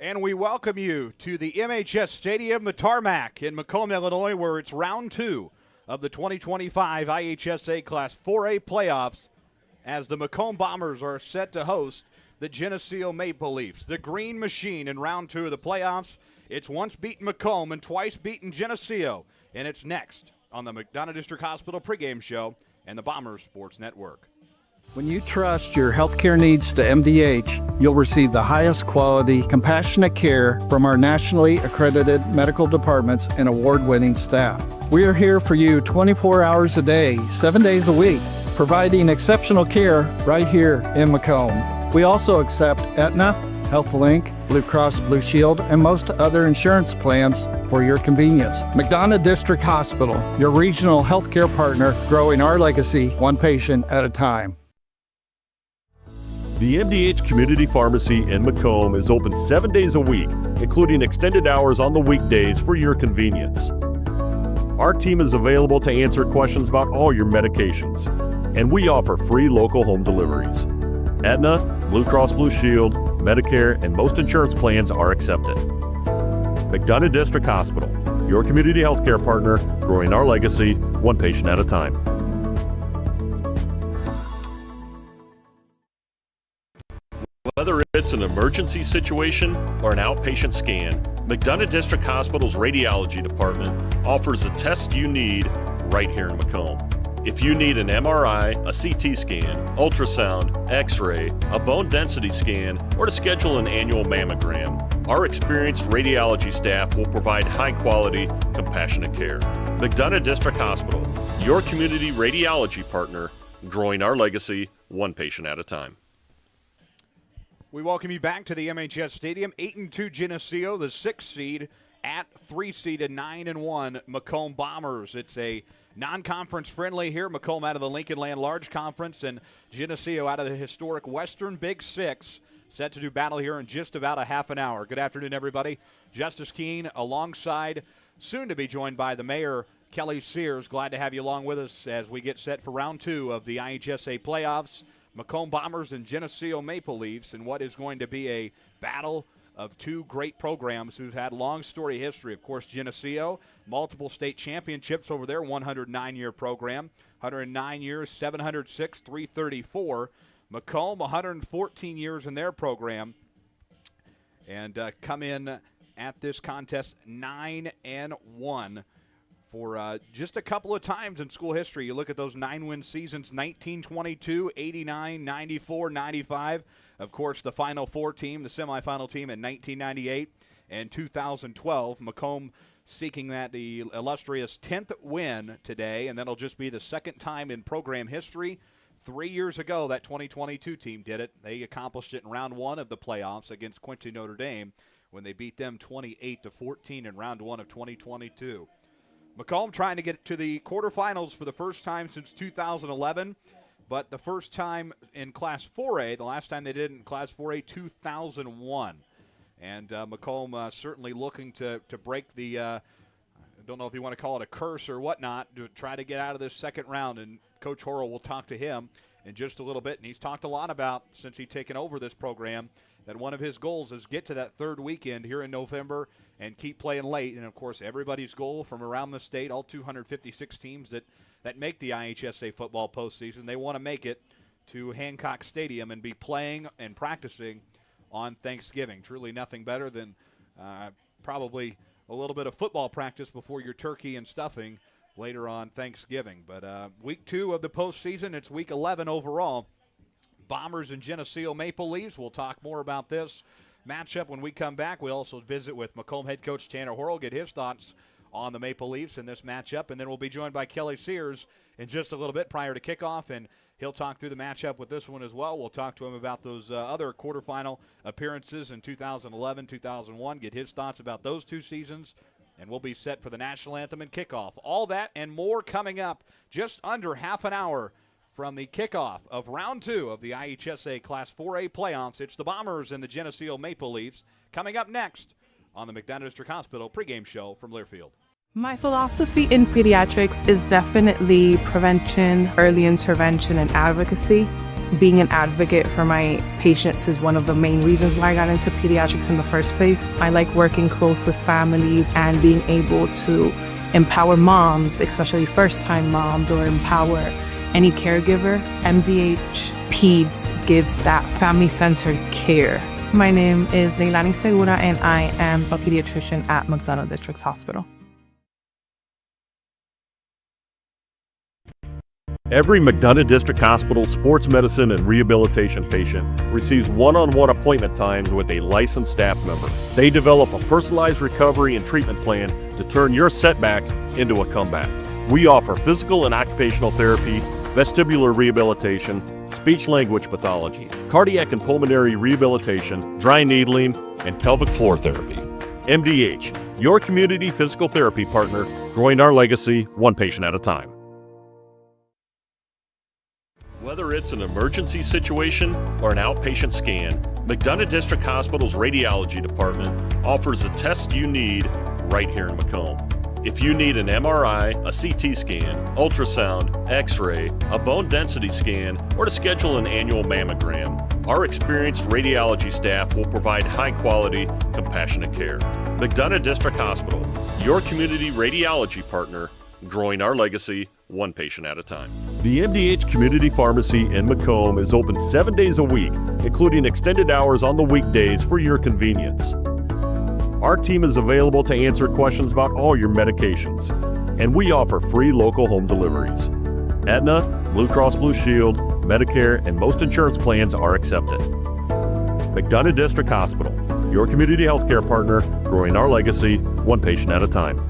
And we welcome you to the MHS Stadium, the Tarmac in Macomb, Illinois, where it's round 2 of the 2025 IHSA Class 4A playoffs as the Macomb Bombers are set to host the Geneseo Maple Leafs. The Green Machine in round 2 of the playoffs. It's once beaten Macomb and twice beaten Geneseo, and it's next on the McDonough District Hospital pregame show and the Bombers Sports Network. When you trust your healthcare needs to MDH, you'll receive the highest quality, compassionate care from our nationally accredited medical departments and award-winning staff. We are here for you 24 hours a day, 7 days a week, providing exceptional care right here in Macomb. We also accept Aetna, HealthLink, Blue Cross Blue Shield, and most other insurance plans for your convenience. McDonough District Hospital, your regional healthcare partner, growing our legacy one patient at a time. The MDH Community Pharmacy in Macomb is open 7 days a week, including extended hours on the weekdays for your convenience. Our team is available to answer questions about all your medications, and we offer free local home deliveries. Aetna, Blue Cross Blue Shield, Medicare, and most insurance plans are accepted. McDonough District Hospital, your community healthcare partner, growing our legacy one patient at a time. Whether it's an emergency situation or an outpatient scan, McDonough District Hospital's radiology department offers the tests you need right here in Macomb. If you need an MRI, a CT scan, ultrasound, x-ray, a bone density scan, or to schedule an annual mammogram, our experienced radiology staff will provide high-quality, compassionate care. McDonough District Hospital, your community radiology partner, growing our legacy one patient at a time. We welcome you back to the MHS Stadium. 8-2 Geneseo, the 6th seed, at 3-seeded 9-1 Macomb Bombers. It's a non-conference friendly here. Macomb out of the Lincoln Land Large Conference and Geneseo out of the historic Western Big Six. Set to do battle here in just about a half an hour. Good afternoon, everybody. Justice Keene alongside, soon to be joined by the mayor, Kelly Sears. Glad to have you along with us as we get set for round 2 of the IHSA playoffs. Macomb Bombers and Geneseo Maple Leafs in what is going to be a battle of two great programs who've had long story history. Of course, Geneseo, multiple state championships over their 109-year program, 109 years, 706, 334. Macomb, 114 years in their program, and come in at this contest 9-1. For just a couple of times in school history. You look at those 9-win seasons, 1922, 89, 94, 95. Of course, the Final Four team, the semifinal team in 1998 and 2012. Macomb seeking the illustrious 10th win today, and that'll just be the second time in program history. 3 years ago, that 2022 team did it. They accomplished it in round 1 of the playoffs against Quincy Notre Dame when they beat them 28-14 in round 1 of 2022. Macomb trying to get to the quarterfinals for the first time since 2011, but the first time in Class 4A, the last time they did in Class 4A, 2001. And Macomb certainly looking to break the, I don't know if you want to call it a curse or whatnot, to try to get out of this second round. And Coach Horrell will talk to him in just a little bit. And he's talked a lot about, since he's taken over this program, that one of his goals is get to that third weekend here in November and keep playing late. And, of course, everybody's goal from around the state, all 256 teams that make the IHSA football postseason, they want to make it to Hancock Stadium and be playing and practicing on Thanksgiving. Truly nothing better than probably a little bit of football practice before your turkey and stuffing later on Thanksgiving. But week 2 of the postseason, it's week 11 overall. Bombers and Geneseo Maple Leafs. We'll talk more about this matchup when we come back. We'll also visit with Macomb head coach Tanner Horrell, get his thoughts on the Maple Leafs in this matchup, and then we'll be joined by Kelly Sears in just a little bit prior to kickoff, and he'll talk through the matchup with this one as well. We'll talk to him about those other quarterfinal appearances in 2011, 2001, get his thoughts about those two seasons, and we'll be set for the national anthem and kickoff. All that and more coming up just under half an hour from the kickoff of round 2 of the IHSA Class 4A playoffs. It's the Bombers and the Geneseo Maple Leafs coming up next on the McDonough District Hospital pregame show from Learfield. My philosophy in pediatrics is definitely prevention, early intervention, and advocacy. Being an advocate for my patients is one of the main reasons why I got into pediatrics in the first place. I like working close with families and being able to empower moms, especially first-time moms, or empower any caregiver. MDH Peds gives that family-centered care. My name is Leilani Segura, and I am a pediatrician at McDonough District Hospital. Every McDonough District Hospital sports medicine and rehabilitation patient receives one-on-one appointment times with a licensed staff member. They develop a personalized recovery and treatment plan to turn your setback into a comeback. We offer physical and occupational therapy, vestibular rehabilitation, speech-language pathology, cardiac and pulmonary rehabilitation, dry needling, and pelvic floor therapy. MDH, your community physical therapy partner, growing our legacy one patient at a time. Whether it's an emergency situation or an outpatient scan, McDonough District Hospital's radiology department offers the test you need right here in Macomb. If you need an MRI, a CT scan, ultrasound, X-ray, a bone density scan, or to schedule an annual mammogram, our experienced radiology staff will provide high-quality, compassionate care. McDonough District Hospital, your community radiology partner, growing our legacy one patient at a time. The MDH Community Pharmacy in Macomb is open 7 days a week, including extended hours on the weekdays for your convenience. Our team is available to answer questions about all your medications, and we offer free local home deliveries. Aetna, Blue Cross Blue Shield, Medicare, and most insurance plans are accepted. McDonough District Hospital, your community healthcare partner, growing our legacy one patient at a time.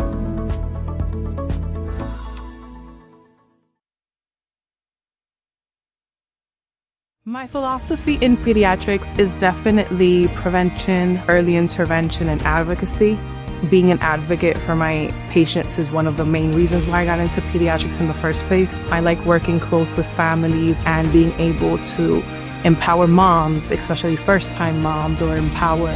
My philosophy in pediatrics is definitely prevention, early intervention, and advocacy. Being an advocate for my patients is one of the main reasons why I got into pediatrics in the first place. I like working close with families and being able to empower moms, especially first-time moms, or empower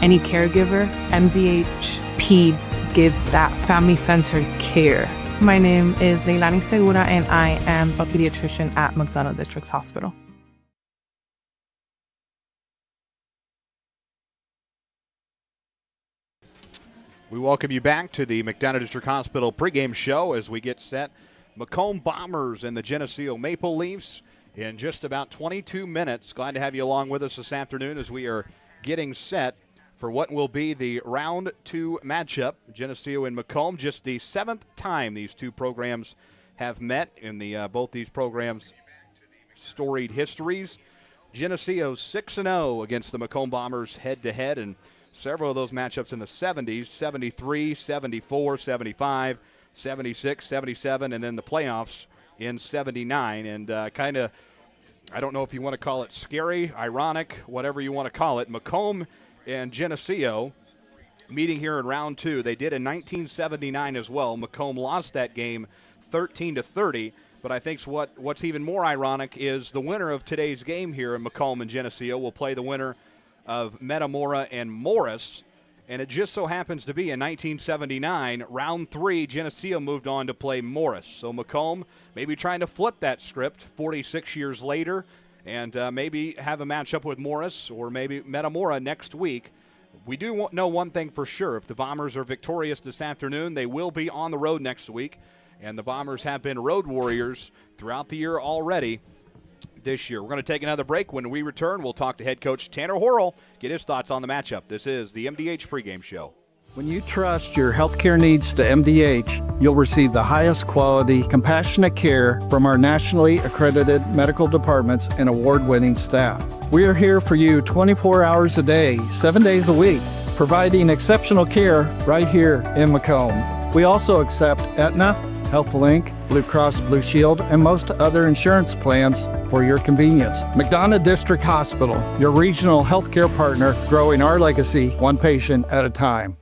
any caregiver. MDH Peds gives that family-centered care. My name is Leilani Segura, and I am a pediatrician at McDonough District Hospital. We welcome you back to the McDonough District Hospital pregame show as we get set. Macomb Bombers and the Geneseo Maple Leafs in just about 22 minutes. Glad to have you along with us this afternoon as we are getting set for what will be the round 2 matchup. Geneseo and Macomb, just the 7th time these two programs have met in the both these programs' storied histories. Geneseo 6-0 against the Macomb Bombers head-to-head, and several of those matchups in the 70s, 73, 74, 75, 76, 77, and then the playoffs in 79. And kind of, I don't know if you want to call it scary, ironic, whatever you want to call it, Macomb and Geneseo meeting here in round 2. They did in 1979 as well. Macomb lost that game 13-30. But I think what's even more ironic is the winner of today's game here in Macomb and Geneseo will play the winner of Metamora and Morris, and it just so happens to be in 1979, round 3, Geneseo moved on to play Morris. So Macomb maybe trying to flip that script 46 years later and maybe have a matchup with Morris or maybe Metamora next week. We do know one thing for sure. If the Bombers are victorious this afternoon, they will be on the road next week, and the Bombers have been road warriors throughout the year already this year. We're going to take another break. When we return, we'll talk to head coach Tanner Horrell, get his thoughts on the matchup. This is the MDH pregame show. When you trust your healthcare needs to MDH, you'll receive the highest quality, compassionate care from our nationally accredited medical departments and award-winning staff. We are here for you 24 hours a day, 7 days a week, providing exceptional care right here in Macomb. We also accept Aetna, HealthLink, Blue Cross Blue Shield, and most other insurance plans for your convenience. McDonough District Hospital, your regional healthcare partner, growing our legacy one patient at a time.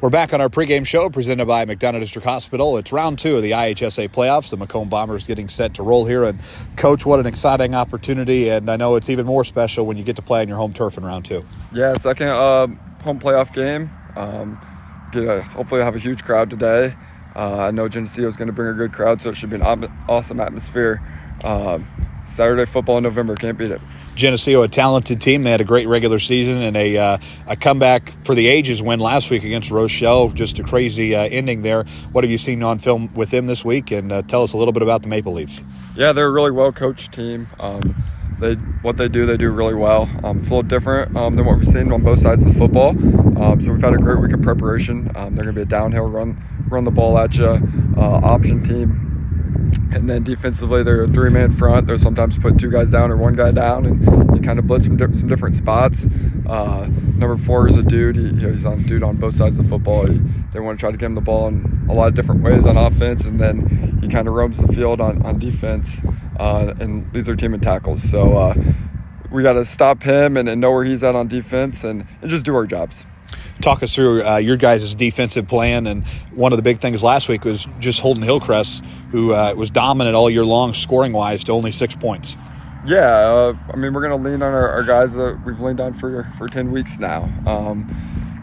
We're back on our pregame show presented by McDonough District Hospital. It's round 2 of the IHSA playoffs. The Macomb Bombers getting set to roll here. And, Coach, what an exciting opportunity. And I know it's even more special when you get to play on your home turf in round 2. Yeah, second home playoff game. Hopefully have a huge crowd today. I know Geneseo is going to bring a good crowd, so it should be an awesome atmosphere. Saturday football in November, can't beat it. Geneseo, a talented team. They had a great regular season and a comeback for the ages win last week against Rochelle. Just a crazy ending there. What have you seen on film with them this week? And tell us a little bit about the Maple Leafs. Yeah, they're a really well-coached team. What they do really well. It's a little different than what we've seen on both sides of the football. So we've had a great week of preparation. They're going to be a downhill run the ball at you, option team. And then defensively, they're a three-man front. They'll sometimes put two guys down or one guy down and kind of blitz from some different spots. Number 4 is a dude. He's on both sides of the football. They want to try to get him the ball in a lot of different ways on offense, and then he kind of roams the field on defense and leads their team in tackles. So we got to stop him and know where he's at on defense and just do our jobs. Talk us through your guys' defensive plan, and one of the big things last week was just Holden Hillcrest, who was dominant all year long scoring-wise to only 6 points. Yeah, we're going to lean on our guys that we've leaned on for 10 weeks now.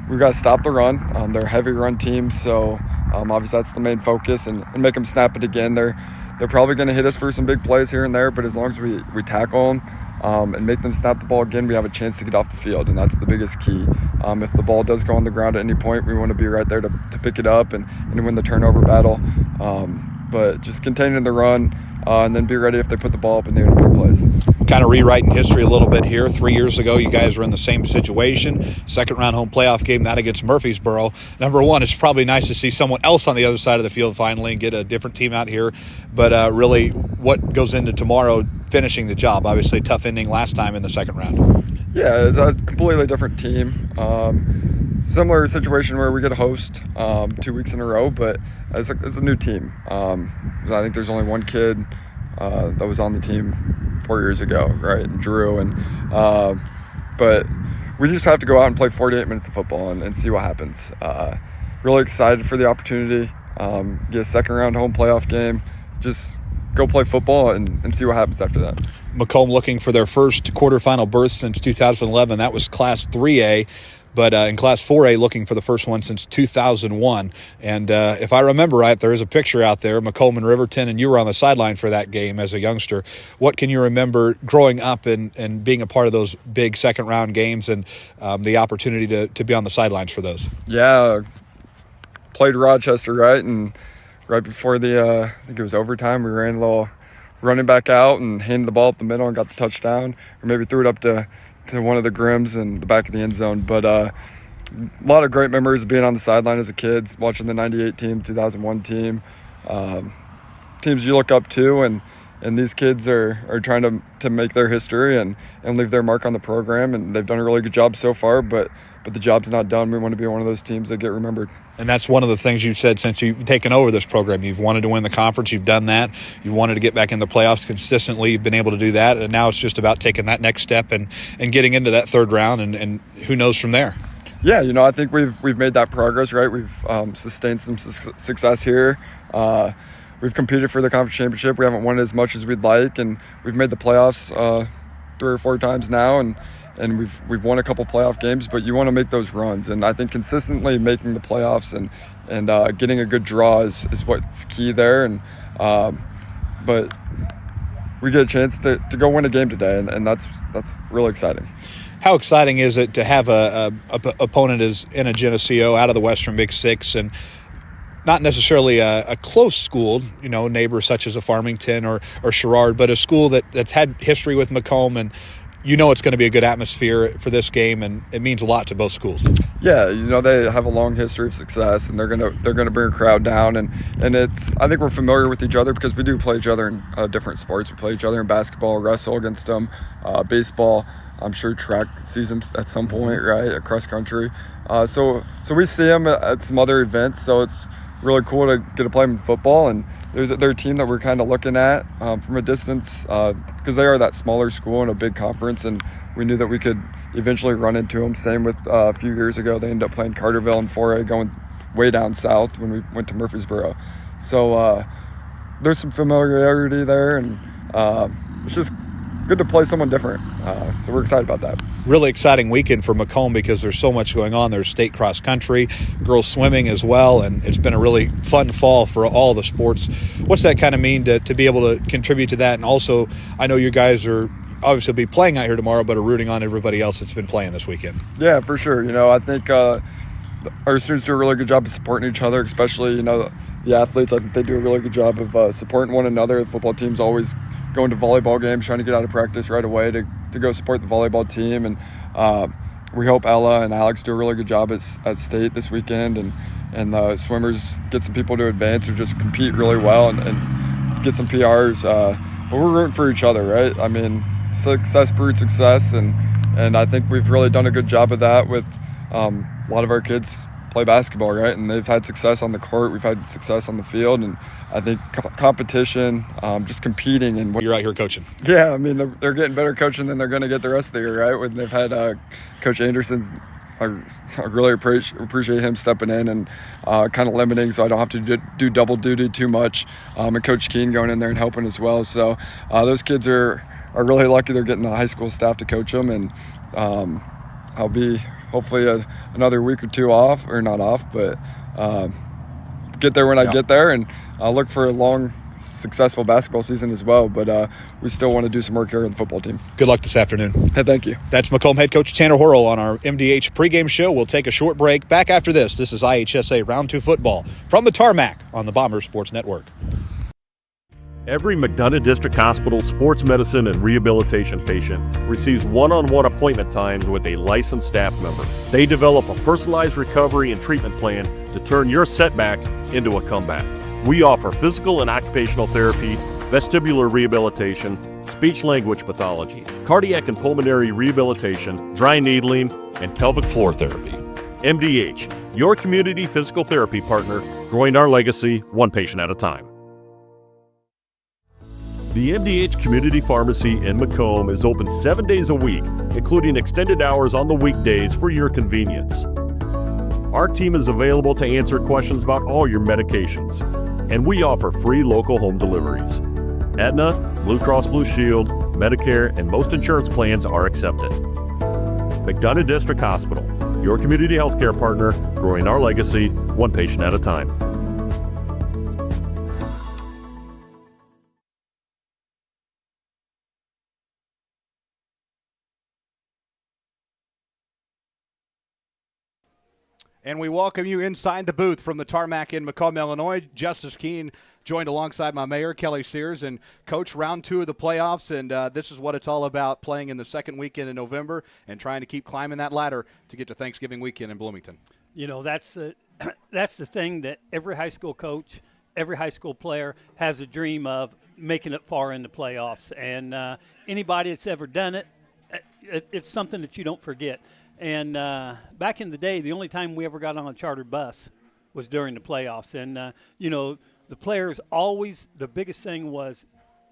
We've got to stop the run. They're a heavy run team, so obviously that's the main focus, and make them snap it again. They're probably going to hit us for some big plays here and there, but as long as we tackle them and make them snap the ball again, we have a chance to get off the field, and that's the biggest key. If the ball does go on the ground at any point, we want to be right there to pick it up and win the turnover battle. But just containing the run and then be ready if they put the ball up in the air to make plays. Kind of rewriting history a little bit here. 3 years ago, you guys were in the same situation. Second-round home playoff game, that against Murfreesboro. Number one, it's probably nice to see someone else on the other side of the field finally and get a different team out here. But really, what goes into tomorrow finishing the job? Obviously, tough ending last time in the second round. Yeah, it's a completely different team. Similar situation where we get a host 2 weeks in a row, but it's a new team. I think there's only one kid that was on the team 4 years ago, right? And Drew. But we just have to go out and play 48 minutes of football and see what happens. Really excited for the opportunity. Get a second round home playoff game. Just go play football and see what happens after that. Macomb looking for their first quarterfinal berth since 2011. That was Class 3A. But in Class 4A, looking for the first one since 2001. And if I remember right, there is a picture out there, Macomb and Riverton, and you were on the sideline for that game as a youngster. What can you remember growing up and being a part of those big second-round games and the opportunity to be on the sidelines for those? Yeah, played Rochester, right? And right before I think it was overtime, we ran a little running back out and handed the ball up the middle and got the touchdown, or maybe threw it up to one of the Grims in the back of the end zone. But a lot of great memories of being on the sideline as a kid, watching the 98 team, 2001 team, teams you look up to, and these kids are trying to make their history and leave their mark on the program, and they've done a really good job so far, but the job's not done. We want to be one of those teams that get remembered. And that's one of the things you've said since you've taken over this program. You've wanted to win the conference. You've done that. You wanted to get back in the playoffs consistently. You've been able to do that. And now it's just about taking that next step and getting into that third round, and who knows from there. Yeah, I think we've made that progress, right? We've sustained some success here. We've competed for the conference championship. We haven't won as much as we'd like, and we've made the playoffs 3 or 4 times now, and we've won a couple playoff games, but you want to make those runs. And I think consistently making the playoffs and getting a good draw is what's key there. And but we get a chance to go win a game today, and that's really exciting. How exciting is it to have a opponent as in a Geneseo out of the Western Big Six, and not necessarily a close school, neighbor such as a Farmington or Sherrard, but a school that's had history with Macomb, and it's going to be a good atmosphere for this game, and it means a lot to both schools. Yeah, they have a long history of success, and they're gonna bring a crowd down, and I think we're familiar with each other because we do play each other in different sports. We play each other in basketball, wrestle against them, baseball. I'm sure track seasons at some point, right? Cross country. So we see them at some other events. So it's really cool to get to play them in football, and they're a team that we're kind of looking at from a distance because they are that smaller school in a big conference, and we knew that we could eventually run into them. Same with a few years ago, they ended up playing Carterville in 4A, going way down south when we went to Murfreesboro. So there's some familiarity there, and it's just good to play someone different. So we're excited about that. Really exciting weekend for Macomb because there's so much going on. There's state cross country, girls swimming as well, and it's been a really fun fall for all the sports. What's that kind of mean to be able to contribute to that? And also, I know you guys are obviously be playing out here tomorrow, but are rooting on everybody else that's been playing this weekend. Yeah, for sure. I think our students do a really good job of supporting each other, especially, the athletes. I think they do a really good job of supporting one another. The football team's always going to volleyball games, trying to get out of practice right away to go support the volleyball team. And we hope Ella and Alex do a really good job at state this weekend. And the swimmers get some people to advance or just compete really well and get some PRs. But we're rooting for each other, right? I mean, success breeds success. And I think we've really done a good job of that with a lot of our kids play basketball, right? And they've had success on the court. We've had success on the field. And I think competition, just competing. And You're out here coaching. Yeah, I mean, they're getting better coaching than they're going to get the rest of the year, right? When they've had Coach Anderson's, I really appreciate him stepping in and kind of limiting so I don't have to do double duty too much. And Coach Keene going in there and helping as well. So those kids are really lucky they're getting the high school staff to coach them. And I'll be hopefully another week or two off, or not off, but get there when I get there, and I'll look for a long, successful basketball season as well. But we still want to do some work here on the football team. Good luck this afternoon. Hey, thank you. That's Macomb head coach Tanner Horrell on our MDH pregame show. We'll take a short break. Back after this. This is IHSA Round 2 football from the Tarmac on the Bombers Sports Network. Every McDonough District Hospital sports medicine and rehabilitation patient receives one-on-one appointment times with a licensed staff member. They develop a personalized recovery and treatment plan to turn your setback into a comeback. We offer physical and occupational therapy, vestibular rehabilitation, speech-language pathology, cardiac and pulmonary rehabilitation, dry needling, and pelvic floor therapy. MDH, your community physical therapy partner, growing our legacy one patient at a time. The MDH Community Pharmacy in Macomb is open 7 days a week, including extended hours on the weekdays for your convenience. Our team is available to answer questions about all your medications, and we offer free local home deliveries. Aetna, Blue Cross Blue Shield, Medicare, and most insurance plans are accepted. McDonough District Hospital, your community healthcare partner, growing our legacy one patient at a time. And we welcome you inside the booth from the Tarmac in Macomb, Illinois. Justice Keene joined alongside my mayor, Kelly Sears, and Coach, round 2 of the playoffs, and this is what it's all about, playing in the second weekend in November and trying to keep climbing that ladder to get to Thanksgiving weekend in Bloomington. That's the thing that every high school coach, every high school player has a dream of, making it far in the playoffs. And anybody that's ever done it, it's something that you don't forget. And back in the day, the only time we ever got on a chartered bus was during the playoffs. And, the players always, the biggest thing was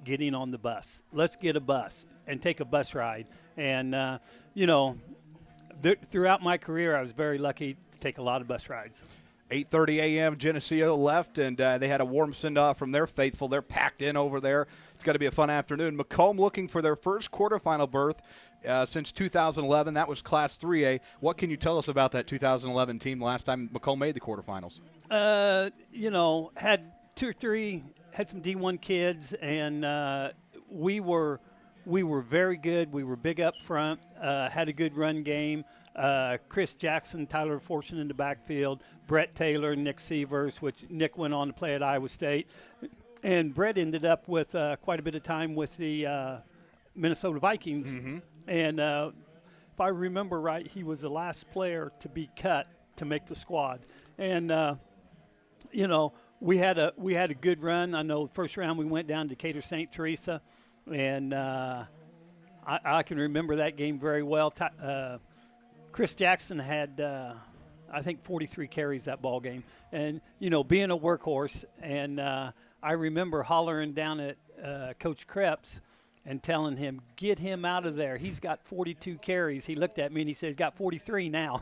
getting on the bus. Let's get a bus and take a bus ride. And, throughout my career, I was very lucky to take a lot of bus rides. 8:30 a.m. Geneseo left, and they had a warm send-off from their faithful. They're packed in over there. It's going to be a fun afternoon. Macomb looking for their first quarterfinal berth since 2011. That was Class 3A. What can you tell us about that 2011 team last time Macomb made the quarterfinals? Had 2 or 3, had some D1 kids, and we were very good. We were big up front, had a good run game. Chris Jackson, Tyler Fortune in the backfield, Brett Taylor, Nick Sievers, which Nick went on to play at Iowa State. And Brett ended up with quite a bit of time with the Minnesota Vikings. Mm-hmm. And if I remember right, he was the last player to be cut to make the squad. And, we had a good run. I know first round we went down to Decatur St. Teresa, and I can remember that game very well. Chris Jackson had, I think, 43 carries that ball game. And, being a workhorse, and I remember hollering down at Coach Krebs and telling him, get him out of there. He's got 42 carries. He looked at me and he said, he's got 43 now.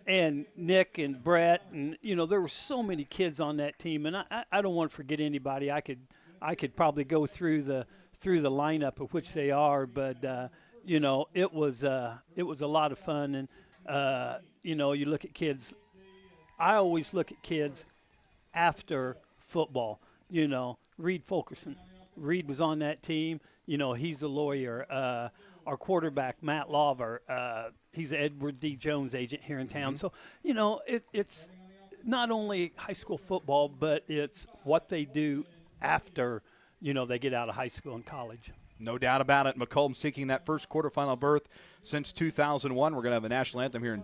And Nick and Brett, and, there were so many kids on that team. And I don't want to forget anybody. I I could probably go through the lineup of which they are, but you know, it was a lot of fun. And you know, you look at kids. I always look at kids after football. You know, Reed Fulkerson. Reed was on that team. You know, he's a lawyer. Our quarterback, Matt Lawver, he's an Edward D. Jones agent here in town. So, you know, it's not only high school football, but it's what they do after, you know, they get out of high school and college. No doubt about it. Macomb seeking that first quarterfinal berth since 2001. We're going to have a national anthem here in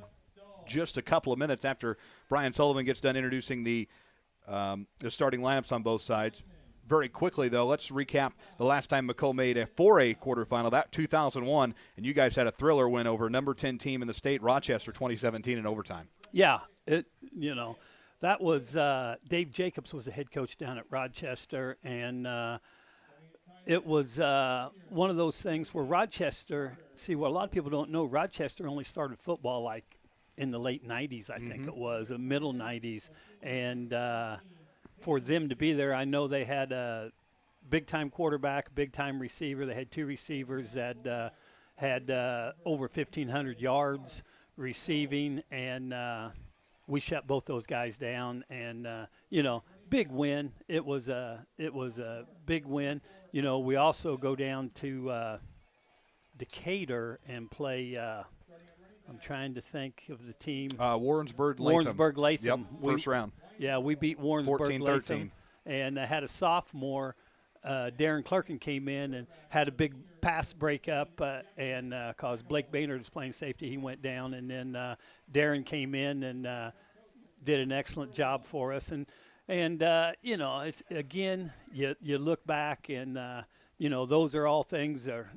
just a couple of minutes after Brian Sullivan gets done introducing the starting lineups on both sides. Very quickly, though, let's recap the last time Macomb made a 4A quarterfinal, that 2001, and you guys had a thriller win over number 10 team in the state, Rochester, 2017 in overtime. Yeah, you know, that was Dave Jacobs was the head coach down at Rochester, and it was one of those things where Rochester, see, what a lot of people don't know, Rochester only started football like in the late 90s, I think it was, the middle 90s, and for them to be there, I know they had a big-time quarterback, big-time receiver. They had two receivers that had over 1,500 yards receiving, and we shut both those guys down. And you know, big win. It was a big win. You know, we also go down to Decatur and play. I'm trying to think of the team. Warrensburg-Latham. Yep, first round. Yeah, we beat Warrensburg-Latham. And had a sophomore, Darren Clerkin, came in and had a big pass breakup, and because Blake Baynard was playing safety, he went down. And then Darren came in and did an excellent job for us. And you know, it's, again, you look back and, you know, those are all things that are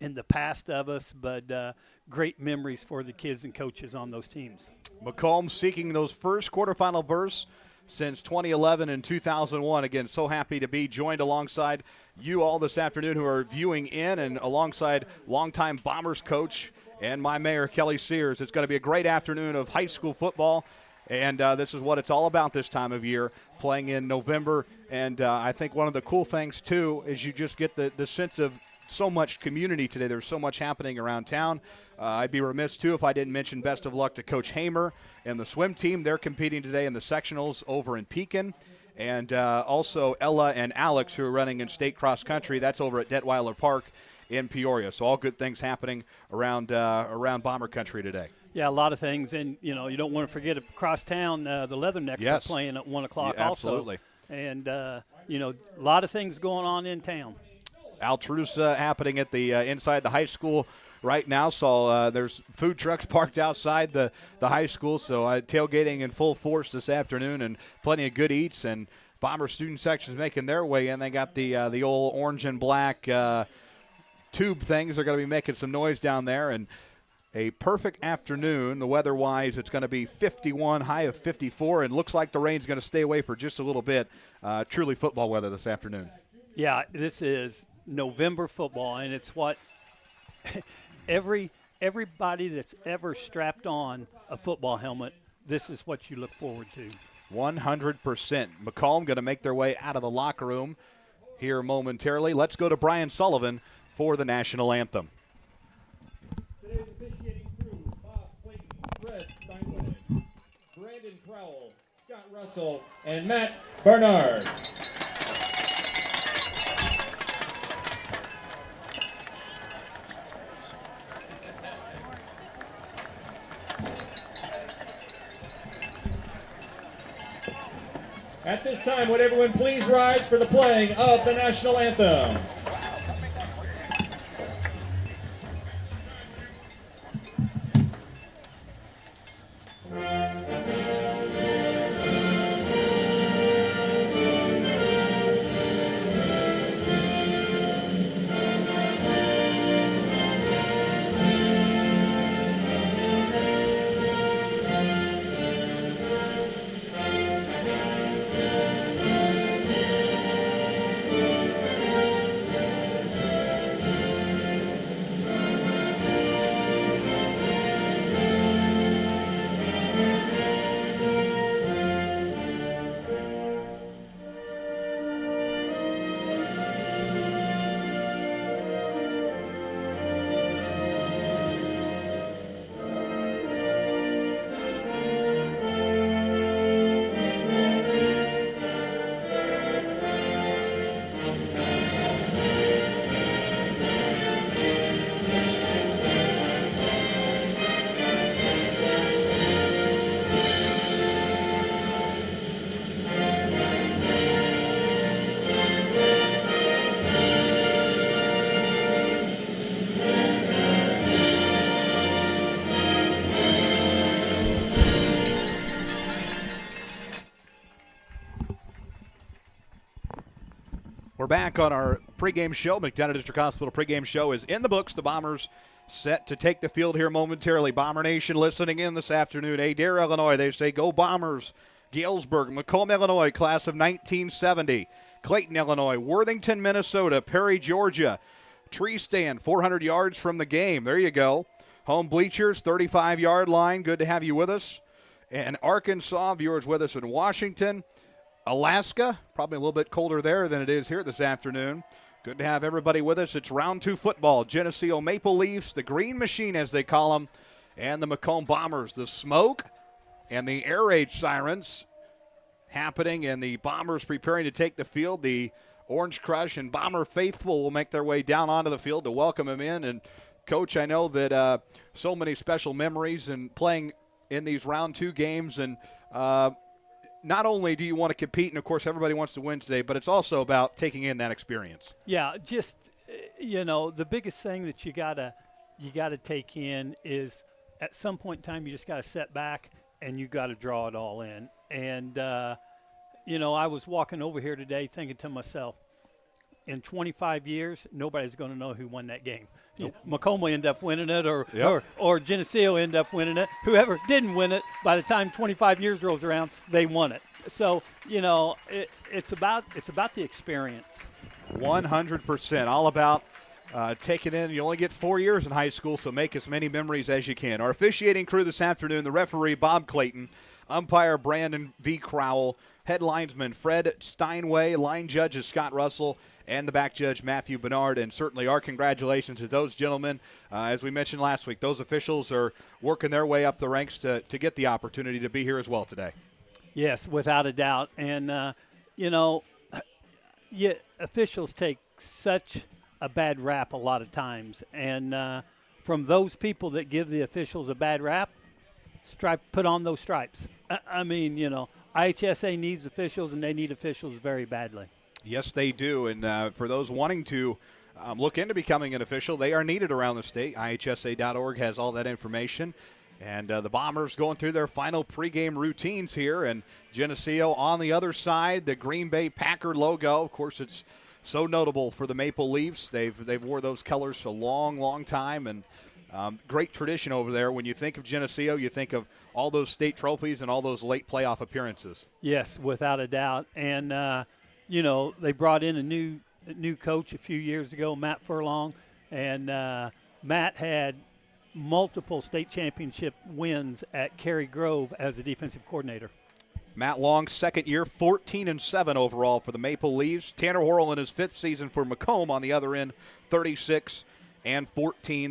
in the past of us, but great memories for the kids and coaches on those teams. Macomb seeking those first quarterfinal berths since 2011 and 2001. Again, so happy to be joined alongside you all this afternoon who are viewing in, and alongside longtime Bombers coach and my mayor, Kelly Sears. It's going to be a great afternoon of high school football, and this is what it's all about this time of year, playing in November. And I think one of the cool things, too, is you just get the sense of so much community today. There's so much happening around town. I'd be remiss, too, if I didn't mention best of luck to Coach Hamer and the swim team. They're competing today in the sectionals over in Pekin. And also Ella and Alex, who are running in state cross country. That's over at Detweiler Park in Peoria. So all good things happening around Bomber country today. Yeah, a lot of things. And, you know, you don't want to forget across town, the Leathernecks are playing at 1 o'clock also. Absolutely. And, you know, a lot of things going on in town. Altrusa happening at the inside the high school right now. So there's food trucks parked outside the high school. So tailgating in full force this afternoon, and plenty of good eats. And Bomber student sections making their way in. They got the old orange and black tube things. They're going to be making some noise down there. And a perfect afternoon. The weather-wise, it's going to be 51, high of 54, and looks like the rain's going to stay away for just a little bit. Truly football weather this afternoon. Yeah, this is November football, and it's what everybody that's ever strapped on a football helmet, this is what you look forward to. 100%. Macomb going to make their way out of the locker room here momentarily. Let's go to Brian Sullivan for the national anthem. Today's officiating crew: Bob Clayton, Fred Steinway, Brandon Crowell, Scott Russell, and Matt Bernard. At this time, would everyone please rise for the playing of the national anthem? We're back on our pregame show. McDonough District Hospital pregame show is in the books. The Bombers set to take the field here momentarily. Bomber Nation listening in this afternoon. Adair, Illinois, they say go Bombers. Galesburg, Macomb, Illinois, class of 1970. Clayton, Illinois, Worthington, Minnesota, Perry, Georgia. Tree stand, 400 yards from the game. There you go. Home bleachers, 35-yard line. Good to have you with us. And Arkansas, viewers with us in Washington. Alaska, probably a little bit colder there than it is here this afternoon. Good to have everybody with us. It's round 2 football. Geneseo Maple Leafs, the Green Machine as they call them, and the Macomb Bombers. The smoke and the air raid sirens happening, and the Bombers preparing to take the field. The Orange Crush and Bomber faithful will make their way down onto the field to welcome him in. And, Coach, I know that so many special memories and playing in these round 2 games, and not only do you want to compete, and of course everybody wants to win today, but it's also about taking in that experience. Yeah, just the biggest thing that you gotta take in is at some point in time you just gotta sit back and you gotta draw it all in. And I was walking over here today thinking to myself, in 25 years, nobody's going to know who won that game. Nope. Macomb will end up winning it, or Geneseo end up winning it. Whoever didn't win it, by the time 25 years rolls around, they won it. So it's about the experience. 100%, all about taking in. You only get 4 years in high school, so make as many memories as you can. Our officiating crew this afternoon: the referee Bob Clayton, umpire Brandon V. Crowell, head linesman Fred Steinway, line judges Scott Russell, and the back judge Matthew Bernard. And certainly our congratulations to those gentlemen. As we mentioned last week, those officials are working their way up the ranks to get the opportunity to be here as well today. Yes, without a doubt. And, officials take such a bad rap a lot of times. And from those people that give the officials a bad rap, put on those stripes. IHSA needs officials, and they need officials very badly. Yes, they do. And for those wanting to look into becoming an official, they are needed around the state. IHSA.org has all that information. And the Bombers going through their final pregame routines here. And Geneseo on the other side, the Green Bay Packer logo. Of course, it's so notable for the Maple Leafs. They've wore those colors for a long, long time. And great tradition over there. When you think of Geneseo, you think of all those state trophies and all those late playoff appearances. Yes, without a doubt. And, they brought in a new coach a few years ago, Matt Furlong. And Matt had multiple state championship wins at Cary Grove as a defensive coordinator. Matt Long's second year, 14-7 overall for the Maple Leafs. Tanner Worrell in his 5th season for Macomb on the other end, 36-14.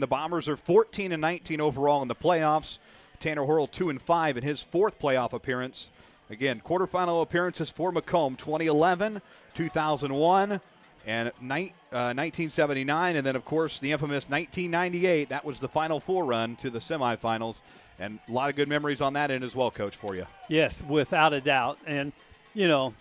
The Bombers are 14-19 overall in the playoffs. Tanner Worrell 2-5 in his 4th playoff appearance. Again, quarterfinal appearances for Macomb, 2011, 2001, and 1979, and then, of course, the infamous 1998. That was the Final Four run to the semifinals, and a lot of good memories on that end as well, Coach, for you. Yes, without a doubt. And, you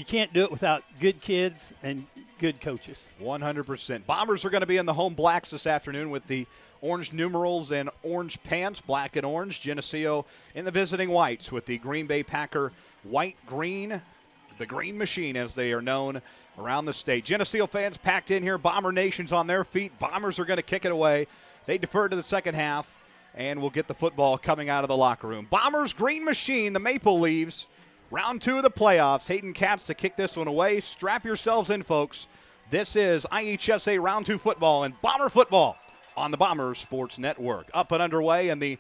can't do it without good kids and good coaches. 100%. Bombers are going to be in the home blacks this afternoon with the orange numerals and orange pants, black and orange. Geneseo in the visiting whites with the Green Bay Packer white-green, the Green Machine as they are known around the state. Geneseo fans packed in here. Bomber Nation's on their feet. Bombers are going to kick it away. They defer to the second half, and we'll get the football coming out of the locker room. Bombers, Green Machine, the Maple Leaves. Round 2 of the playoffs. Hayden Katz to kick this one away. Strap yourselves in, folks. This is IHSA Round 2 football and Bomber football on the Bombers Sports Network. Up and underway, and the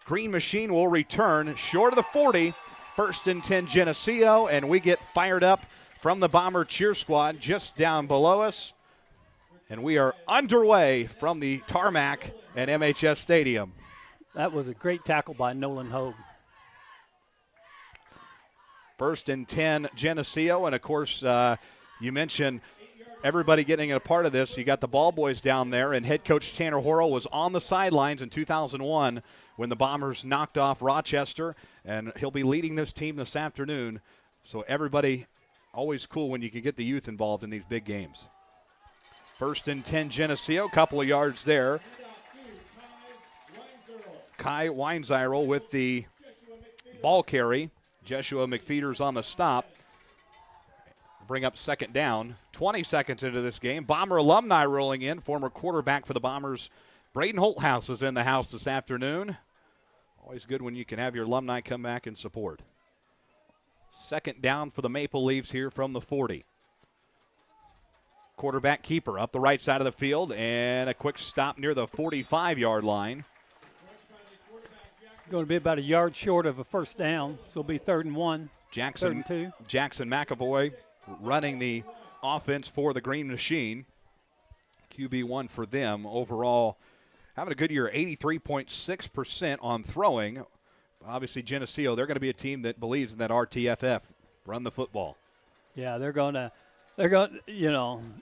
Green Machine will return short of the 40. 1st and 10 Geneseo, and we get fired up from the Bomber cheer squad just down below us. And we are underway from the tarmac at MHS Stadium. That was a great tackle by Nolan Hogue. 1st and 10 Geneseo, and of course you mentioned everybody getting a part of this. You got the ball boys down there, and head coach Tanner Worrell was on the sidelines in 2001 when the Bombers knocked off Rochester, and he'll be leading this team this afternoon. So everybody, always cool when you can get the youth involved in these big games. 1st and 10 Geneseo, couple of yards there. Kai Weinzierl with the ball carry. Jeshua McFeeder's on the stop. Bring up second down. 20 seconds into this game. Bomber alumni rolling in. Former quarterback for the Bombers, Braden Holthouse, is in the house this afternoon. Always good when you can have your alumni come back and support. Second down for the Maple Leafs here from the 40. Quarterback keeper up the right side of the field, and a quick stop near the 45-yard line. Going to be about a yard short of a first down, so it'll be 3rd and 1. Jackson 3rd and 2. Jackson McAvoy running the offense for the Green Machine. QB1 for them overall. Having a good year, 83.6% on throwing. Obviously, Geneseo, they're going to be a team that believes in that RTFF, run the football. Yeah, they're going,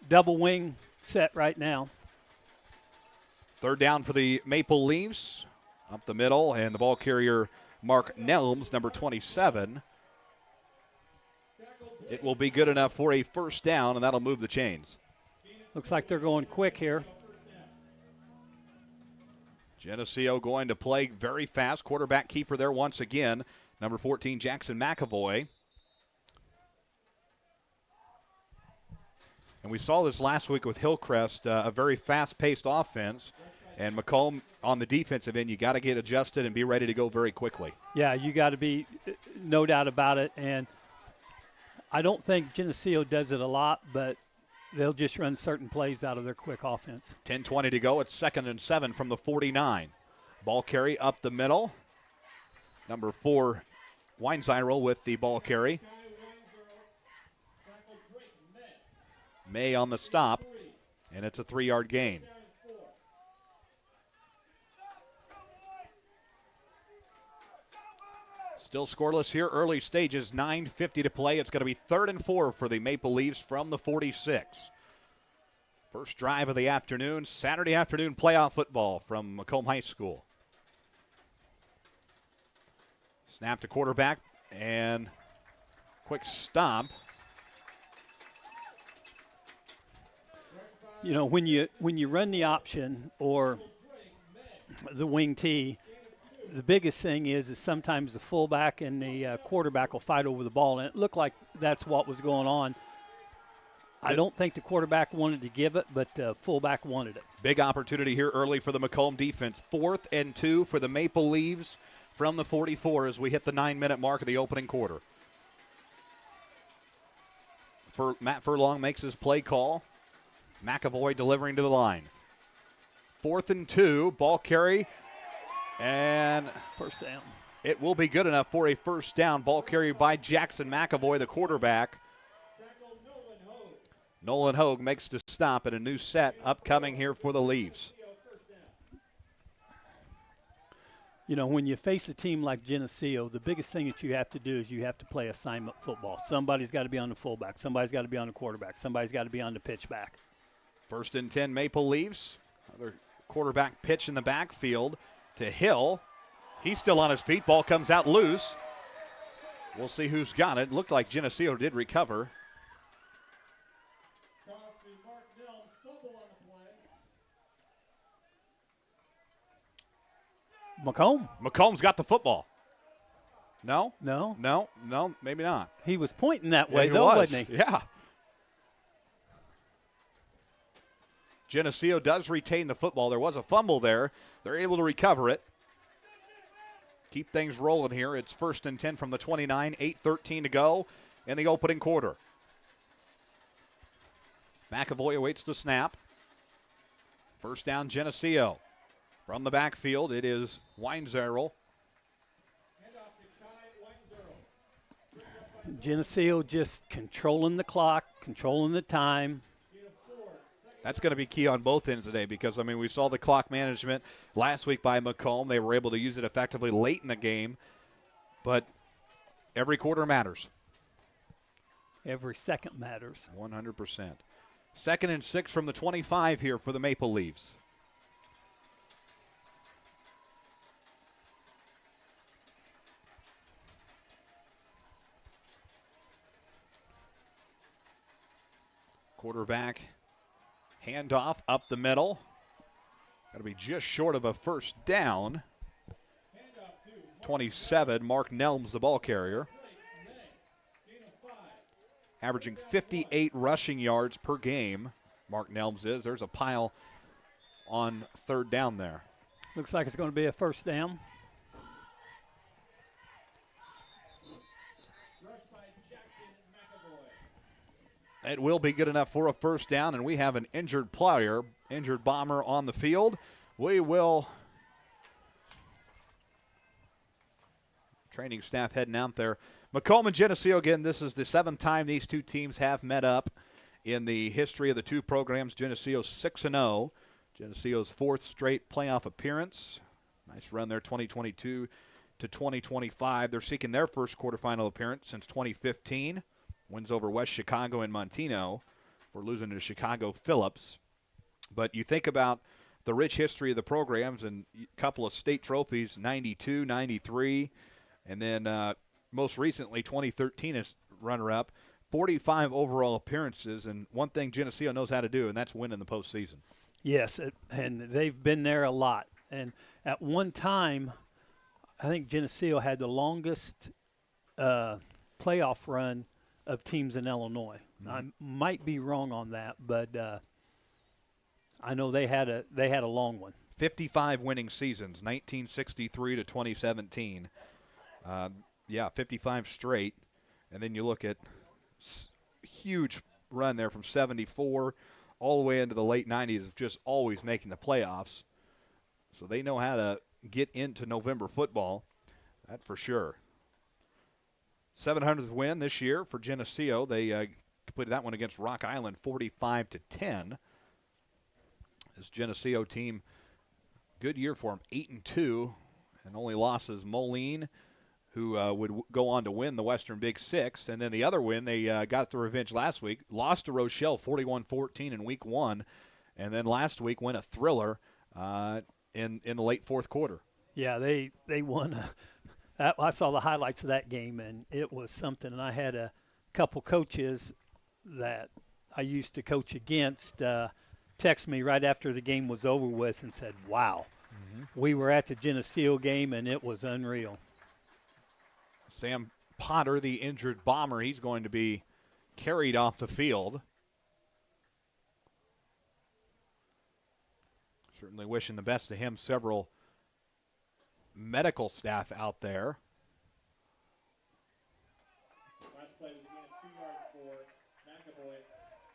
double wing set right now. Third down for the Maple Leafs. Up the middle, and the ball carrier, Mark Nelms, number 27. It will be good enough for a first down, and that'll move the chains. Looks like they're going quick here. Geneseo going to play very fast. Quarterback keeper there once again, number 14, Jackson McAvoy. And we saw this last week with Hillcrest, a very fast-paced offense. And Macomb on the defensive end, you got to get adjusted and be ready to go very quickly. Yeah, you got to be, no doubt about it. And I don't think Geneseo does it a lot, but they'll just run certain plays out of their quick offense. 10:20 to go. It's 2nd and 7 from the 49. Ball carry up the middle. Number 4, Weinzierl with the ball carry. May on the stop, and it's a 3-yard gain. Still scoreless here, early stages, 9:50 to play. It's going to be 3rd and 4 for the Maple Leafs from the 46. First drive of the afternoon, Saturday afternoon playoff football from Macomb High School. Snap to quarterback, and quick stop. You know, when you run the option or the wing T, the biggest thing is sometimes the fullback and the quarterback will fight over the ball, and it looked like that's what was going on. I don't think the quarterback wanted to give it, but the fullback wanted it. Big opportunity here early for the Macomb defense. 4th and 2 for the Maple Leafs from the 44 as we hit the 9-minute mark of the opening quarter. Matt Furlong makes his play call. McAvoy delivering to the line. 4th and 2, ball carry. And first down. It will be good enough for a first down. Ball carried by Jackson McAvoy, the quarterback. Nolan Hogue makes the stop, and a new set upcoming here for the Leafs. You know, when you face a team like Geneseo, the biggest thing that you have to do is you have to play assignment football. Somebody's got to be on the fullback. Somebody's got to be on the quarterback. Somebody's got to be on the pitchback. 1st and 10 Maple Leafs. Another quarterback pitch in the backfield to Hill. He's still on his feet. Ball comes out loose. We'll see who's got it. Looked like Geneseo did recover. Macomb. Macomb's got the football. No? No. No, maybe not. He was pointing that way, though, wasn't he? Yeah. Geneseo does retain the football. There was a fumble there. They're able to recover it. Keep things rolling here. It's 1st and 10 from the 29, 8:13 to go in the opening quarter. McAvoy awaits the snap. First down, Geneseo. From the backfield, it is Weinzierl. Geneseo just controlling the clock, controlling the time. That's going to be key on both ends today because, I mean, we saw the clock management last week by Macomb. They were able to use it effectively late in the game, but every quarter matters. Every second matters. 100%. 2nd and 6 from the 25 here for the Maple Leafs. Quarterback handoff up the middle. Got to be just short of a first down. 27, Mark Nelms, the ball carrier. averaging 58 rushing yards per game. Mark Nelms is. There's a pile on third down there. Looks like it's going to be a first down. It will be good enough for a first down, and we have an injured player, injured bomber on the field. We will, training staff heading out there. Macomb and Geneseo, again, this is the 7th time these two teams have met up in the history of the two programs. Geneseo's 6-0. Geneseo's 4th straight playoff appearance. Nice run there, 2022 to 2025. They're seeking their first quarterfinal appearance since 2015. Wins over West Chicago and Montino for losing to Chicago Phillips. But you think about the rich history of the programs and a couple of state trophies, 92, 93, and then most recently 2013 as runner-up, 45 overall appearances. And one thing Geneseo knows how to do, and that's win in the postseason. Yes, and they've been there a lot. And at one time, I think Geneseo had the longest playoff run of teams in Illinois. I might be wrong on that, but I know they had a long one. 55 winning seasons, 1963 to 2017. 55 straight. And then you look at huge run there from 74 all the way into the late 90s of just always making the playoffs. So they know how to get into November football, that for sure. 700th win this year for Geneseo. They completed that one against Rock Island, 45-10. This Geneseo team, good year for them, 8-2, and only losses Moline, who would go on to win the Western Big Six, and then the other win, they got the revenge last week, lost to Rochelle 41-14 in Week 1, and then last week went a thriller in the late fourth quarter. Yeah, they won. I saw the highlights of that game, and it was something. And I had a couple coaches that I used to coach against text me right after the game was over with and said, wow, we were at the Geneseo game, and it was unreal. Sam Potter, the injured bomber, he's going to be carried off the field. Certainly wishing the best to him. Several medical staff out there. Last play was again 2 yards for McAvoy.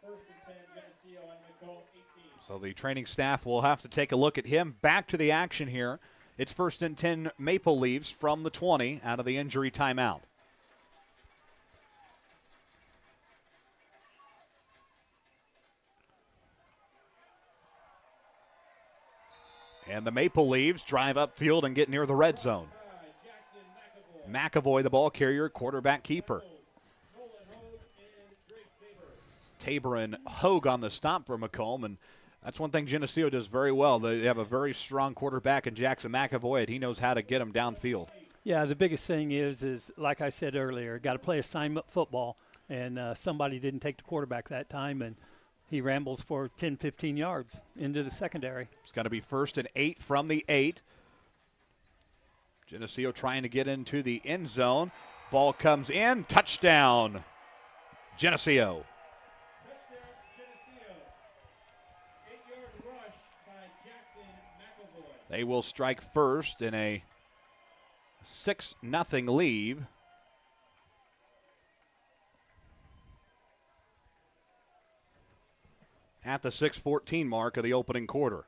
First and 10, Geneseo on Macomb 18. So the training staff will have to take a look at him. Back to the action here. It's first and 10 Maple Leafs from the 20 out of the injury timeout. And the Maple Leafs drive upfield and get near the red zone. McAvoy, the ball carrier, quarterback keeper. Tabor and Hogue on the stop for Macomb, and that's one thing Geneseo does very well. They have a very strong quarterback in Jackson McAvoy, and he knows how to get him downfield. Yeah, the biggest thing is like I said earlier, got to play assignment football, and somebody didn't take the quarterback that time, and he rambles for 10, 15 yards into the secondary. It's got to be first and 8 from the 8. Geneseo trying to get into the end zone. Ball comes in. Touchdown, Geneseo. They will strike first in a 6-0 lead. At the 6:14 mark of the opening quarter.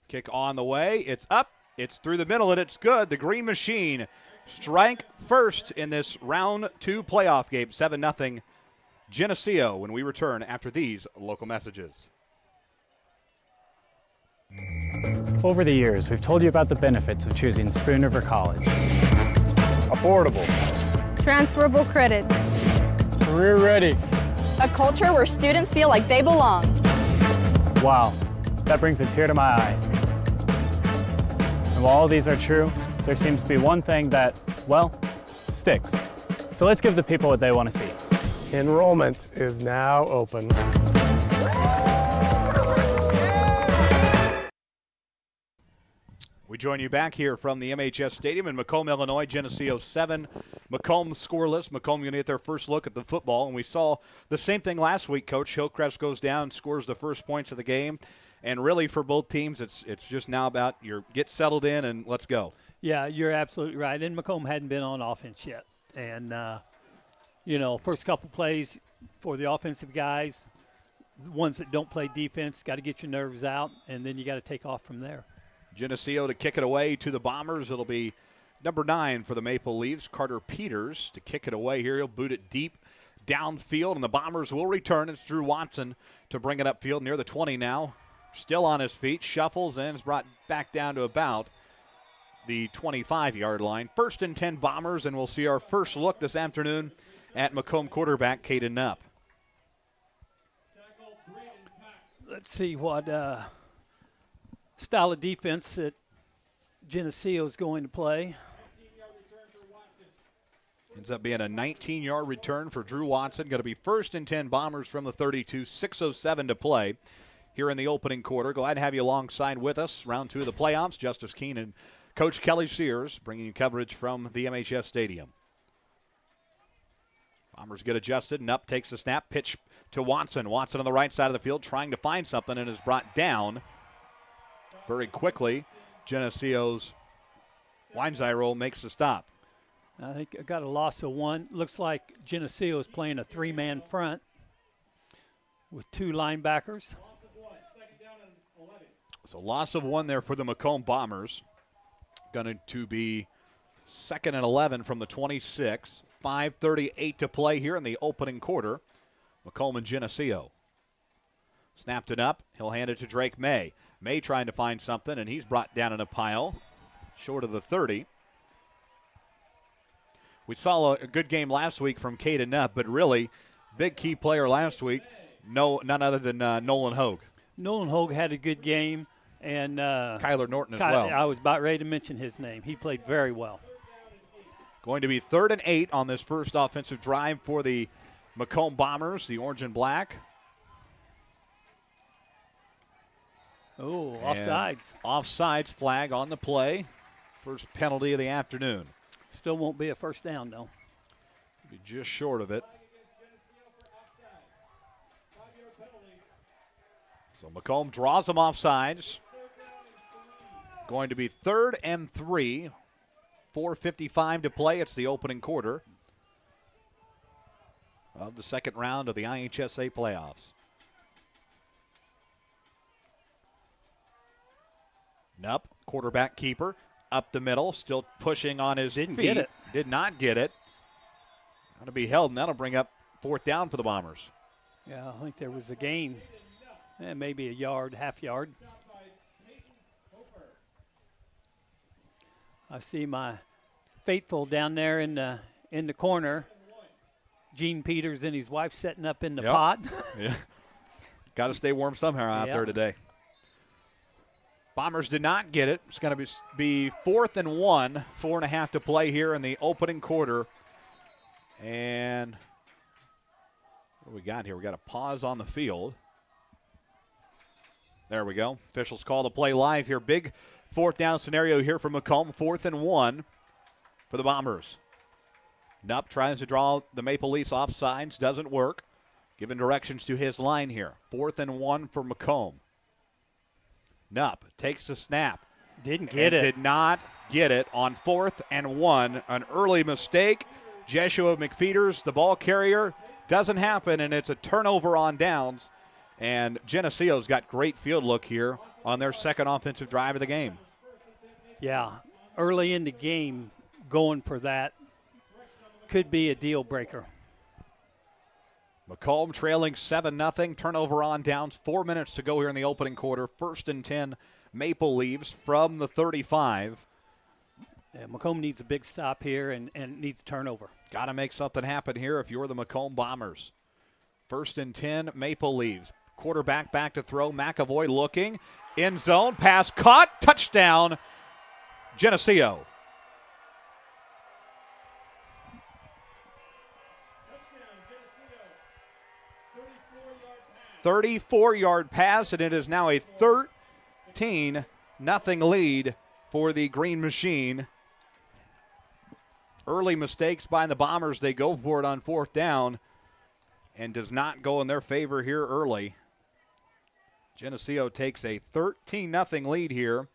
Kick on the way. It's up. It's through the middle, and it's good. The Green Machine strike first in this round 2 playoff game. 7-0 Geneseo when we return after these local messages. Over the years, we've told you about the benefits of choosing Spoon River College. Affordable. Transferable credit. Career ready. A culture where students feel like they belong. Wow, that brings a tear to my eye. And while all these are true, there seems to be one thing that, well, sticks. So let's give the people what they want to see. Enrollment is now open. We join you back here from the MHS Stadium in Macomb, Illinois. Geneseo 7, Macomb scoreless. Macomb going to get their first look at the football. And we saw the same thing last week, Coach. Hillcrest goes down, scores the first points of the game. And really for both teams, it's just now about get settled in and let's go. Yeah, you're absolutely right. And Macomb hadn't been on offense yet. And, first couple plays for the offensive guys, the ones that don't play defense, got to get your nerves out, and then you got to take off from there. Geneseo to kick it away to the Bombers. It'll be number 9 for the Maple Leafs, Carter Peters, to kick it away here. He'll boot it deep downfield, and the Bombers will return. It's Drew Watson to bring it upfield near the 20 now. Still on his feet, shuffles, and is brought back down to about the 25-yard line. 1st and 10 Bombers, and we'll see our first look this afternoon at Macomb quarterback Caden Nupp. Let's see what style of defense that Geneseo is going to play. Ends up being a 19-yard return for Drew Watson. Going to be 1st and 10 Bombers from the 32, 6:07 to play here in the opening quarter. Glad to have you alongside with us. Round 2 of the playoffs. Justice Keene and Coach Kelly Sears bringing you coverage from the MHS Stadium. Bombers get adjusted. Nupp takes the snap. Pitch to Watson. Watson on the right side of the field trying to find something and is brought down very quickly. Geneseo's Weinzeiro makes the stop. I think I got a loss of 1. Looks like Geneseo is playing a 3-man front with 2 linebackers. So loss of 1 there for the Macomb Bombers. Going to be 2nd and 11 from the 26. 5:38 to play here in the opening quarter. Macomb and Geneseo. Snapped it up. He'll hand it to Drake May. May trying to find something, and he's brought down in a pile short of the 30. We saw a good game last week from Caden Nupp, but really, big key player last week, none other than Nolan Hogue. Nolan Hogue had a good game, and Kyler Norton as well. I was about ready to mention his name. He played very well. Going to be 3rd and 8 on this first offensive drive for the Macomb Bombers, the orange and black. Oh, offsides. Offsides flag on the play. First penalty of the afternoon. Still won't be a first down, though. Be just short of it. So Macomb draws them offsides. Going to be 3rd and 3. 4:55 to play. It's the opening quarter of the second round of the IHSA playoffs. Nupp, quarterback keeper, up the middle, still pushing on his feet. Didn't get it. Did not get it. Going to be held, and that'll bring up 4th down for the Bombers. Yeah, I think there was a gain, maybe a yard, half yard. I see my faithful down there in the corner. Gene Peters and his wife setting up in the pot. Yeah. Got to stay warm somehow out there today. Bombers did not get it. It's going to be 4th and 1, 4.5 to play here in the opening quarter. And what do we got here? We got a pause on the field. There we go. Officials call the play live here. Big 4th down scenario here for Macomb. 4th and 1 for the Bombers. Nupp tries to draw the Maple Leafs offsides. Doesn't work. Giving directions to his line here. 4th and 1 for Macomb. Nupp takes the snap. Didn't get it. Did not get it on 4th and 1. An early mistake. Jeshua McFeeters, the ball carrier, doesn't happen, and it's a turnover on downs. And Geneseo's got great field look here on their second offensive drive of the game. Yeah, early in the game, going for that could be a deal breaker. Macomb trailing 7-0. Turnover on downs. 4 minutes to go here in the opening quarter. 1st and 10 Maple Leafs from the 35. Yeah, Macomb needs a big stop here and needs turnover. Got to make something happen here if you're the Macomb Bombers. 1st and 10 Maple Leafs. Quarterback back to throw. McAvoy looking. End zone. Pass caught. Touchdown. Geneseo. 34-yard pass, and it is now a 13-0 lead for the Green Machine. Early mistakes by the Bombers. They go for it on 4th down and does not go in their favor here early. Geneseo takes a 13-0 lead here.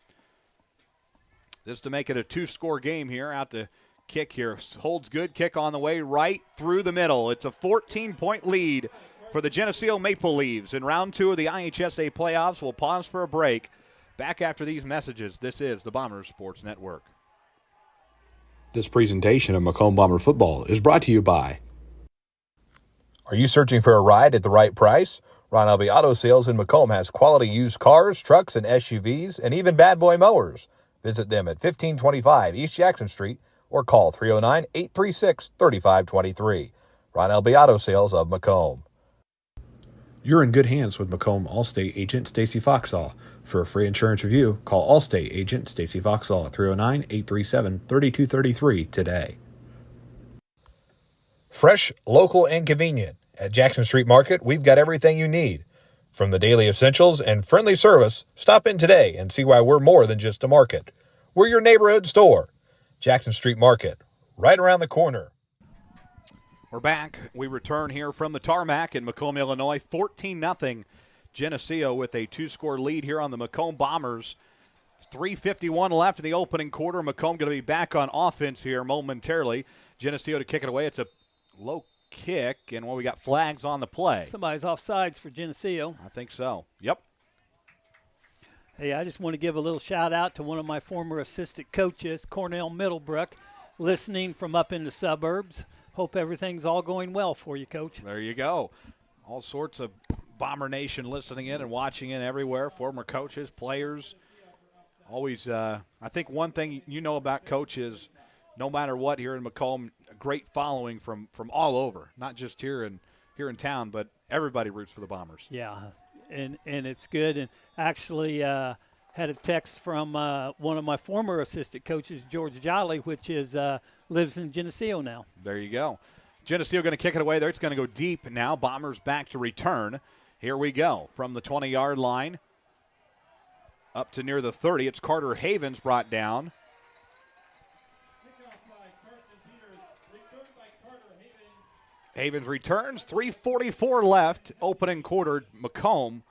This to make it a 2-score game here. Out to kick here. Holds good. Kick on the way right through the middle. It's a 14-point lead for the Geneseo Maple Leaves in round 2 of the IHSA playoffs. We'll pause for a break. Back after these messages. This is the Bombers Sports Network. This presentation of Macomb Bomber football is brought to you by. Are you searching for a ride at the right price? Ron Elby Auto Sales in Macomb has quality used cars, trucks, and SUVs, and even bad boy mowers. Visit them at 1525 East Jackson Street or call 309-836-3523. Ron Elby Auto Sales of Macomb. You're in good hands with Macomb Allstate agent Stacy Foxall. For a free insurance review, call Allstate agent Stacy Foxall at 309-837-3233 today. Fresh, local, and convenient. At Jackson Street Market, we've got everything you need. From the daily essentials and friendly service, stop in today and see why we're more than just a market. We're your neighborhood store. Jackson Street Market, right around the corner. We're back. We return here from the tarmac in Macomb, Illinois. 14-0 Geneseo with a 2-score lead here on the Macomb Bombers. 3:51 left in the opening quarter. Macomb going to be back on offense here momentarily. Geneseo to kick it away. It's a low kick, and we got flags on the play. Somebody's offsides for Geneseo. I think so. Yep. Hey, I just want to give a little shout out to one of my former assistant coaches, Cornell Middlebrook, listening from up in the suburbs. Hope everything's all going well for you, Coach. There you go. All sorts of Bomber Nation listening in and watching in everywhere. Former coaches, players. Always, I think one thing you know about Coach is no matter what here in Macomb, a great following from all over, not just here in town, but everybody roots for the Bombers. Yeah, and it's good. And actually had a text from one of my former assistant coaches, George Jolly, which is lives in Geneseo now. There you go. Geneseo going to kick it away there. It's going to go deep now. Bombers back to return. Here we go. From the 20-yard line up to near the 30. It's Carter Havens brought down. Havens returns. 3:44 left. Opening quarter. Macomb.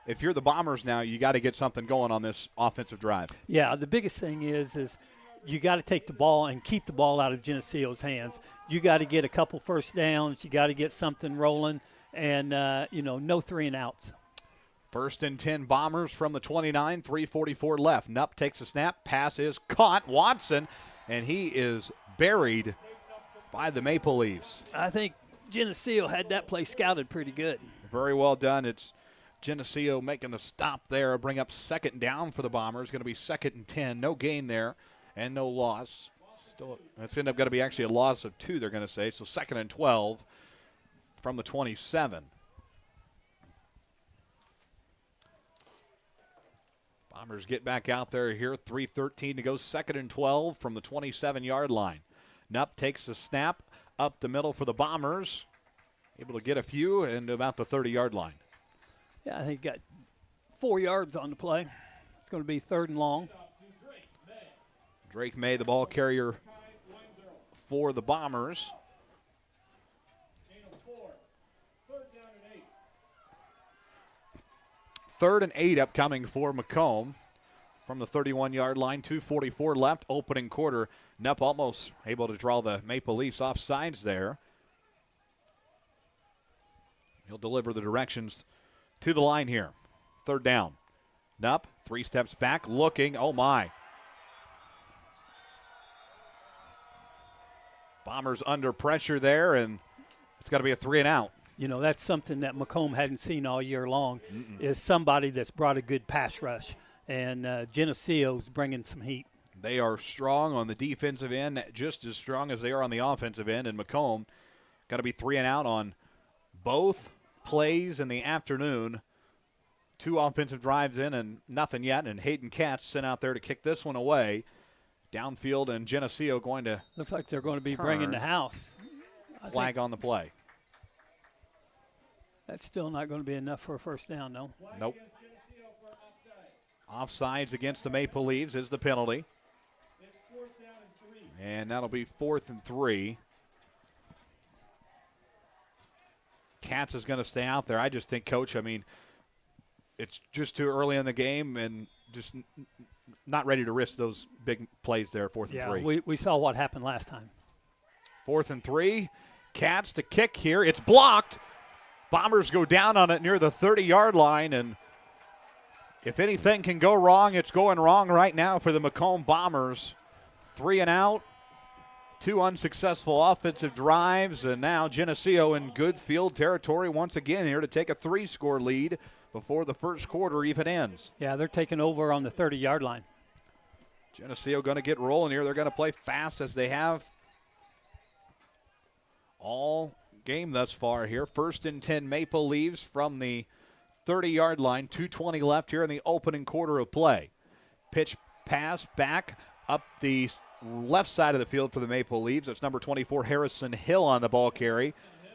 If you're the Bombers now, you got to get something going on this offensive drive. Yeah, the biggest thing is you got to take the ball and keep the ball out of Geneseo's hands. You got to get a couple first downs. You got to get something rolling, and, no 3 and outs. 1st and 10 Bombers from the 29, 3:44 left. Nupp takes a snap. Pass is caught. Watson, and he is buried by the Maple Leafs. I think Geneseo had that play scouted pretty good. Very well done. It's Geneseo making the stop there. Bring up 2nd down for the Bombers. Going to be 2nd and 10. No gain there and no loss. Still, that's end up going to be actually a loss of 2, they're going to say. So 2nd and 12 from the 27. Bombers get back out there here. 3:13 to go. 2nd and 12 from the 27-yard line. Nupp takes the snap up the middle for the Bombers. Able to get a few and about the 30-yard line. Yeah, I think he got 4 yards on the play. It's going to be 3rd and long. Drake May, the ball carrier for the Bombers. 3rd and 8 upcoming for Macomb from the 31-yard line. 2:44 left, opening quarter. Nupp almost able to draw the Maple Leafs off sides there. He'll deliver the directions to the line here. 3rd down. Nupp, 3 steps back, looking. Oh, my. Bombers under pressure there, and it's got to be a 3 and out. You know, that's something that Macomb hadn't seen all year long, is somebody that's brought a good pass rush. And Geneseo's bringing some heat. They are strong on the defensive end, just as strong as they are on the offensive end. And Macomb got to be 3 and out on both plays in the afternoon. 2 offensive drives in and nothing yet. And Hayden Katz sent out there to kick this one away. Downfield, and Geneseo going to looks like they're going to be bringing the house. Flag on the play. That's still not going to be enough for a 1st down, no? Nope. Offsides against the Maple Leafs is the penalty. And that'll be 4th and 3. Katz is going to stay out there. I just think, Coach, I mean, it's just too early in the game and just not ready to risk those big plays there, 4th and 3. Yeah, we saw what happened last time. 4th and 3. Katz to kick here. It's blocked. Bombers go down on it near the 30-yard line, and if anything can go wrong, it's going wrong right now for the Macomb Bombers. 3 and out. 2 unsuccessful offensive drives, and now Geneseo in good field territory once again here to take a 3-score lead before the first quarter even ends. Yeah, they're taking over on the 30-yard line. Geneseo going to get rolling here. They're going to play fast as they have all game thus far here. 1st and 10 Maple Leafs from the 30-yard line. 2:20 left here in the opening quarter of play. Pitch pass back up the left side of the field for the Maple Leafs. That's number 24, Harrison Hill, on the ball carry.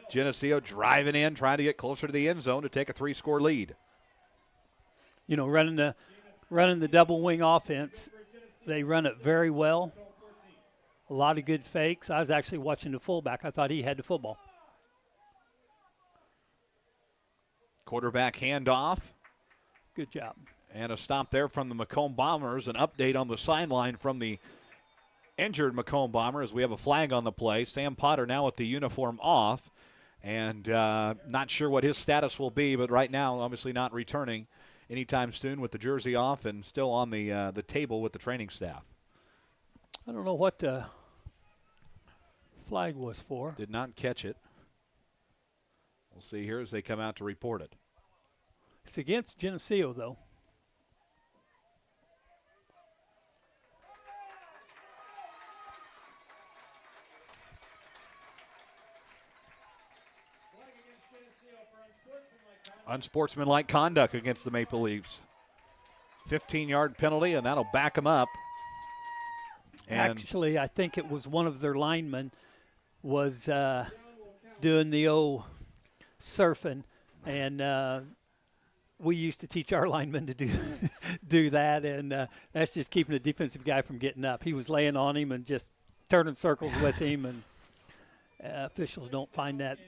Geneseo driving in, trying to get closer to the end zone to take a 3-score lead. You know, running the double wing offense, they run it very well. A lot of good fakes. I was actually watching the fullback. I thought he had the football. Quarterback handoff. Good job. And a stop there from the Macomb Bombers. An update on the sideline from the injured Macomb Bomber as we have a flag on the play. Sam Potter now with the uniform off, and not sure what his status will be, but right now obviously not returning anytime soon with the jersey off and still on the table with the training staff. I don't know what the flag was for. Did not catch it. We'll see here as they come out to report it. It's against Geneseo, though. Unsportsmanlike conduct against the Maple Leafs. 15-yard penalty, and that'll back them up. And actually, I think it was one of their linemen was doing the old surfing, and we used to teach our linemen to do that, and that's just keeping the defensive guy from getting up. He was laying on him and just turning circles with him, and officials don't find that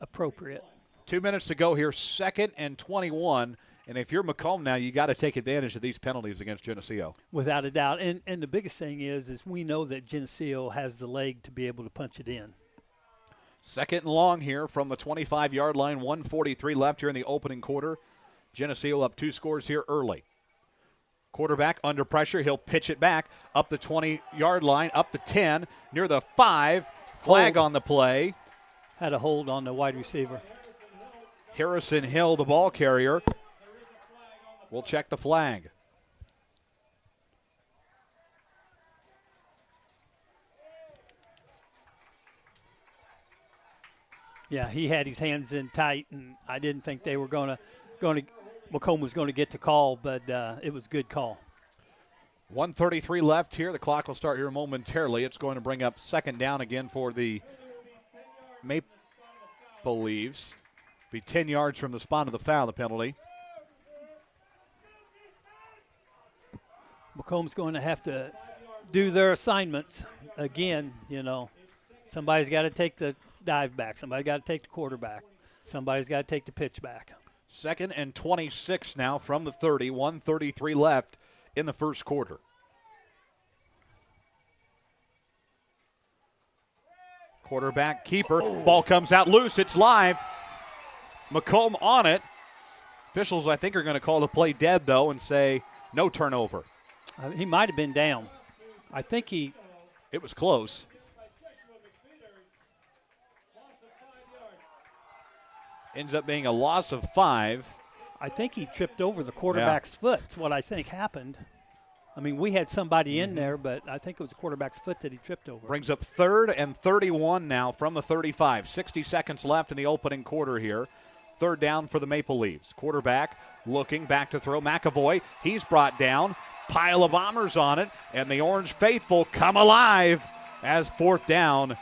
appropriate. 2 minutes to go here, 2nd and 21. And if you're Macomb now, you got to take advantage of these penalties against Geneseo. Without a doubt. And the biggest thing is we know that Geneseo has the leg to be able to punch it in. 2nd and long here from the 25-yard line. 1:43 left here in the opening quarter. Geneseo up 2 scores here early. Quarterback under pressure. He'll pitch it back up the 20-yard line, up the 10, near the 5. Flag on the play. Had a hold on the wide receiver. Harrison Hill, the ball carrier. We'll check the flag. Yeah, he had his hands in tight, and I didn't think they were going to Macomb was going to get the call, but it was a good call. 1:33 left here. The clock will start here momentarily. It's going to bring up 2nd down again for the Maple Leafs. Be 10 yards from the spot of the foul, the penalty. Macomb's going to have to do their assignments again. You know, somebody's got to take the dive back. Somebody's got to take the quarterback. Somebody's got to take the pitch back. 2nd and 26 now from the 30. 1:33 left in the first quarter. Quarterback keeper. Ball comes out loose. It's live. Macomb on it. Officials, I think, are going to call the play dead, though, and say no turnover. He might have been down. I think he. It was close. Ends up being a loss of 5. I think he tripped over the quarterback's foot. That's what I think happened. I mean, we had somebody in there, but I think it was the quarterback's foot that he tripped over. Brings up 3rd and 31 now from the 35. 60 seconds left in the opening quarter here. 3rd down for the Maple Leafs. Quarterback looking back to throw. McAvoy, he's brought down. Pile of Bombers on it, and the Orange Faithful come alive as 4th down.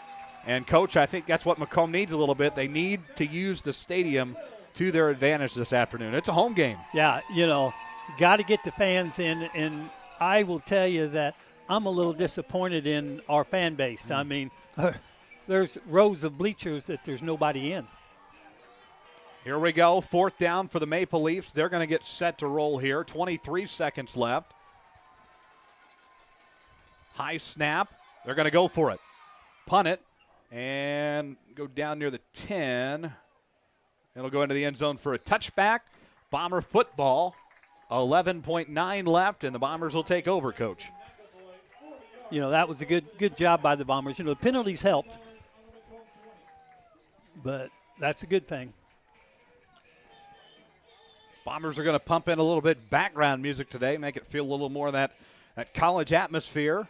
And, Coach, I think that's what Macomb needs a little bit. They need to use the stadium to their advantage this afternoon. It's a home game. Yeah, you know, got to get the fans in, and I will tell you that I'm a little disappointed in our fan base. I mean, there's rows of bleachers that there's nobody in. Here we go, 4th down for the Maple Leafs. They're going to get set to roll here. 23 seconds left. High snap. They're going to go for it. Punt it and go down near the 10. It'll go into the end zone for a touchback. Bomber football. 11.9 left, and the Bombers will take over, Coach. You know, that was a good job by the Bombers. You know, the penalties helped, but that's a good thing. Bombers are going to pump in a little bit background music today, make it feel a little more of that college atmosphere.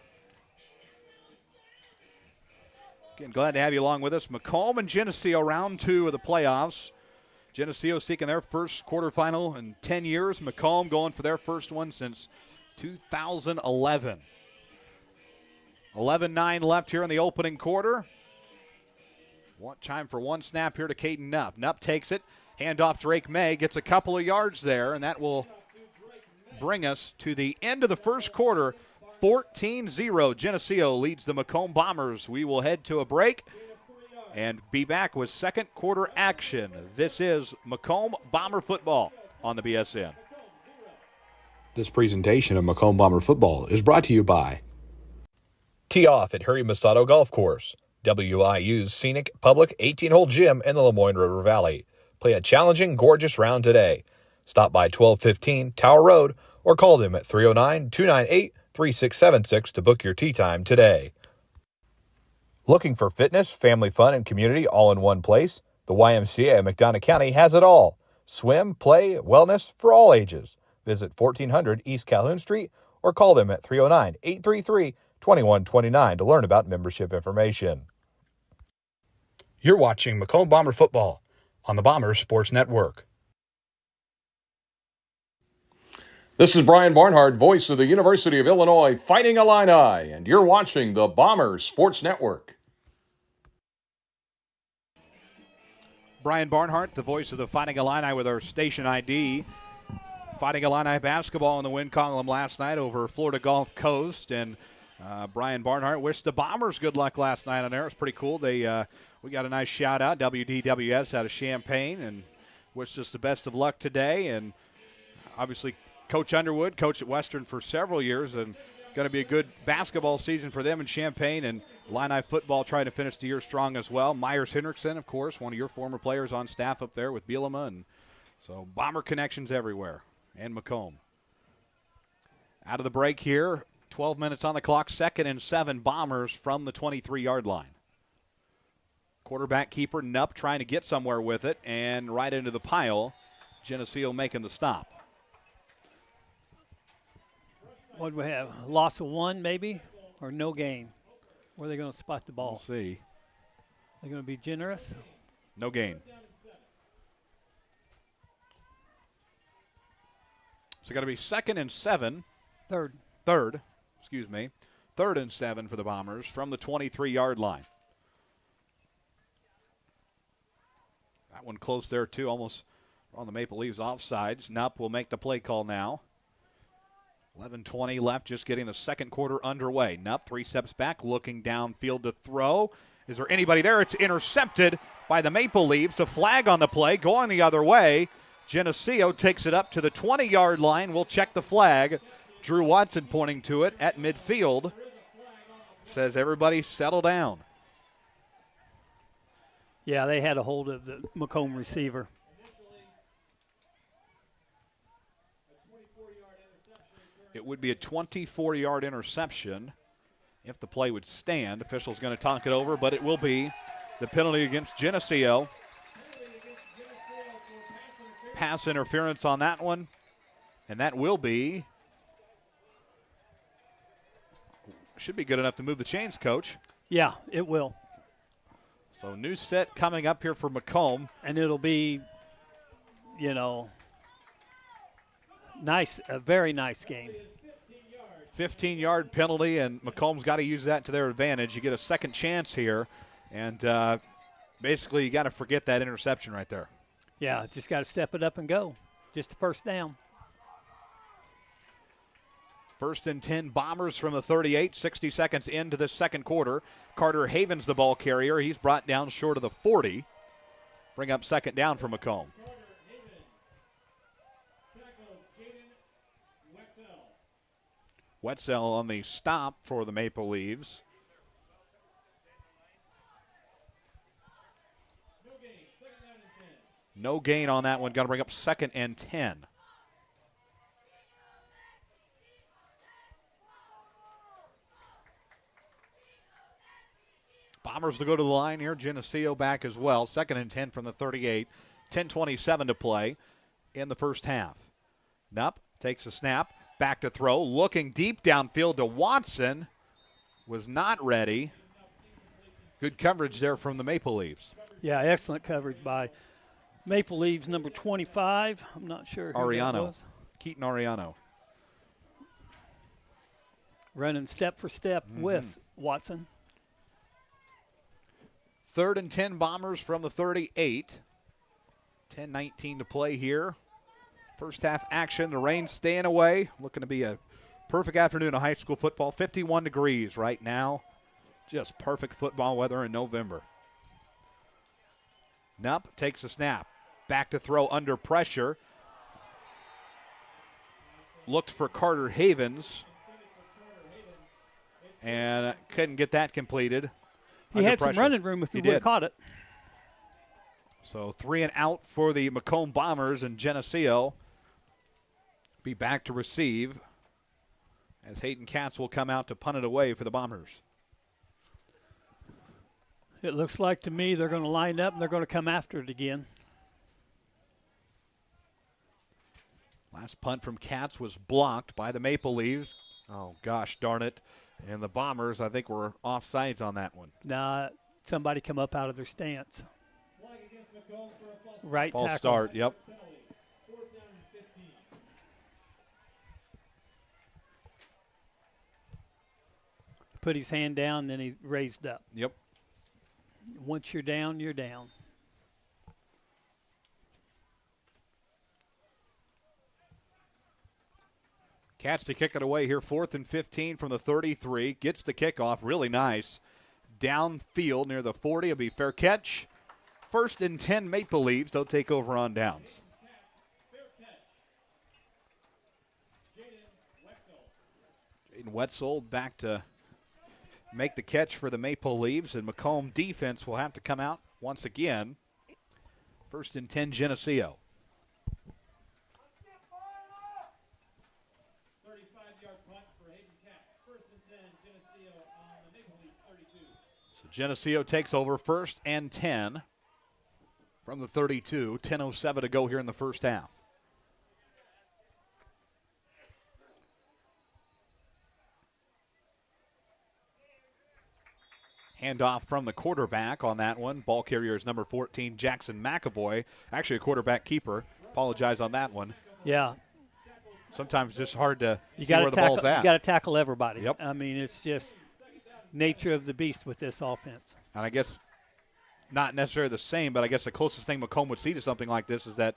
Again, glad to have you along with us. Macomb and Geneseo, round 2 of the playoffs. Geneseo seeking their first quarterfinal in 10 years. Macomb going for their first one since 2011. 11-9 left here in the opening quarter. Time for one snap here to Caden Knupp. Knupp takes it. Handoff Drake May. Gets a couple of yards there, and that will bring us to the end of the first quarter. 14-0. Geneseo leads the Macomb Bombers. We will head to a break and be back with second quarter action. This is Macomb Bomber football on the BSN. This presentation of Macomb Bomber football is brought to you by Tee Off at Harry Masato Golf Course, WIU's scenic public 18-hole gym in the Lemoyne River Valley. Play a challenging, gorgeous round today. Stop by 1215 Tower Road or call them at 309-298-3676 to book your tee time today. Looking for fitness, family fun, and community all in one place? The YMCA of McDonough County has it all. Swim, play, wellness for all ages. Visit 1400 East Calhoun Street or call them at 309-833-2129 to learn about membership information. You're watching Macomb Bomber football on the Bombers Sports Network. This is Brian Barnhart, voice of the University of Illinois Fighting Illini, and you're watching the Bombers Sports Network. Brian Barnhart, the voice of the Fighting Illini with our station ID. Fighting Illini basketball in the win column last night over Florida Gulf Coast, and Brian Barnhart wished the Bombers good luck last night on there. It was pretty cool. We got a nice shout out, WDWS out of Champaign, and wished us the best of luck today. And obviously Coach Underwood, coached at Western for several years, and going to be a good basketball season for them in Champaign, and Illini football trying to finish the year strong as well. Myers Hendrickson, of course, one of your former players on staff up there with Bielema, and so Bomber connections everywhere, and Macomb. Out of the break here, 12 minutes on the clock, 2nd and 7, Bombers from the 23-yard line. Quarterback keeper Knupp trying to get somewhere with it, and right into the pile. Geneseo making the stop. What do we have? Loss of 1 maybe, or no gain? Where are they going to spot the ball? We'll see. They're going to be generous? No gain. So got to be 2nd and 7. Third, excuse me. 3rd and 7 for the Bombers from the 23-yard line. That one close there too, almost on the Maple Leafs offsides. Knupp will make the play call now. 11:20 left, just getting the second quarter underway. Knupp 3 steps back, looking downfield to throw. Is there anybody there? It's intercepted by the Maple Leafs. A flag on the play, going the other way. Geneseo takes it up to the 20-yard line. We'll check the flag. Drew Watson pointing to it at midfield. Says everybody settle down. Yeah, they had a hold of the Macomb receiver. It would be a 24-yard interception if the play would stand. Official's going to talk it over, but it will be the penalty against Geneseo. Pass interference on that one, and that will be, should be good enough to move the chains, Coach. Yeah, it will. So new set coming up here for Macomb. And it'll be, you know, nice, a very nice game. 15-yard penalty, and Macomb's got to use that to their advantage. You get a second chance here, and basically you got to forget that interception right there. Yeah, just got to step it up and go. Just the first down. First and 10 Bombers from the 38, 60 seconds into the second quarter. Carter Havens, the ball carrier. He's brought down short of the 40. Bring up second down for Macomb. Wetzel on the stop for the Maple Leaves. No gain on that one. Got to bring up second and 10. Bombers to go to the line here. Geneseo back as well. Second and 10 from the 38. 10:27 to play in the first half. Nupp takes a snap. Back to throw. Looking deep downfield to Watson. Was not ready. Good coverage there from the Maple Leaves. Yeah, excellent coverage by Maple Leaves number 25. I'm not sure who that was. Keaton Ariano. Running step for step with Watson. Third and 10 Bombers from the 38. 10:19 to play here. First half action. The rain staying away. Looking to be a perfect afternoon of high school football. 51 degrees right now. Just perfect football weather in November. Nupp takes a snap. Back to throw under pressure. Looked for Carter Havens. And couldn't get that completed. He had some running room if he would have caught it. So 3 and out for the Macomb Bombers, and Geneseo be back to receive as Hayden Katz will come out to punt it away for the Bombers. It looks like to me they're going to line up and they're going to come after it again. Last punt from Katz was blocked by the Maple Leaves. Oh, gosh darn it. And the Bombers, I think, were offsides on that one. Nah, somebody come up out of their stance. Right False tackle. start, yep. Put his hand down, then he raised up. Yep. Once you're down, you're down. Katz to kick it away here. 4th and 15 from the 33. Gets the kickoff. Really nice. Downfield near the 40. It'll be fair catch. First and 10 Maple Leaves. They'll take over on downs. Jaden Wetzel back to make the catch for the Maple Leaves, and Macomb defense will have to come out once again. First and 10 Geneseo. 35-yard punt for Hayden Katz. First and 10 Geneseo on the Maple Leaf 32. So Geneseo takes over first and 10 from the 32. 10:07 to go here in the first half. Handoff from the quarterback on that one. Ball carrier is number 14, Jackson McAvoy. Actually a quarterback keeper. Apologize on that one. Yeah. Sometimes just hard to You see where the ball's at. You got to tackle everybody. Yep. I mean, it's just nature of the beast with this offense. And I guess not necessarily the same, but I guess the closest thing Macomb would see to something like this is that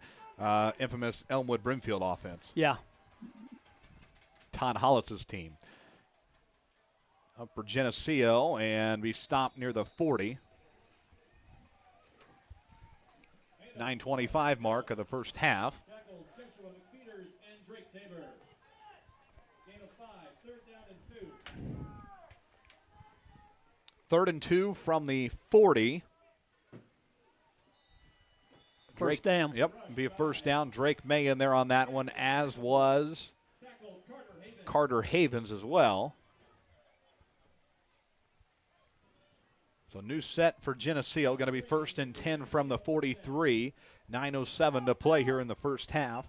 infamous Elmwood Brimfield offense. Yeah. Todd Hollis's team. Up for Geneseo, and we stop near the 40. 9:25 mark of the first half. Third and 2 from the 40. First down. Yep, be a first down. Drake May in there on that one, as was Carter Havens as well. So new set for Geneseo, going to be first and 10 from the 43. 9:07 to play here in the first half.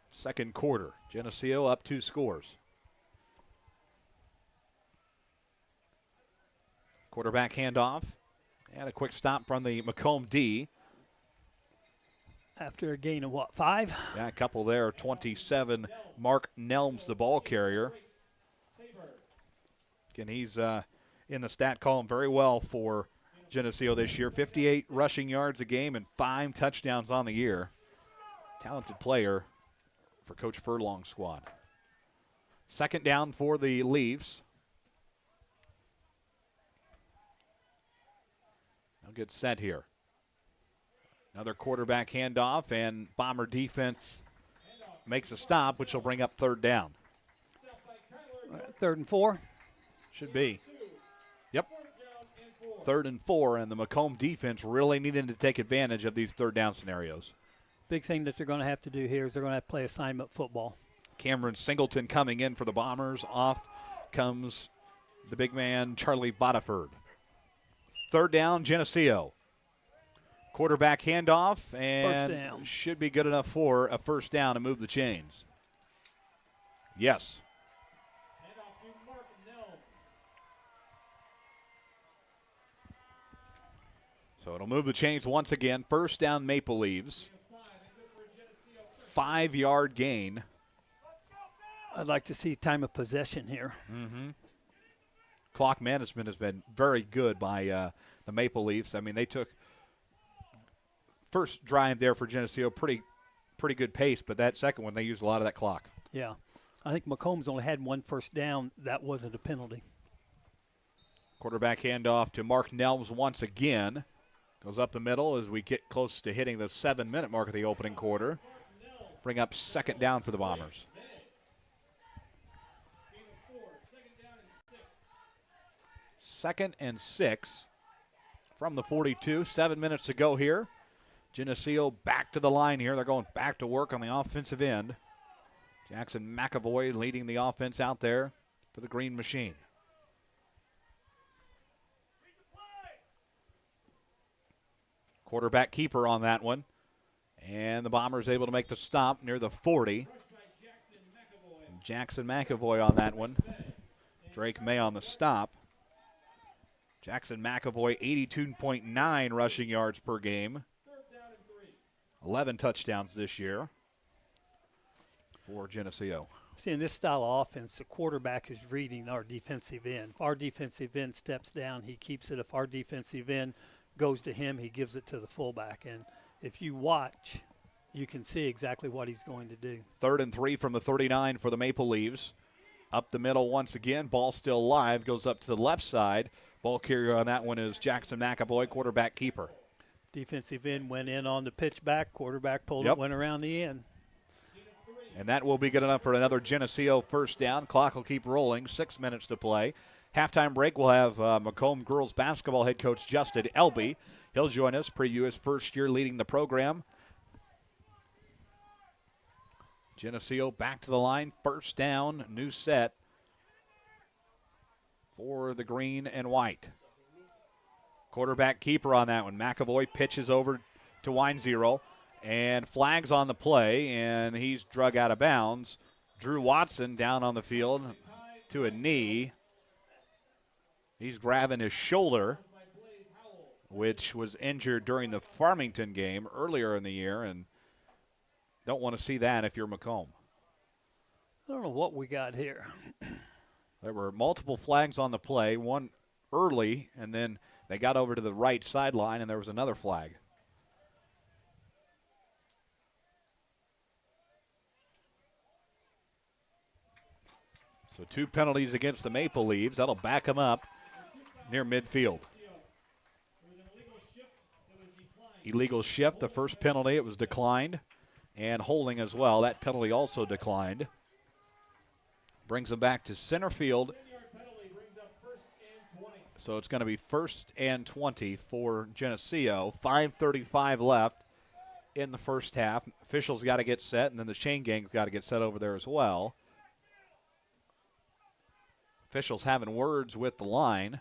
Second quarter. Geneseo up 2 scores. Quarterback handoff. And a quick stop from the Macomb D. After a gain of what, 5? Yeah, a couple there. 27, Mark Nelms, the ball carrier. Again, he's in the stat column very well for Geneseo this year. 58 rushing yards a game and 5 touchdowns on the year. Talented player for Coach Furlong's squad. Second down for the Leafs. They'll get set here. Another quarterback handoff, and Bomber defense makes a stop, which will bring up third down. 3rd and 4. Should be. Yep. 3rd and 4, and the Macomb defense really needing to take advantage of these third down scenarios. Big thing that they're going to have to do here is they're going to have to play assignment football. Cameron Singleton coming in for the Bombers. Off comes the big man, Charlie Bodiford. Third down, Geneseo. Quarterback handoff, and First down. should be good enough for a first down to move the chains. Yes. So it'll move the chains once again. First down, Maple Leaves. 5-yard gain. I'd like to see time of possession here. Mm-hmm. Clock management has been very good by the Maple Leafs. I mean, they took first drive there for Geneseo, pretty good pace, but that second one, they used a lot of that clock. Yeah. I think Macomb's only had 1 first down. That wasn't a penalty. Quarterback handoff to Mark Nelms once again. Goes up the middle as we get close to hitting the 7-minute mark of the opening quarter. Bring up second down for the Bombers. Second and 6 from the 42. 7 minutes to go here. Geneseo back to the line here. They're going back to work on the offensive end. Jackson McAvoy leading the offense out there for the Green Machine. Quarterback keeper on that one. And the Bombers able to make the stop near the 40. Jackson McAvoy on that one. Drake May on the stop. Jackson McAvoy, 82.9 rushing yards per game. 11 touchdowns this year for Geneseo. See, in this style of offense, the quarterback is reading our defensive end. If our defensive end steps down, he keeps it. If our defensive end goes to him, he gives it to the fullback. And if you watch, you can see exactly what he's going to do. 3rd and 3 from the 39 for the Maple Leaves. Up the middle once again. Ball still live. Goes up to the left side. Ball carrier on that one is Jackson McAvoy, quarterback keeper. Defensive end went in on the pitch back. Quarterback pulled it, went around the end. And that will be good enough for another Geneseo first down. Clock will keep rolling. 6 minutes to play. Halftime break, we'll have Macomb girls basketball head coach Justin Elby. He'll join us, preview his first year leading the program. Geneseo back to the line. First down, new set for the green and white. Quarterback keeper on that one. McAvoy pitches over to Wine-Zero. And flags on the play, and he's drug out of bounds. Drew Watson down on the field to a knee. He's grabbing his shoulder, which was injured during the Farmington game earlier in the year, and don't want to see that if you're Macomb. I don't know what we got here. There were multiple flags on the play, one early, and then they got over to the right sideline, and there was another flag. So 2 penalties against the Maple Leaves. That'll back them up near midfield. Illegal shift, the first penalty, it was declined. And holding as well, that penalty also declined. Brings them back to center field. So it's going to be 1st and 20 for Geneseo. 5:35 left in the first half. Officials got to get set, and then the chain gang's got to get set over there as well. Officials having words with the line.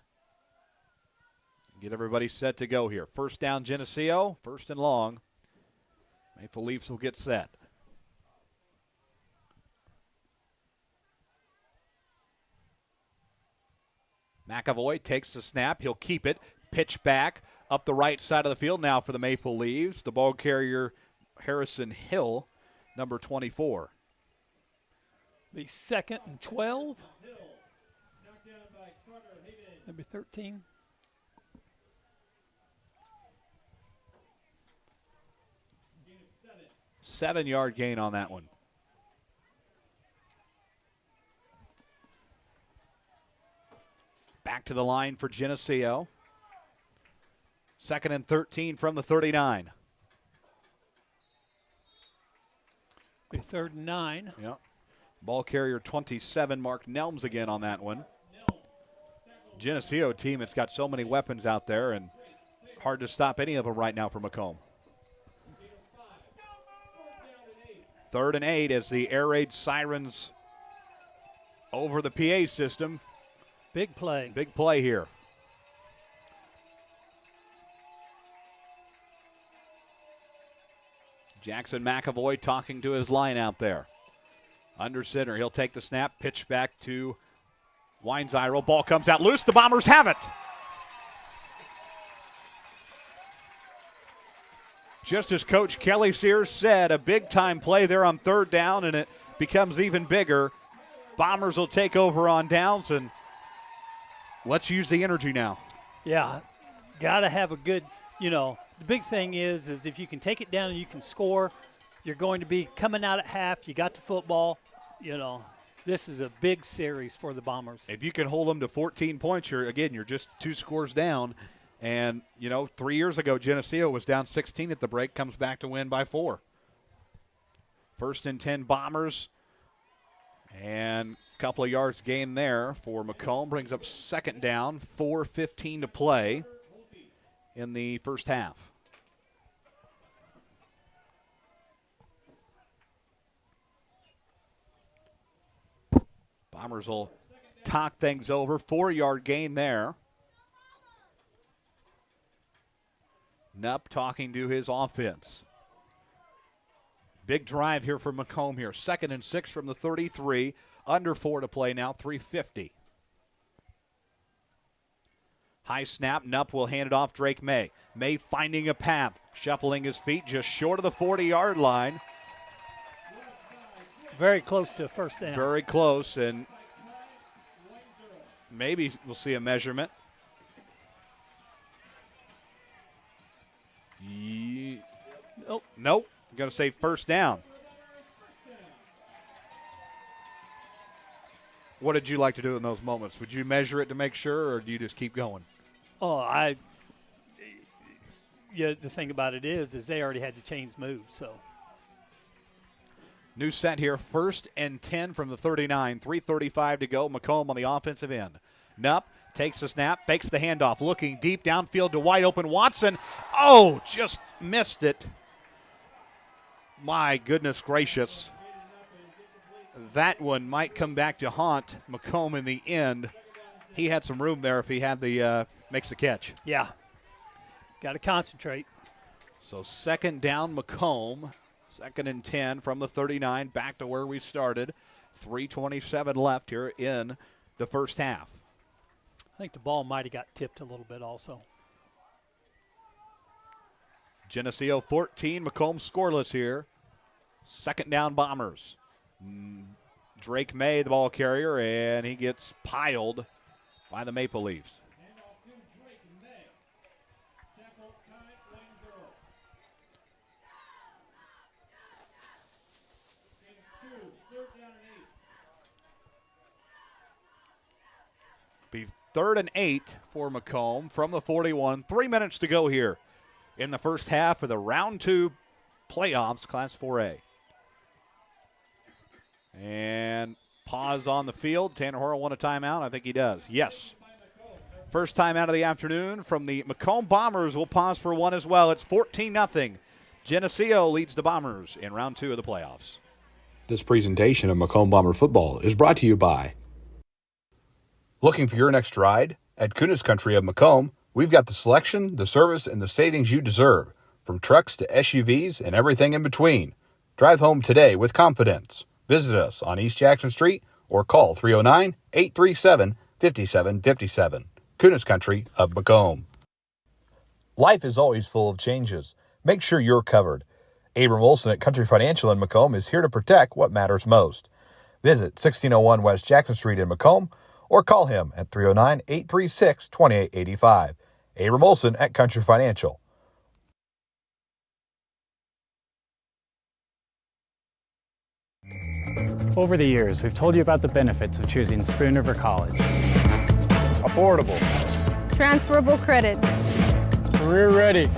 Get everybody set to go here. First down, Geneseo. 1st and long. Maple Leafs will get set. McAvoy takes the snap. He'll keep it. Pitch back up the right side of the field now for the Maple Leaves. The ball carrier, Harrison Hill, number 24. Be 2nd and 12. Maybe 13. Seven-yard gain on that one. Back to the line for Geneseo. 2nd and 13 from the 39. Be 3rd and 9. Yep. Ball carrier 27, Mark Nelms again on that one. Geneseo team, it's got so many weapons out there and hard to stop any of them right now for Macomb. 3rd and 8 as the air raid sirens over the PA system. Big play. Big play here. Jackson McAvoy talking to his line out there. Under center, he'll take the snap, pitch back to Weinzeiro. Ball comes out loose. The Bombers have it. Just as Coach Kelly Sears said, a big-time play there on 3rd down, and it becomes even bigger. Bombers will take over on downs, and let's use the energy now. Yeah, got to have a good, the big thing is if you can take it down and you can score, you're going to be coming out at half. You got the football. This is a big series for the Bombers. If you can hold them to 14 points, you're just 2 scores down. And, 3 years ago, Geneseo was down 16 at the break, comes back to win by 4. 1st and 10 Bombers. And a couple of yards gained there for Macomb. Brings up 2nd down, 4:15 to play in the first half. Bombers will talk things over. 4-yard gain there. Nupp talking to his offense. Big drive here for Macomb here. 2nd and 6 from the 33. Under 4 to play now, 3:50. High snap. Nupp will hand it off Drake May. May finding a path. Shuffling his feet just short of the 40-yard line. Very close to a 1st down. Very close, and maybe we'll see a measurement. Nope. I'm going to say 1st down. What did you like to do in those moments? Would you measure it to make sure, or do you just keep going? Oh, the thing about it is they already had to change moves, so. New set here, 1st and 10 from the 39, 3:35 to go. Macomb on the offensive end. Nupp takes the snap, fakes the handoff, looking deep downfield to wide open Watson. Oh, just missed it. My goodness gracious. That one might come back to haunt Macomb in the end. He had some room there if he had makes the catch. Yeah. Got to concentrate. So 2nd down Macomb. 2nd and 10 from the 39, back to where we started. 3:27 left here in the first half. I think the ball might have got tipped a little bit also. Geneseo 14, Macomb scoreless here. 2nd down Bombers. Drake May, the ball carrier, and he gets piled by the Maple Leafs. Be 3rd and 8 for Macomb from the 41. 3 minutes to go here in the first half of the round 2 playoffs, Class 4A. And pause on the field. Tanner Horrell want a timeout? I think he does. Yes. First timeout of the afternoon from the Macomb Bombers. We'll pause for one as well. It's 14-0. Geneseo leads the Bombers in round 2 of the playoffs. This presentation of Macomb Bomber football is brought to you by. Looking for your next ride? At Kunis Country of Macomb, we've got the selection, the service, and the savings you deserve, from trucks to SUVs and everything in between. Drive home today with confidence. Visit us on East Jackson Street or call 309-837-5757. Kunis Country of Macomb. Life is always full of changes. Make sure you're covered. Abram Olson at Country Financial in Macomb is here to protect what matters most. Visit 1601 West Jackson Street in Macomb or call him at 309-836-2885. Abram Olson at Country Financial. Over the years, we've told you about the benefits of choosing Spoon River College. affordable, Transferable credit. career ready.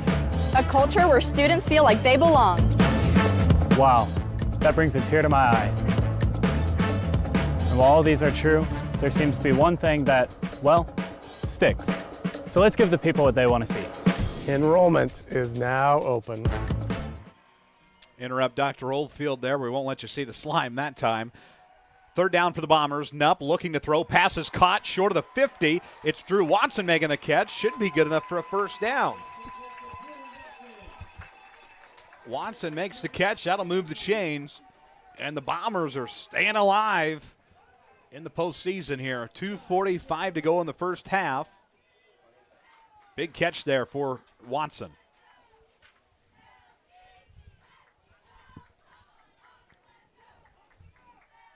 A culture where students feel like they belong. Wow, that brings a tear to my eye. And while all these are true, there seems to be one thing that, well, sticks. So let's give the people what they want to see. Enrollment is now open. Interrupt Dr. Oldfield there. We won't let you see the slime that time. Third down for the Bombers. Nupp looking to throw. Pass is caught short of the 50. It's Drew Watson making the catch. Should be good enough for a first down. Watson makes the catch. That'll move the chains. And the Bombers are staying alive in the postseason here. 2:45 to go in the first half. Big catch there for Watson.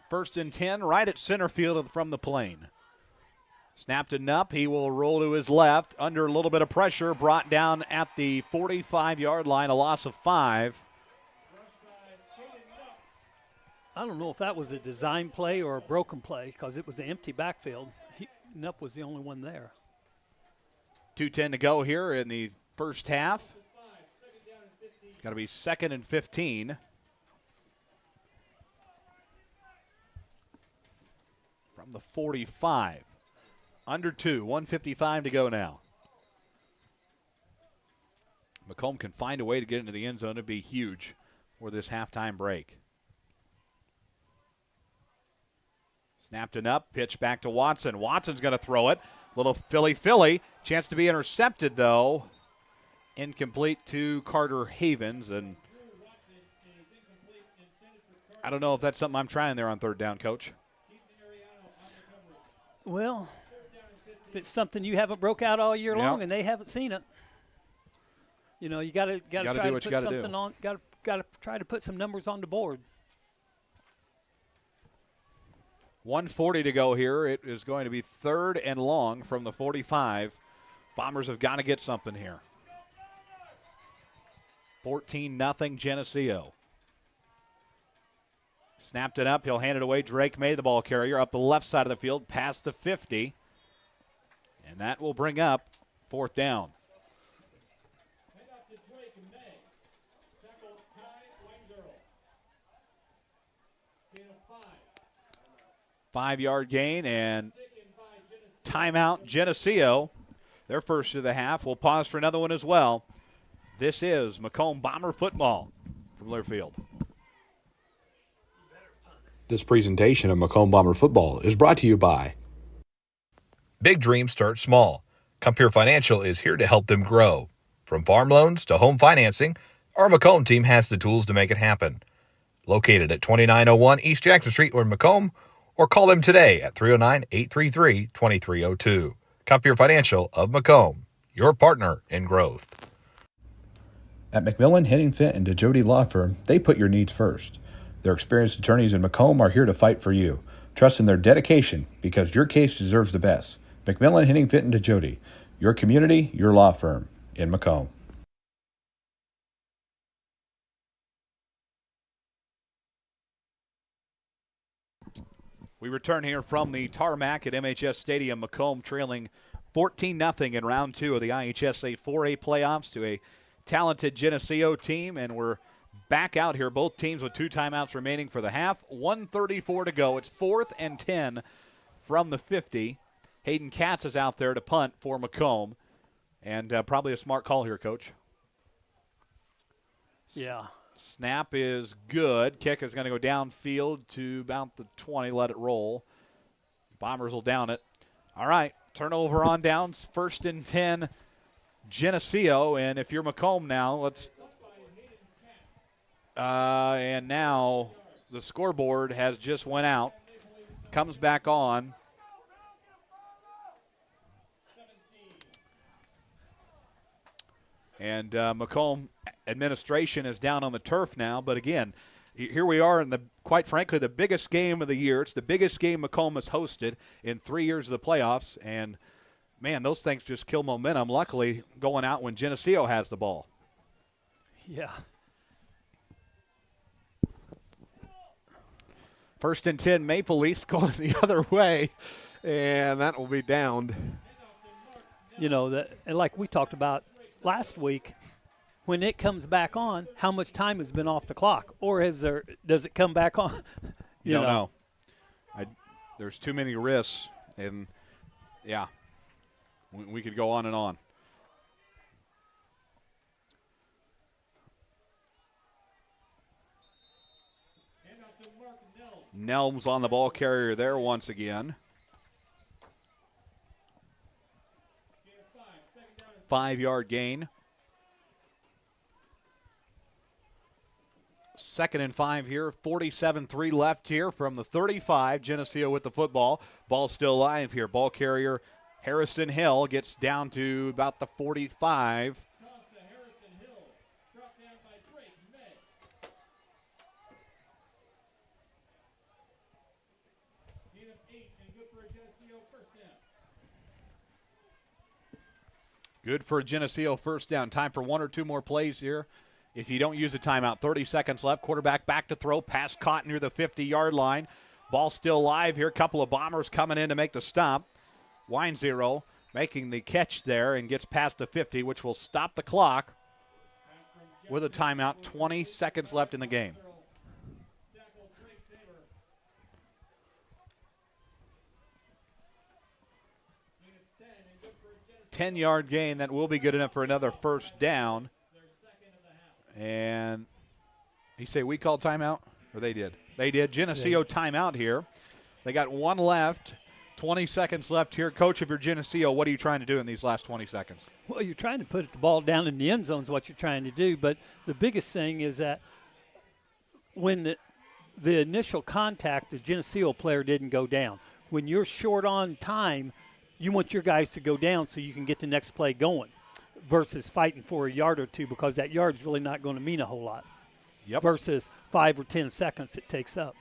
First and 10, right at center field from the plane. Snapped to Nupp. He will roll to his left. Under a little bit of pressure. Brought down at the 45-yard line. A loss of 5. I don't know if that was a design play or a broken play because it was an empty backfield. Nupp was the only one there. 2:10 to go here in the first half. Got to be 2nd and 15. From the 45. Under 2, 1:55 to go now. Macomb can find a way to get into the end zone. It'd be huge for this halftime break. Snapped it up, pitch back to Watson. Watson's going to throw it. Little Philly. Chance to be intercepted, though. Incomplete to Carter Havens. And I don't know if that's something I'm trying there on third down, Coach. Well, if it's something you haven't broke out all year long and they haven't seen it, you know, you got to try to put something on. Got to try to put some numbers on the board. 1:40 to go here. It is going to be 3rd and long from the 45. Bombers have got to get something here. 14-0 Geneseo. Snapped it up. He'll hand it away. Drake May, the ball carrier, up the left side of the field, past the 50. And that will bring up 4th down. 5-yard gain and timeout Geneseo. Their first of the half. We'll pause for another one as well. This is Macomb Bomber football from Learfield. This presentation of Macomb Bomber football is brought to you by Big Dreams Start Small. Compeer Financial is here to help them grow. From farm loans to home financing, our Macomb team has the tools to make it happen. Located at 2901 East Jackson Street or in Macomb, or call them today at 309-833-2302. Compeer Financial of Macomb, your partner in growth. At McMillan, Henning Fint, and DeJody Law Firm, they put your needs first. Their experienced attorneys in Macomb are here to fight for you. Trust in their dedication because your case deserves the best. McMillan, Henning Fint, and DeJody, your community, your law firm in Macomb. We return here from the tarmac at MHS Stadium. Macomb trailing 14-0 in round 2 of the IHSA 4A playoffs to a talented Geneseo team, and we're back out here. Both teams with 2 timeouts remaining for the half. 1:34 to go. It's 4th and 10 from the 50. Hayden Katz is out there to punt for Macomb, and probably a smart call here, Coach. Yeah. Snap is good. Kick is going to go downfield to about the 20. Let it roll. Bombers will down it. All right. Turnover on downs. 1st and 10, Geneseo. And if you're Macomb now, let's. And now the scoreboard has just went out. Comes back on. And Macomb administration is down on the turf now. But again, here we are in quite frankly, the biggest game of the year. It's the biggest game Macomb has hosted in 3 years of the playoffs. And, man, those things just kill momentum. Luckily, going out when Geneseo has the ball. Yeah. 1st and 10, Maple Leafs going the other way. and that will be downed. You know, and like we talked about last week, when it comes back on, how much time has been off the clock, or does it come back on? You don't know. There's too many risks, and yeah, we could go on and on. Nelms on the ball carrier there once again. 5-yard gain. 2nd and 5 here. 47-3 left here from the 35. Geneseo with the football. Ball still live here. Ball carrier Harrison Hill gets down to about the 45. Good for a Geneseo first down. Time for one or two more plays here. If you don't use a timeout, 30 seconds left. Quarterback back to throw. Pass caught near the 50-yard line. Ball still live here. Couple of Bombers coming in to make the stop. Wine-0 making the catch there and gets past the 50, which will stop the clock with a timeout. 20 seconds left in the game. Ten-yard gain. That will be good enough for another first down. And you say we called timeout? Or they did? They did. Geneseo timeout here. They got one left. 20 seconds left here. Coach, if you're Geneseo, what are you trying to do in these last 20 seconds? Well, you're trying to put the ball down in the end zone is what you're trying to do. But the biggest thing is that when the initial contact, the Geneseo player didn't go down. When you're short on time, you want your guys to go down so you can get the next play going versus fighting for a yard or two, because that yard's really not going to mean a whole lot. Yep. Versus 5 or 10 seconds it takes up.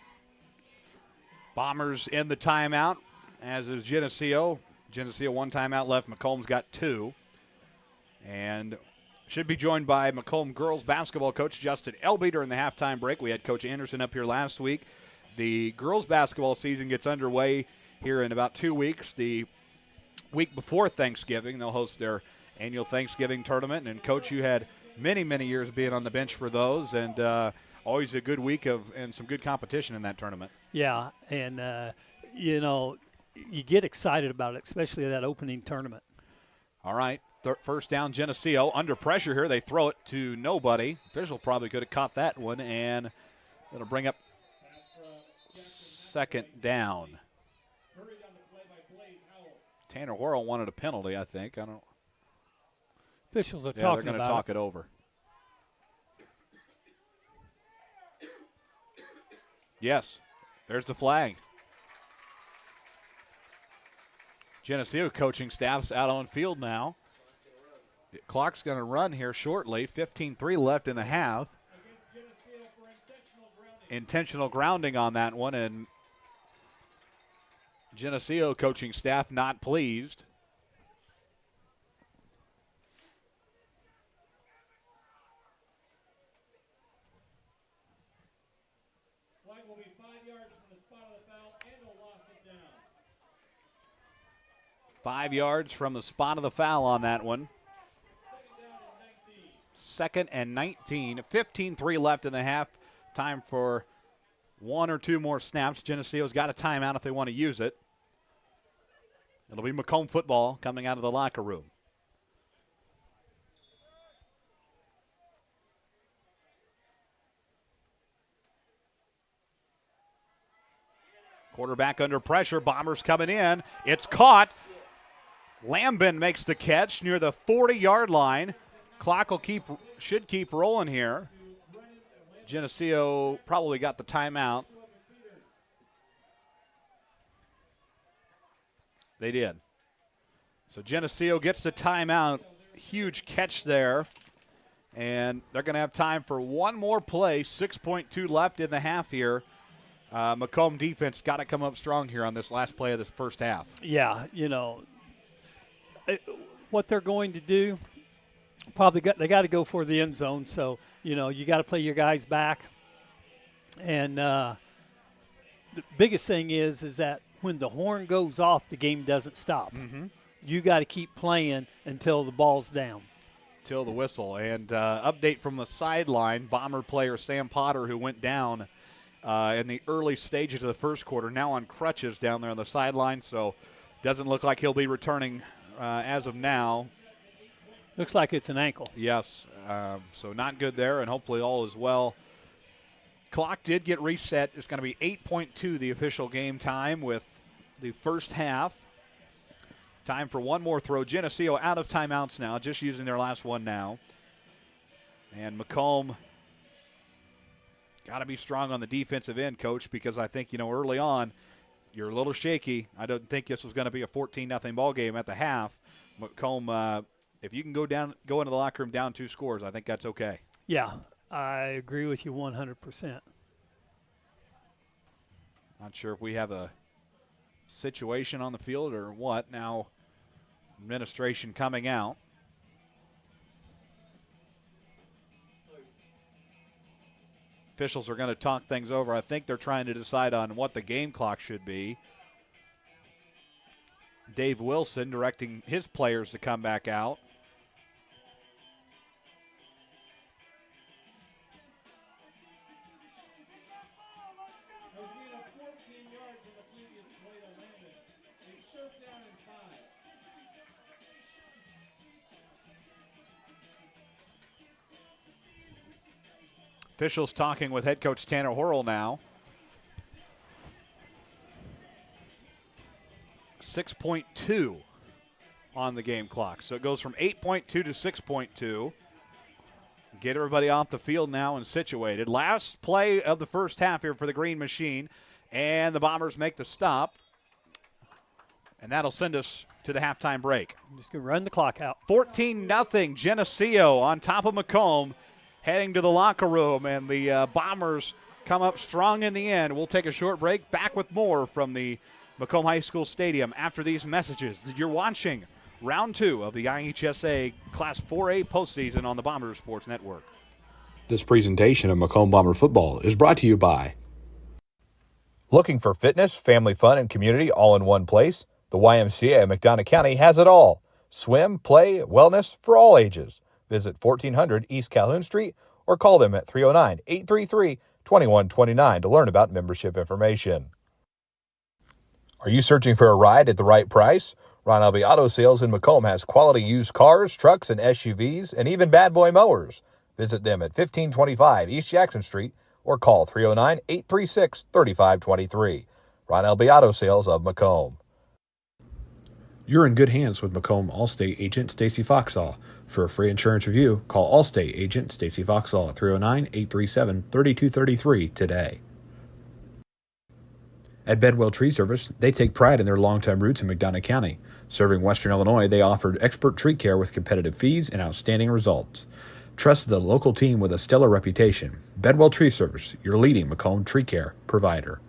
Bombers in the timeout, as is Geneseo. Geneseo one timeout left. Macomb's got two. And should be joined by Macomb girls basketball coach Justin Elby during the halftime break. We had Coach Anderson up here last week. The girls basketball season gets underway here in about 2 weeks. The week before Thanksgiving, they'll host their annual Thanksgiving tournament. And, Coach, you had many, many years being on the bench for those, and always a good week and some good competition in that tournament. Yeah, and, you know, you get excited about it, especially that opening tournament. All right, first down, Geneseo. Under pressure here, they throw it to nobody. Official probably could have caught that one, and it'll bring up second down. Tanner Worrell wanted a penalty, I think. I don't. Officials are talking about it. They're going to talk it over. Yes, there's the flag. Geneseo coaching staff's out on field now. The clock's going to run here shortly. 15-3 left in the half. Intentional grounding on that one, and Geneseo coaching staff not pleased. Flag will be 5 yards from the spot of the foul, and a loss of down. 5 yards from the spot of the foul on that one. Second and 19. 15-3 left in the half. Time for one or two more snaps. Geneseo's got a timeout if they want to use it. It'll be Macomb football coming out of the locker room. Quarterback under pressure. Bombers coming in. It's caught. Lambin makes the catch near the 40-yard line. Clock should keep rolling here. Geneseo probably got the timeout. They did. So Geneseo gets the timeout. Huge catch there. And they're going to have time for one more play. 6.2 left in the half here. Macomb defense got to come up strong here on this last play of the first half. Yeah, you know, what they're going to do, they got to go for the end zone. So, you know, you got to play your guys back. And the biggest thing is that when the horn goes off, the game doesn't stop. You got to keep playing until the ball's down. Till the whistle. And update from the sideline, Bomber player Sam Potter, who went down in the early stages of the first quarter, now on crutches down there on the sideline, so doesn't look like he'll be returning as of now. Looks like it's an ankle. Yes, so not good there, and hopefully all is well. Clock did get reset. It's going to be 8:2 the official game time with the first half. Time for one more throw. Geneseo out of timeouts now, just using their last one now. And Macomb got to be strong on the defensive end, Coach, because I think, early on, you're a little shaky. I don't think this was going to be a 14-0 ball game at the half. Macomb, if you can go into the locker room down 2 scores, I think that's okay. Yeah, I agree with you 100%. Not sure if we have a situation on the field or what. Now, administration coming out. Officials are going to talk things over. I think they're trying to decide on what the game clock should be. Dave Wilson directing his players to come back out. Officials talking with head coach Tanner Horrell now. 6.2 on the game clock. So it goes from 8.2 to 6.2. Get everybody off the field now and situated. Last play of the first half here for the Green Machine. And the Bombers make the stop. And that'll send us to the halftime break. I'm just going to run the clock out. 14-0 Geneseo on top of Macomb. Heading to the locker room, and the Bombers come up strong in the end. We'll take a short break. Back with more from the Macomb High School Stadium after these messages. You're watching Round 2 of the IHSA Class 4A postseason on the Bombers Sports Network. This presentation of Macomb Bomber football is brought to you by. Looking for fitness, family fun, and community all in one place? The YMCA of McDonough County has it all. Swim, play, wellness for all ages. Visit 1400 East Calhoun Street or call them at 309-833-2129 to learn about membership information. Are you searching for a ride at the right price? Ron Elby Auto Sales in Macomb has quality used cars, trucks, and SUVs, and even bad boy mowers. Visit them at 1525 East Jackson Street or call 309-836-3523. Ron Elby Auto Sales of Macomb. You're in good hands with Macomb Allstate agent Stacy Foxall. For a free insurance review, call Allstate agent Stacy Foxall at 309-837-3233 today. At Bedwell Tree Service, they take pride in their long-time roots in McDonough County. Serving Western Illinois, they offered expert tree care with competitive fees and outstanding results. Trust the local team with a stellar reputation. Bedwell Tree Service, your leading Macomb tree care provider.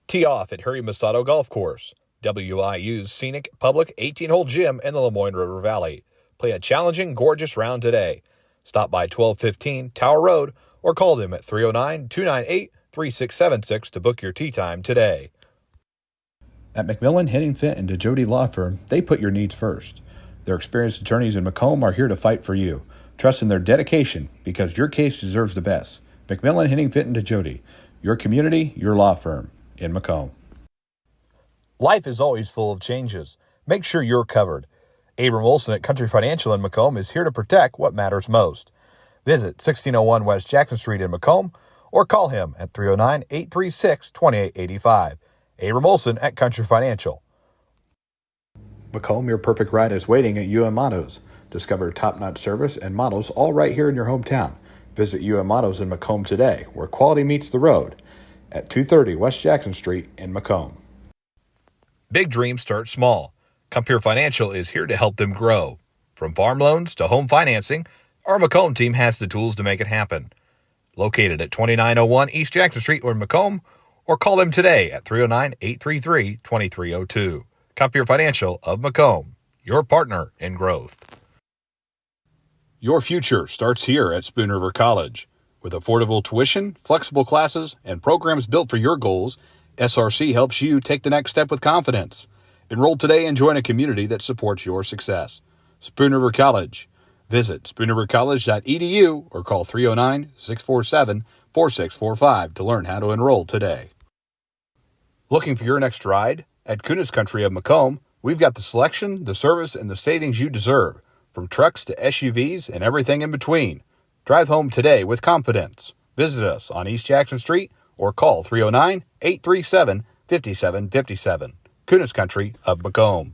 Tee off at Harry Masato Golf Course. WIU's scenic public 18-hole gym in the Lemoyne River Valley. Play a challenging, gorgeous round today. Stop by 1215 Tower Road or call them at 309-298-3676 to book your tee time today. At McMillan, Henningfit, and DeJody Law Firm, they put your needs first. Their experienced attorneys in Macomb are here to fight for you. Trust in their dedication because your case deserves the best. McMillan, Henningfit, and DeJody, your community, your law firm in Macomb. Life is always full of changes. Make sure you're covered. Abram Olson at Country Financial in Macomb is here to protect what matters most. Visit 1601 West Jackson Street in Macomb or call him at 309-836-2885. Abram Olson at Country Financial. Macomb, your perfect ride is waiting at UM Autos. Discover top-notch service and models all right here in your hometown. Visit UM Autos in Macomb today, where quality meets the road, at 230 West Jackson Street in Macomb. Big dreams start small. Compeer Financial is here to help them grow. From farm loans to home financing, our Macomb team has the tools to make it happen. Located at 2901 East Jackson Street in Macomb, or call them today at 309-833-2302. Compeer Financial of Macomb, your partner in growth. Your future starts here at Spoon River College. With affordable tuition, flexible classes, and programs built for your goals, SRC helps you take the next step with confidence. Enroll today and join a community that supports your success. Spoon River College. Visit spoonrivercollege.edu or call 309-647-4645 to learn how to enroll today. Looking for your next ride? At Kunis Country of Macomb, we've got the selection, the service, and the savings you deserve, from trucks to SUVs and everything in between. Drive home today with confidence. Visit us on East Jackson Street or call 309-837-5757. Kunis Country of Macomb.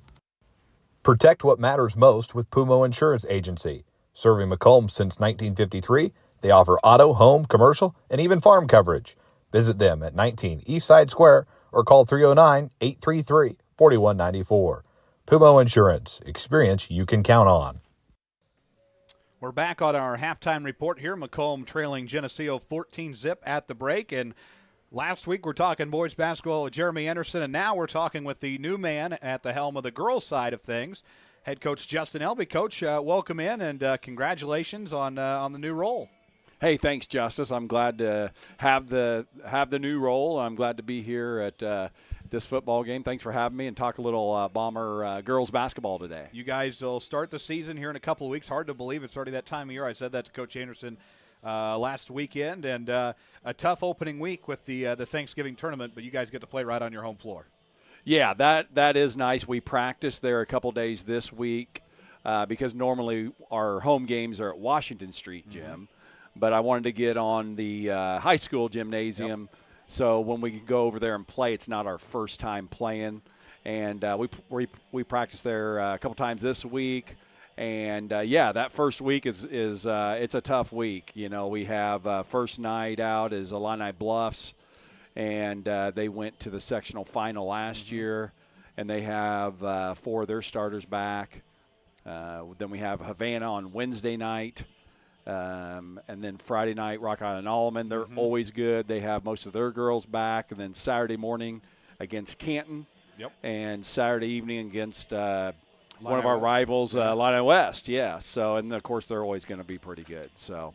Protect what matters most with Pumo Insurance Agency. Serving Macomb since 1953, they offer auto, home, commercial, and even farm coverage. Visit them at 19 Eastside Square or call 309-833-4194. Pumo Insurance. Experience you can count on. We're back on our halftime report here. Macomb trailing Geneseo 14-zip at the break. And last week we're talking boys basketball with Jeremy Anderson, and now we're talking with the new man at the helm of the girls' side of things, head coach Justin Elby. Coach, welcome in, and congratulations on the new role. Hey, thanks, Justice. I'm glad to have the new role. I'm glad to be here at this football game. Thanks for having me and talk a little Bomber girls basketball today. You guys will start the season here in a couple of weeks. Hard to believe it's already that time of year. I said that to Coach Anderson last weekend, and a tough opening week with the Thanksgiving tournament, but you guys get to play right on your home floor. Yeah, that is nice. We practiced there a couple days this week because normally our home games are at Washington Street Gym, but I wanted to get on the high school gymnasium, so when we go over there and play, it's not our first time playing. And we practiced there a couple times this week. And, that first week is it's a tough week. You know, we have first night out is Illini Bluffs, and they went to the sectional final last year, and they have 4 of their starters back. Then we have Havana on Wednesday night, and then Friday night, Rock Island Allman. They're always good. They have most of their girls back. And then Saturday morning against Canton, and Saturday evening against one of our rivals, Illini West, So, and, of course, they're always going to be pretty good. So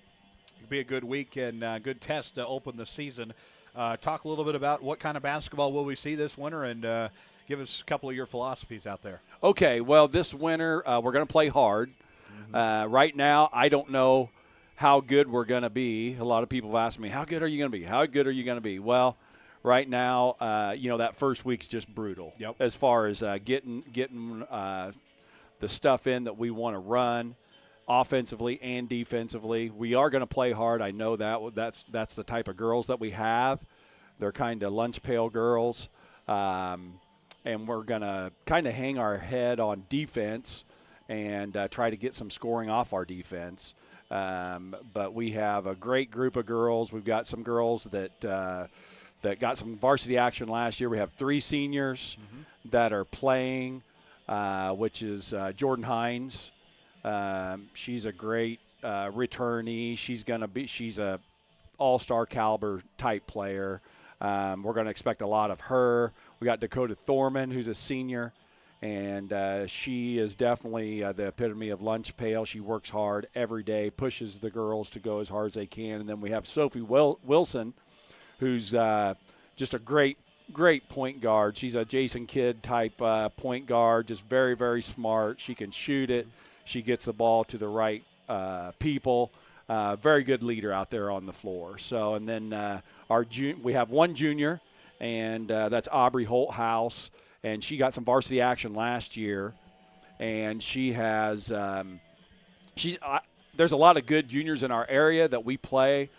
it'll be a good week and good test to open the season. Talk a little bit about what kind of basketball will we see this winter, and give us a couple of your philosophies out there. Okay, well, this winter we're going to play hard. Right now, I don't know how good we're going to be. A lot of people have asked me, how good are you going to be? How good are you going to be? Well, right now, that first week's just brutal as far as getting the stuff in that we want to run offensively and defensively. We are going to play hard. I know that's the type of girls that we have. They're kind of lunch pail girls. And we're going to kind of hang our head on defense and try to get some scoring off our defense. But we have a great group of girls. We've got some girls that got some varsity action last year. We have 3 seniors that are playing, which is Jordan Hines. She's a great returnee. She's a all-star caliber type player. We're going to expect a lot of her. We got Dakota Thorman, who's a senior, and she is definitely the epitome of lunch pail. She works hard every day, pushes the girls to go as hard as they can. And then we have Sophie Wilson, who's just a great point guard. She's a Jason Kidd type point guard, just very, very smart. She can shoot it. She gets the ball to the right people. Very good leader out there on the floor. So, and then we have one junior, and that's Aubrey Holthouse, and she got some varsity action last year, and she has there's a lot of good juniors in our area that we play.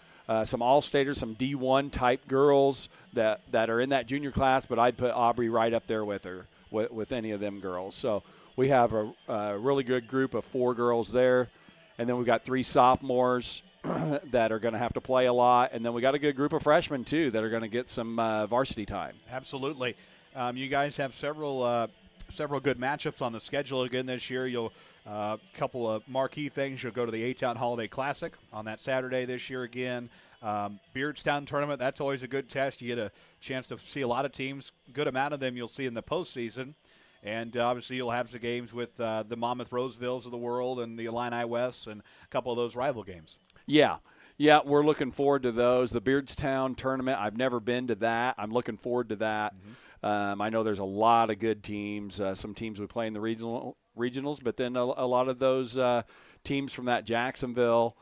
Some all-staters, some D1 type girls that are in that junior class, but I'd put Aubrey right up there with her, with any of them girls. So we have a really good group of 4 girls there, and then we've got 3 sophomores that are going to have to play a lot, and then we got a good group of freshmen too that are going to get some varsity time. Absolutely. You guys have several good matchups on the schedule again this year. You'll couple of marquee things. You'll go to the A-Town Holiday Classic on that Saturday this year again. Beardstown Tournament, that's always a good test. You get a chance to see a lot of teams. Good amount of them you'll see in the postseason. And obviously you'll have the games with the Monmouth Rosevilles of the world and the Illini West and a couple of those rival games. Yeah. Yeah, we're looking forward to those. The Beardstown tournament, I've never been to that. I'm looking forward to that. I know there's a lot of good teams. Some teams we play in the regionals, but then a lot of those teams from that Jacksonville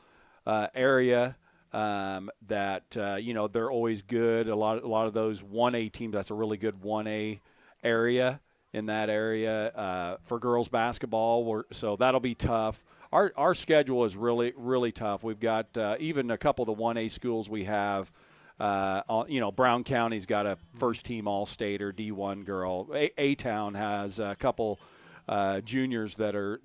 area that they're always good. A lot of those 1A teams. That's a really good 1A area in that area for girls basketball. So that'll be tough. Our schedule is really, really tough. We've got even a couple of the 1A schools we have. Brown County's got a first-team All-Stater D1 girl. A-Town has a couple juniors that are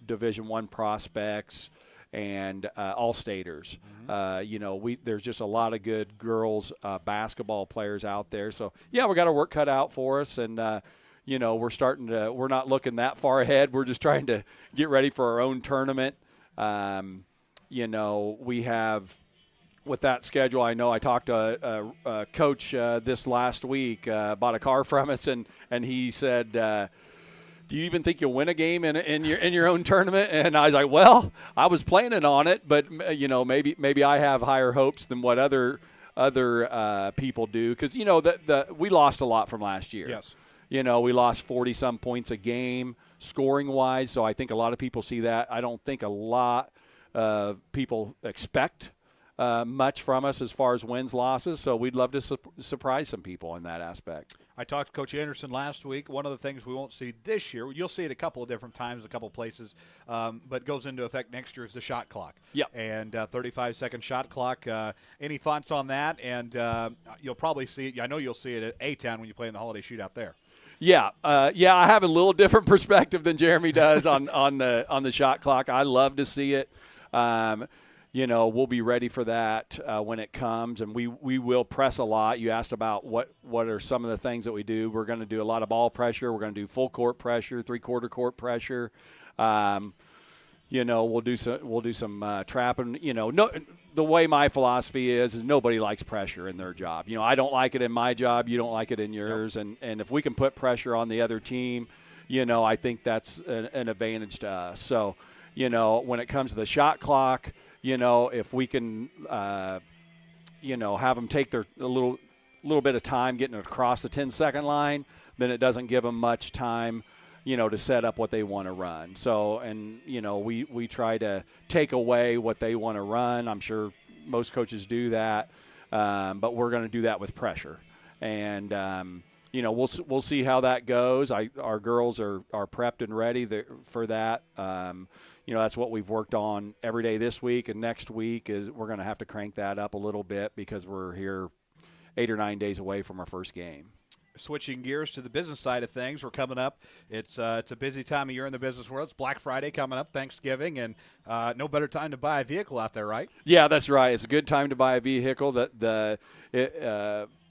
Division I prospects and All-Staters. There's just a lot of good girls basketball players out there. So yeah, we got our work cut out for us, and we're not looking that far ahead. We're just trying to get ready for our own tournament. We have. With that schedule, I know I talked to a coach this last week, bought a car from us, and he said, "Do you even think you'll win a game in your own tournament?" And I was like, "Well, I was planning on it, but maybe I have higher hopes than what other people do, because we lost a lot from last year. Yes, we lost 40-some points a game scoring wise, so I think a lot of people see that. I don't think a lot of people expect much from us as far as wins, losses. So we'd love to surprise some people in that aspect. I talked to Coach Anderson last week. One of the things we won't see this year, you'll see it a couple of different times, a couple of places, but goes into effect next year, is the shot clock. Yep. And 35-second shot clock. Any thoughts on that? And you'll probably see it. I know you'll see it at A-Town when you play in the holiday shootout there. Yeah, I have a little different perspective than Jeremy does on the shot clock. I love to see it. We'll be ready for that when it comes, and we will press a lot. You asked about what are some of the things that we do. We're going to do a lot of ball pressure. We're going to do full court pressure, three-quarter court pressure. We'll do some trapping. The way my philosophy is nobody likes pressure in their job. I don't like it in my job. You don't like it in yours. Yep. And if we can put pressure on the other team, I think that's an advantage to us. So, when it comes to the shot clock, if we can, have them take a little bit of time getting across the 10-second line, then it doesn't give them much time, to set up what they want to run. So, and, we try to take away what they want to run. I'm sure most coaches do that, but we're going to do that with pressure. And, we'll see how that goes. Our girls are prepped and ready for that. That's what we've worked on every day this week, and next week is we're going to have to crank that up a little bit because we're here 8 or 9 days away from our first game. Switching gears to the business side of things, we're coming up. It's a busy time of year in the business world. It's Black Friday coming up, Thanksgiving, and no better time to buy a vehicle out there, right? Yeah, that's right. It's a good time to buy a vehicle.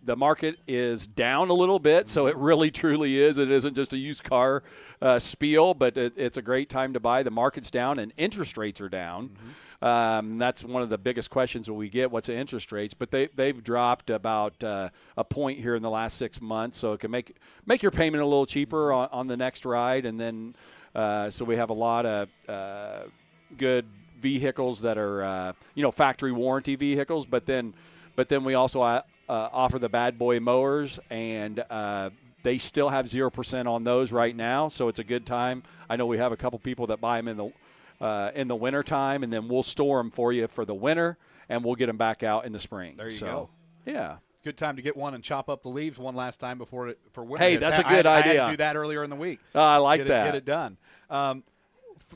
The market is down a little bit, so it really truly is. It isn't just a used car spiel, but it's a great time to buy. The market's down and interest rates are down. That's one of the biggest questions that we get, what's the interest rates? But they've dropped about a point here in the last 6 months, so it can make your payment a little cheaper on the next ride. And then so we have a lot of good vehicles that are factory warranty vehicles, but then we also offer the bad boy mowers, and they still have 0% on those right now, so it's a good time. I know we have a couple people that buy them in the winter time, and then we'll store them for you for the winter, and we'll get them back out in the spring. There you go. Yeah. Good time to get one and chop up the leaves one last time for winter. Hey, that's a good idea. I had to do that earlier in the week. I like that. Get it done.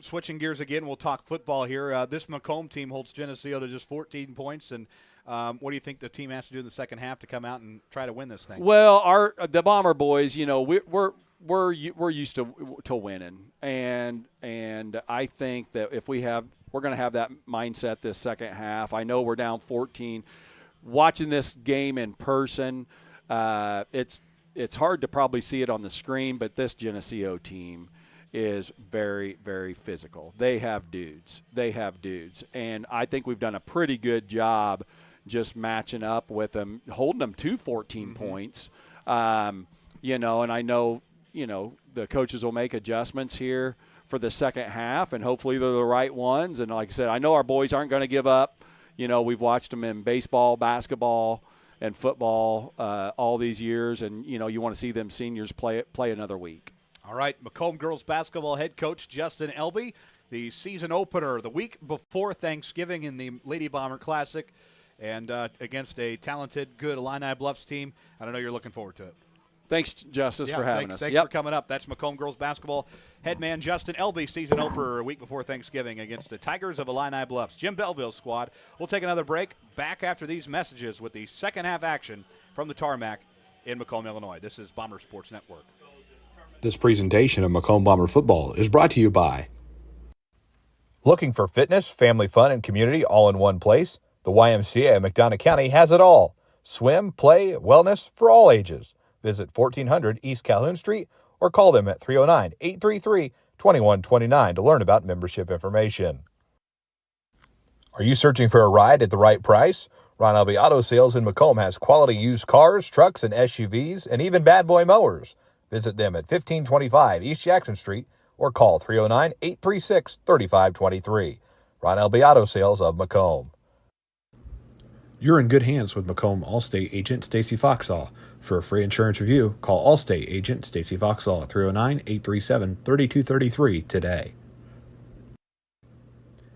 Switching gears again, we'll talk football here. This Macomb team holds Geneseo to just 14 points, and what do you think the team has to do in the second half to come out and try to win this thing? Well, the Bomber boys, we're used to winning, and I think that if we're going to have that mindset this second half. I know we're down 14. Watching this game in person, it's hard to probably see it on the screen, but this Geneseo team is very, very physical. They have dudes, and I think we've done a pretty good job just matching up with them, holding them to 14 points. And I know, the coaches will make adjustments here for the second half, and hopefully they're the right ones. And like I said, I know our boys aren't going to give up. We've watched them in baseball, basketball, and football all these years, and you want to see them seniors play another week. All right, Macomb girls basketball head coach Justin Elby, the season opener the week before Thanksgiving in the Lady Bomber Classic, and against a talented, good Illini Bluffs team. I know you're looking forward to it. Thanks, Justice, for having us. Thanks for coming up. That's Macomb girls basketball head man Justin Elby, season opener a week before Thanksgiving against the Tigers of Illini Bluffs. Jim Belleville's squad. We'll take another break. Back after these messages with the second half action from the tarmac in Macomb, Illinois. This is Bomber Sports Network. This presentation of Macomb Bomber football is brought to you by. Looking for fitness, family fun, and community all in one place? The YMCA of McDonough County has it all. Swim, play, wellness for all ages. Visit 1400 East Calhoun Street or call them at 309-833-2129 to learn about membership information. Are you searching for a ride at the right price? Ron Elby Auto Sales in Macomb has quality used cars, trucks, and SUVs, and even bad boy mowers. Visit them at 1525 East Jackson Street or call 309-836-3523. Ron Elby Auto Sales of Macomb. You're in good hands with Macomb Allstate agent Stacy Foxall. For a free insurance review, call Allstate agent Stacy Foxall at 309-837-3233 today.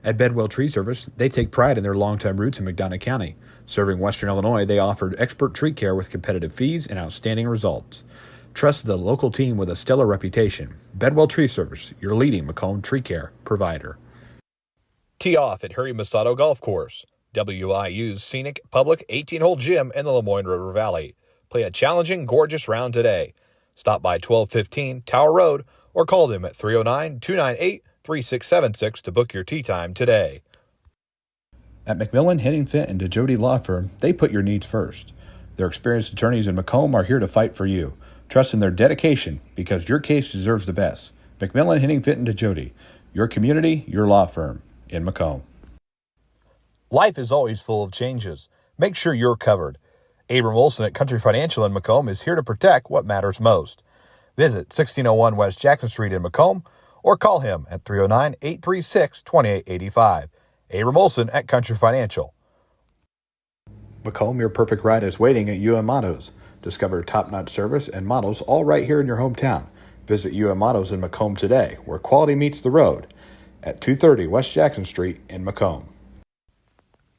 At Bedwell Tree Service, they take pride in their long-time roots in McDonough County. Serving Western Illinois, they offered expert tree care with competitive fees and outstanding results. Trust the local team with a stellar reputation. Bedwell Tree Service, your leading Macomb tree care provider. Tee off at Harry Masato Golf Course, WIU's scenic public 18-hole gym in the Lemoyne River Valley. Play a challenging, gorgeous round today. Stop by 1215 Tower Road or call them at 309-298-3676 to book your tee time today. At McMillan, Henning Fint, and DeJody Law Firm, they put your needs first. Their experienced attorneys in Macomb are here to fight for you. Trust in their dedication because your case deserves the best. McMillan, Henning Fint, and DeJody, your community, your law firm in Macomb. Life is always full of changes. Make sure you're covered. Abram Olson at Country Financial in Macomb is here to protect what matters most. Visit 1601 West Jackson Street in Macomb or call him at 309-836-2885. Abram Olson at Country Financial. Macomb, your perfect ride is waiting at UM Autos. Discover top-notch service and models all right here in your hometown. Visit UM Autos in Macomb today, where quality meets the road, at 230 West Jackson Street in Macomb.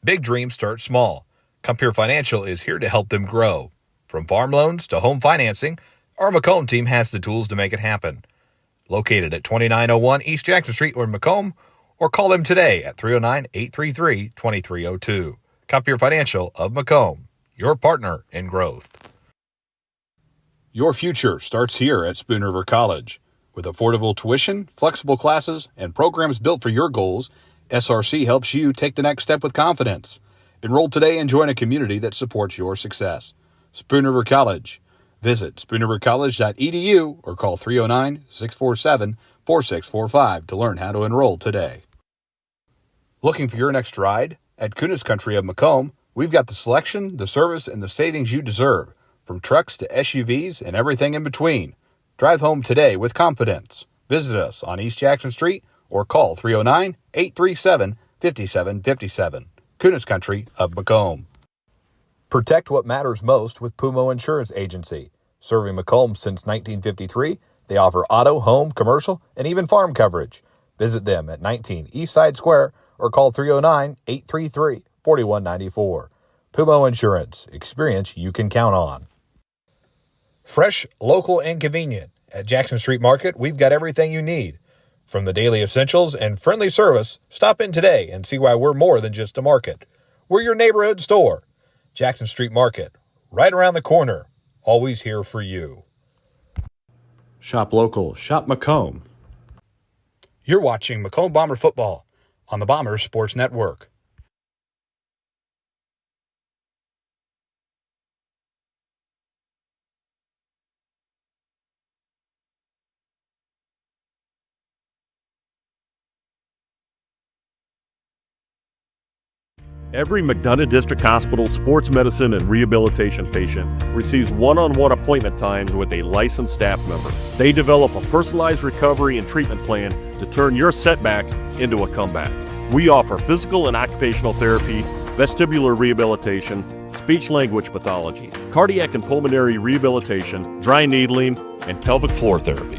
Big dreams start small. Compeer Financial is here to help them grow. From farm loans to home financing, our Macomb team has the tools to make it happen. Located at 2901 East Jackson Street in Macomb, or call them today at 309-833-2302. Compeer Financial of Macomb, your partner in growth. Your future starts here at Spoon River College. With affordable tuition, flexible classes, and programs built for your goals, SRC helps you take the next step with confidence. Enroll today and join a community that supports your success. Spoon River College. Visit spoonrivercollege.edu or call 309-647-4645 to learn how to enroll today. Looking for your next ride? At Kunis Country of Macomb, we've got the selection, the service, and the savings you deserve, from trucks to SUVs and everything in between. Drive home today with confidence. Visit us on East Jackson Street or call 309-837-5757. Kunis Country of Macomb. Protect what matters most with Pumo Insurance Agency. Serving Macomb since 1953, they offer auto, home, commercial, and even farm coverage. Visit them at 19 East Side Square or call 309-833-4194. Pumo Insurance. Experience you can count on. Fresh, local, and convenient. At Jackson Street Market, we've got everything you need. From the daily essentials and friendly service, stop in today and see why we're more than just a market. We're your neighborhood store. Jackson Street Market, right around the corner. Always here for you. Shop local. Shop Macomb. You're watching Macomb Bomber football on the Bomber Sports Network. Every McDonough District Hospital sports medicine and rehabilitation patient receives one-on-one appointment times with a licensed staff member. They develop a personalized recovery and treatment plan to turn your setback into a comeback. We offer physical and occupational therapy, vestibular rehabilitation, speech-language pathology, cardiac and pulmonary rehabilitation, dry needling, and pelvic floor therapy.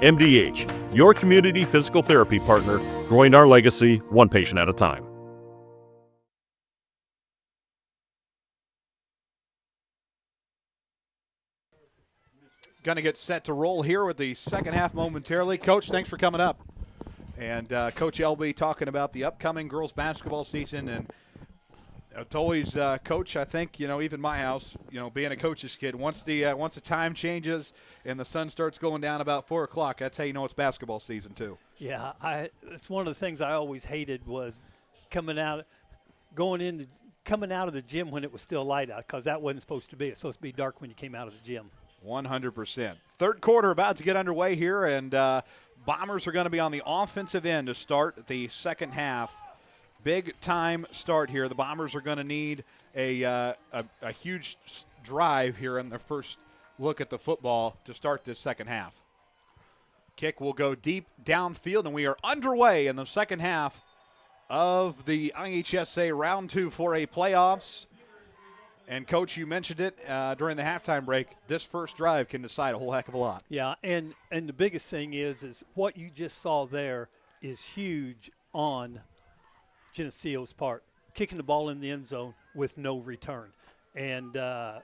MDH, your community physical therapy partner, growing our legacy one patient at a time. Going to get set to roll here with the second half momentarily. Coach, thanks for coming up. And Coach LB talking about the upcoming girls basketball season. And it's always, Coach, I think, even my house, being a coach's kid, once the time changes and the sun starts going down about 4 o'clock, that's how you know it's basketball season too. Yeah, it's one of the things I always hated was coming out of the gym when it was still light out, because that wasn't supposed to be. It's supposed to be dark when you came out of the gym. 100%. Third quarter about to get underway here, and Bombers are going to be on the offensive end to start the second half. Big time start here. The Bombers are going to need a huge drive here in their first look at the football to start this second half. Kick will go deep downfield, and we are underway in the second half of the IHSA Round 2 4A playoffs. And, Coach, you mentioned it during the halftime break. This first drive can decide a whole heck of a lot. Yeah, and the biggest thing is what you just saw there is huge on Geneseo's part, kicking the ball in the end zone with no return. And, I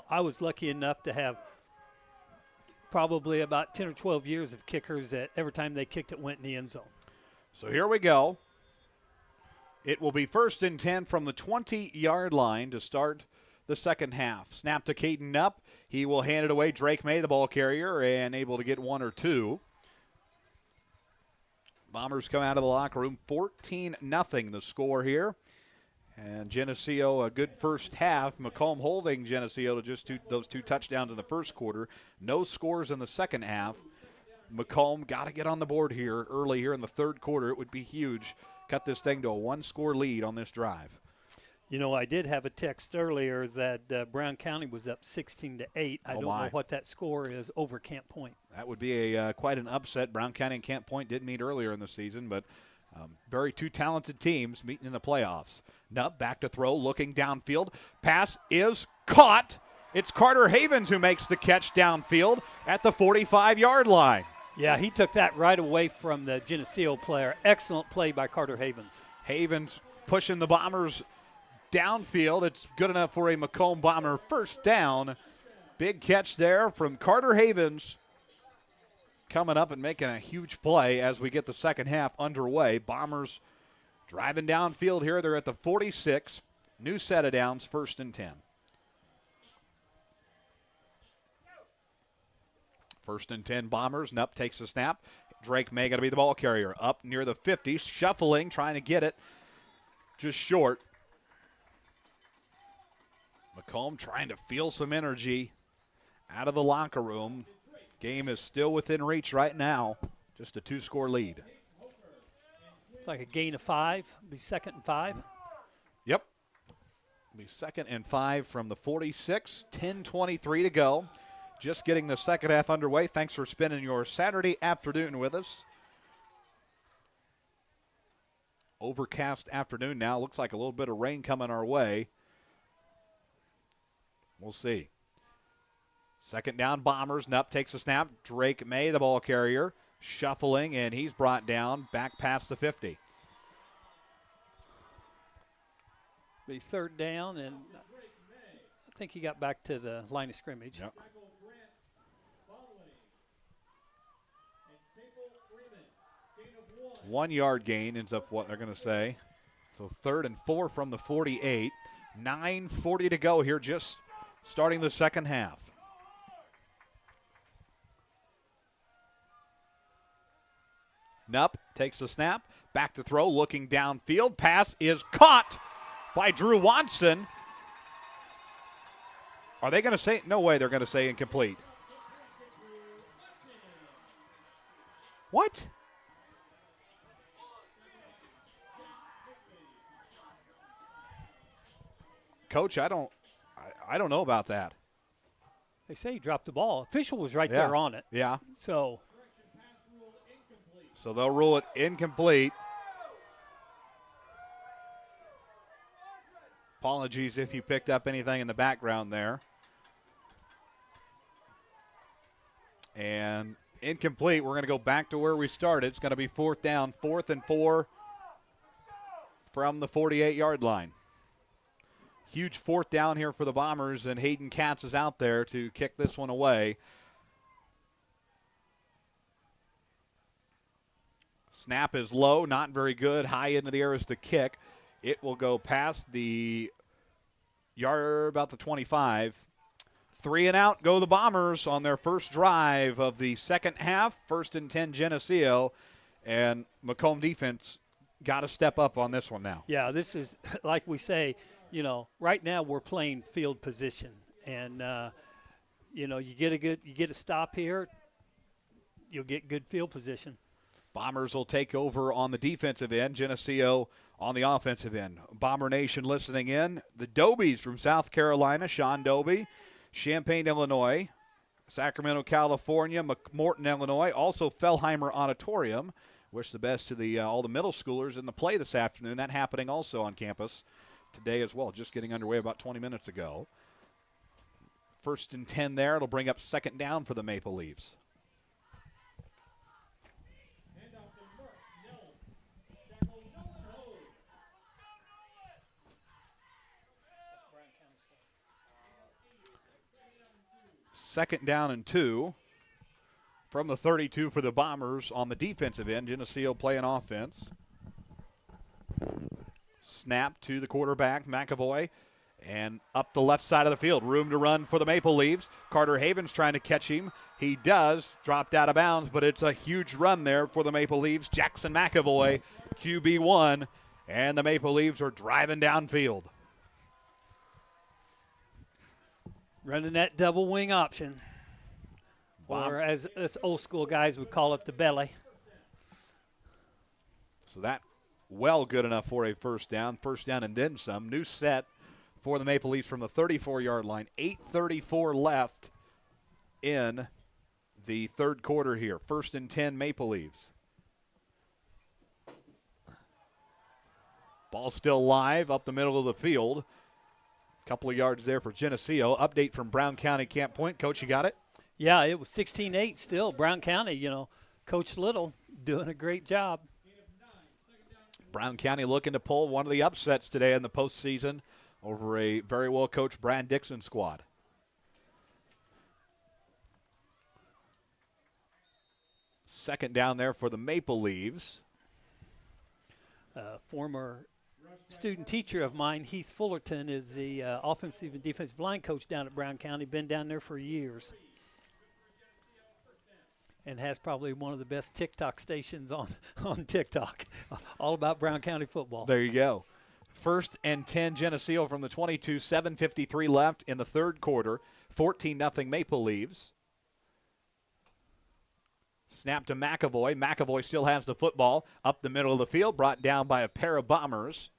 was lucky enough to have probably about 10 or 12 years of kickers that every time they kicked it went in the end zone. So here we go. It will be 1st and 10 from the 20-yard line to start the second half. Snap to Caden Knupp. He will hand it away. Drake May, the ball carrier, and able to get one or two. Bombers come out of the locker room. 14-0 the score here. And Geneseo, a good first half. Macomb holding Geneseo to just those two touchdowns in the first quarter. No scores in the second half. Macomb got to get on the board here early here in the third quarter. It would be huge. Cut this thing to a one-score lead on this drive. I did have a text earlier that Brown County was up 16-8. I don't know what that score is over Camp Point. That would be quite an upset. Brown County and Camp Point did meet earlier in the season, but very two talented teams meeting in the playoffs. Knupp back to throw, looking downfield. Pass is caught. It's Carter Havens who makes the catch downfield at the 45-yard line. Yeah, he took that right away from the Geneseo player. Excellent play by Carter Havens. Havens pushing the Bombers downfield. It's good enough for a Macomb Bomber first down. Big catch there from Carter Havens. Coming up and making a huge play as we get the second half underway. Bombers driving downfield here. They're at the 46. New set of downs, 1st and 10. 1st and 10 Bombers. Knupp takes the snap. Drake May going to be the ball carrier. Up near the 50, shuffling, trying to get it. Just short. Macomb trying to feel some energy out of the locker room. Game is still within reach right now. Just a 2-score lead. It's like a gain of 5. Be 2nd and 5. Yep. Be 2nd and 5 from the 46. 10:23 to go. Just getting the second half underway. Thanks for spending your Saturday afternoon with us. Overcast afternoon now. Looks like a little bit of rain coming our way. We'll see. Second down, Bombers. Knupp takes a snap. Drake May, the ball carrier, shuffling, and he's brought down back past the 50. Be 3rd down, and I think he got back to the line of scrimmage. Yep. 1 yard gain ends up what they're going to say. So 3rd and 4 from the 48. 9:40 to go here, just starting the second half. Knupp takes the snap, back to throw, looking downfield. Pass is caught by Drew Watson. Are they going to say? No way they're going to say incomplete. What? Coach, I don't know about that. They say he dropped the ball. Official was right there on it. Yeah. So they'll rule it incomplete. Apologies if you picked up anything in the background there. And incomplete. We're going to go back to where we started. It's going to be 4th down, 4th and 4 from the 48-yard line. Huge 4th down here for the Bombers, and Hayden Katz is out there to kick this one away. Snap is low, not very good. High into the air is the kick. It will go past the yard, about the 25. 3 and out go the Bombers on their first drive of the second half. 1st and 10 Geneseo, and Macomb defense got to step up on this one now. Yeah, this is, like we say, right now we're playing field position, and you get a stop here, you'll get good field position. Bombers will take over on the defensive end. Geneseo on the offensive end. Bomber Nation listening in. The Dobies from South Carolina, Sean Dobie, Champaign, Illinois, Sacramento, California, McMorton, Illinois, also Fellheimer Auditorium. Wish the best to all the middle schoolers in the play this afternoon. That happening also on campus today as well, just getting underway about 20 minutes ago. 1st and 10 there. It'll bring up 2nd down for the Maple Leafs. Second down and 2 from the 32 for the Bombers on the defensive end. Geneseo playing offense. Snap to the quarterback, McAvoy, and up the left side of the field. Room to run for the Maple Leafs. Carter Havens trying to catch him. He does. Dropped out of bounds, but it's a huge run there for the Maple Leafs. Jackson McAvoy, QB1, and the Maple Leafs are driving downfield. Running that double wing option, or as us old school guys would call it, the belly. So that well good enough for a 1st down. 1st down and then some. New set for the Maple Leafs from the 34-yard line. 8:34 left in the 3rd quarter here. 1st and 10 Maple Leafs. Ball still live up the middle of the field. Couple of yards there for Geneseo. Update from Brown County Camp Point. Coach, you got it? Yeah, it was 16-8 still. Brown County, Coach Little doing a great job. Brown County looking to pull one of the upsets today in the postseason over a very well-coached Brad Dixon squad. Second down there for the Maple Leaves. Former student teacher of mine, Heath Fullerton, is the offensive and defensive line coach down at Brown County. Been down there for years, and has probably one of the best TikTok stations on TikTok, all about Brown County football. There you go. 1st and 10 Geneseo from the 22. 7:53 left in the 3rd quarter. 14-0 Maple Leaves. Snap to McAvoy. McAvoy still has the football up the middle of the field, brought down by a pair of Bombers.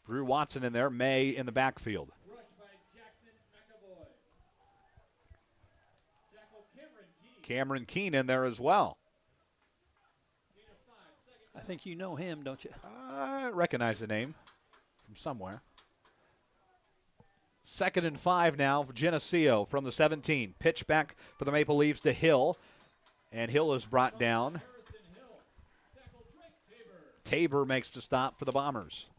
Drew Watson in there, May in the backfield. Cameron Keene in there as well. I think you know him, don't you? I recognize the name from somewhere. 2nd and 5 now for Geneseo from the 17. Pitch back for the Maple Leafs to Hill, and Hill is brought down. Tabor makes the stop for the Bombers.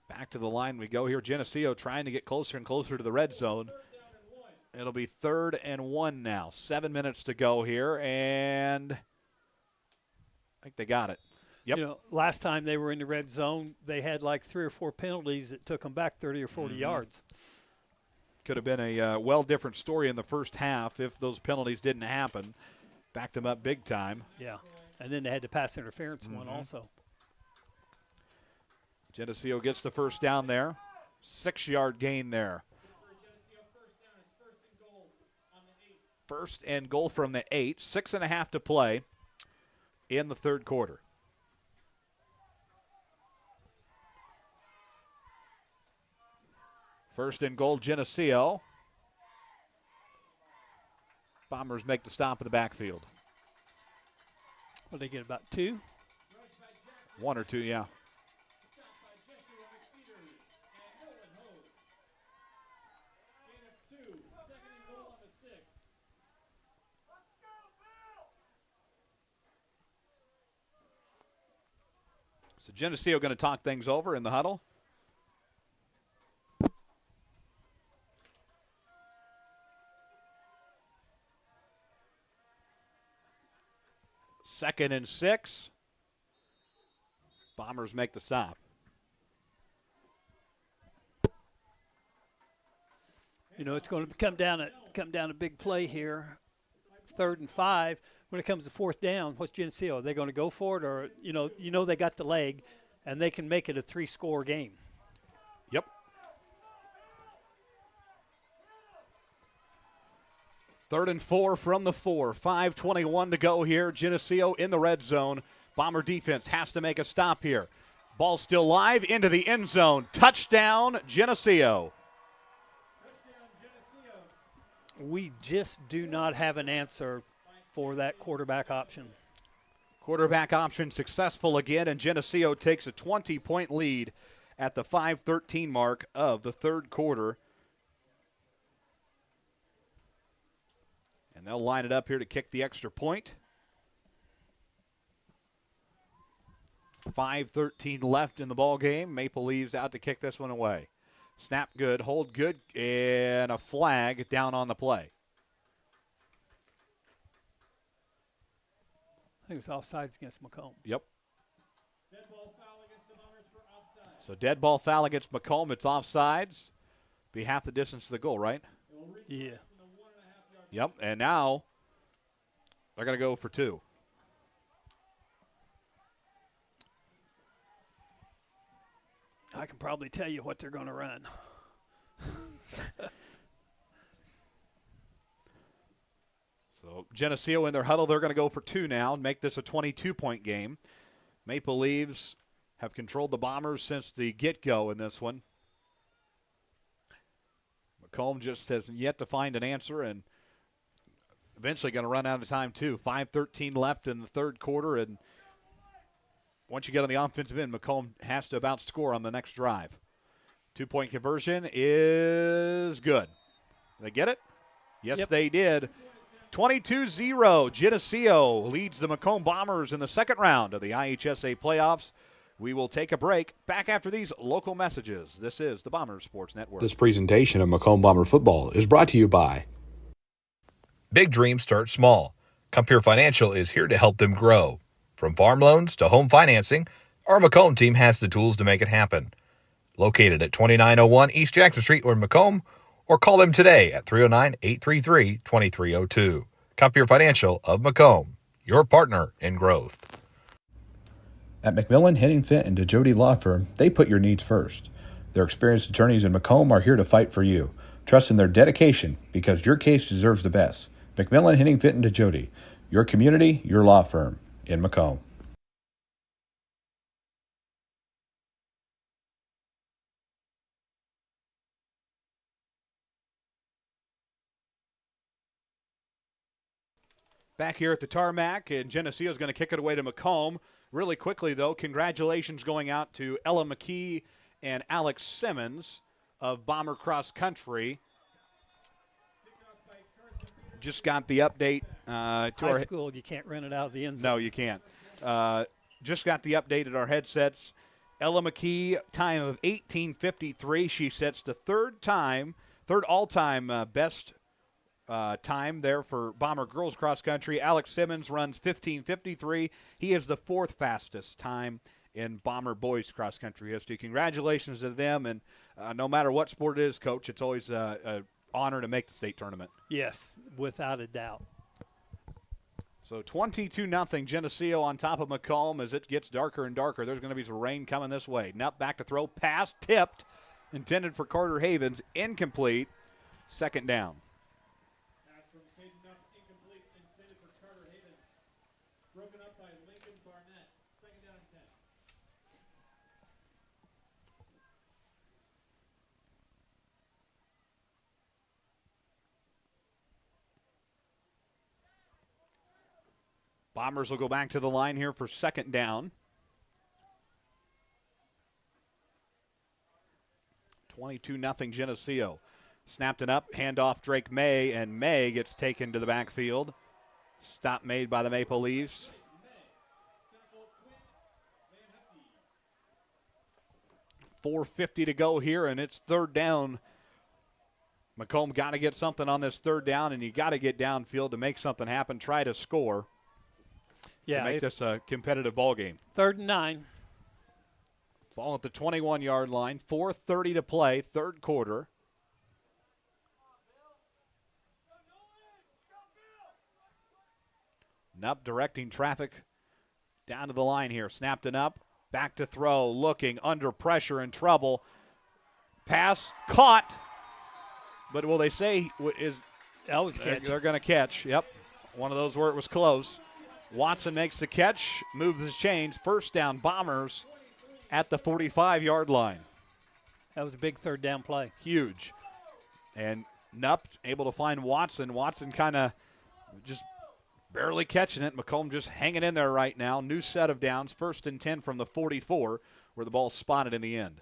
Back to the line we go here. Geneseo trying to get closer and closer to the red zone. It'll be 3rd and 1 now. 7 minutes to go here, and I think they got it. Yep. Last time they were in the red zone, they had like 3 or 4 penalties that took them back 30 or 40 yards. Could have been a different story in the first half if those penalties didn't happen. Backed them up big time. Yeah, and then they had the pass interference one also. Geneseo gets the 1st down there. 6-yard gain there. 1st and goal from the 8. 6.5 to play in the 3rd quarter. First and goal, Geneseo. Bombers make the stop in the backfield. Well, they get about 2? 1 or 2, yeah. So Geneseo going to talk things over in the huddle. Second and 6. Bombers make the stop. You know, it's going to come down a big play here. 3rd and 5. When it comes to 4th down, what's Geneseo? Are they going to go for it, or you know they got the leg, and they can make it a 3-score game? Yep. Third and 4 from the 4. 5:21 to go here. Geneseo in the red zone. Bomber defense has to make a stop here. Ball still live into the end zone. Touchdown, Geneseo. We just do not have an answer for that quarterback option. Quarterback option successful again, and Geneseo takes a 20-point lead at the 5:13 mark of the third quarter. And they'll line it up here to kick the extra point. 5:13 left in the ball game. Maple Leafs out to kick this one away. Snap good, hold good, and a flag down on the play. I think it's offsides against Macomb. Yep. So dead ball foul against Macomb. It's offsides. Be half the distance to the goal, right? Yeah. Yep, and now they're going to go for 2. I can probably tell you what they're going to run. So Geneseo in their huddle, they're going to go for 2 now and make this a 22-point game. Maple Leafs have controlled the Bombers since the get-go in this one. Macomb just has yet to find an answer and eventually going to run out of time too. 5:13 left in the third quarter, and once you get on the offensive end, Macomb has to about score on the next drive. 2-point conversion is good. Did they get it? Yes, Yep. They did. 22-0. Geneseo leads the Macomb Bombers in the second round of the IHSA playoffs. We will take a break. Back after these local messages. This is the Bombers Sports Network. This presentation of Macomb Bomber football is brought to you by Big Dreams Start Small. Compeer Financial is here to help them grow. From farm loans to home financing, our Macomb team has the tools to make it happen. Located at 2901 East Jackson Street or in Macomb, or call them today at 309-833-2302. Compeer Financial of Macomb, your partner in growth. At McMillan, Henning Fint, and DeJody Law Firm, they put your needs first. Their experienced attorneys in Macomb are here to fight for you. Trust in their dedication because your case deserves the best. McMillan, Henning Fint, and DeJody, your community, your law firm in Macomb. Back here at the tarmac, and Geneseo is going to kick it away to Macomb. Really quickly, though, congratulations going out to Ella McKee and Alex Simmons of Bomber Cross Country. Just got the update to High school, you can't run it out of the end zone. No, you can't. Just got the update at our headsets. Ella McKee, time of 18:53. She sets the third all-time best time there for Bomber Girls Cross Country. Alex Simmons runs 15:53. He is the 4th fastest time in Bomber Boys Cross Country history. Congratulations to them, and no matter what sport it is, Coach, it's always an honor to make the state tournament. Yes, without a doubt. So 22-0 Geneseo on top of Macomb as it gets darker and darker. There's going to be some rain coming this way. Nupp back to throw. Pass tipped. Intended for Carter Havens. Incomplete. Second down. Pass from Caden Nupp, incomplete, intended for Carter Havens. Broken up by Lincoln Barnett. Second down and 10. Bombers will go back to the line here for second down. 22-0 Geneseo. Snapped it up, handoff Drake May, and May gets taken to the backfield. Stop made by the Maple Leafs. .450 to go here, and it's third down. Macomb got to get something on this third down, and you got to get downfield to make something happen, try to score. Yeah, to make this a competitive ball game. 3rd and 9. Ball at the 21-yard line. 4:30 to play, third quarter. Nupp directing traffic down to the line here. Snapped it up. Back to throw. Looking under pressure, in trouble. Pass caught. But will they say is that was catch? They're going to catch. Yep. One of those where it was close. Watson makes the catch, moves his chains. First down, Bombers at the 45-yard line. That was a big third down play. Huge. And Nupp able to find Watson. Watson kind of just barely catching it. Macomb just hanging in there right now. New set of downs. 1st and 10 from the 44 where the ball's spotted in the end.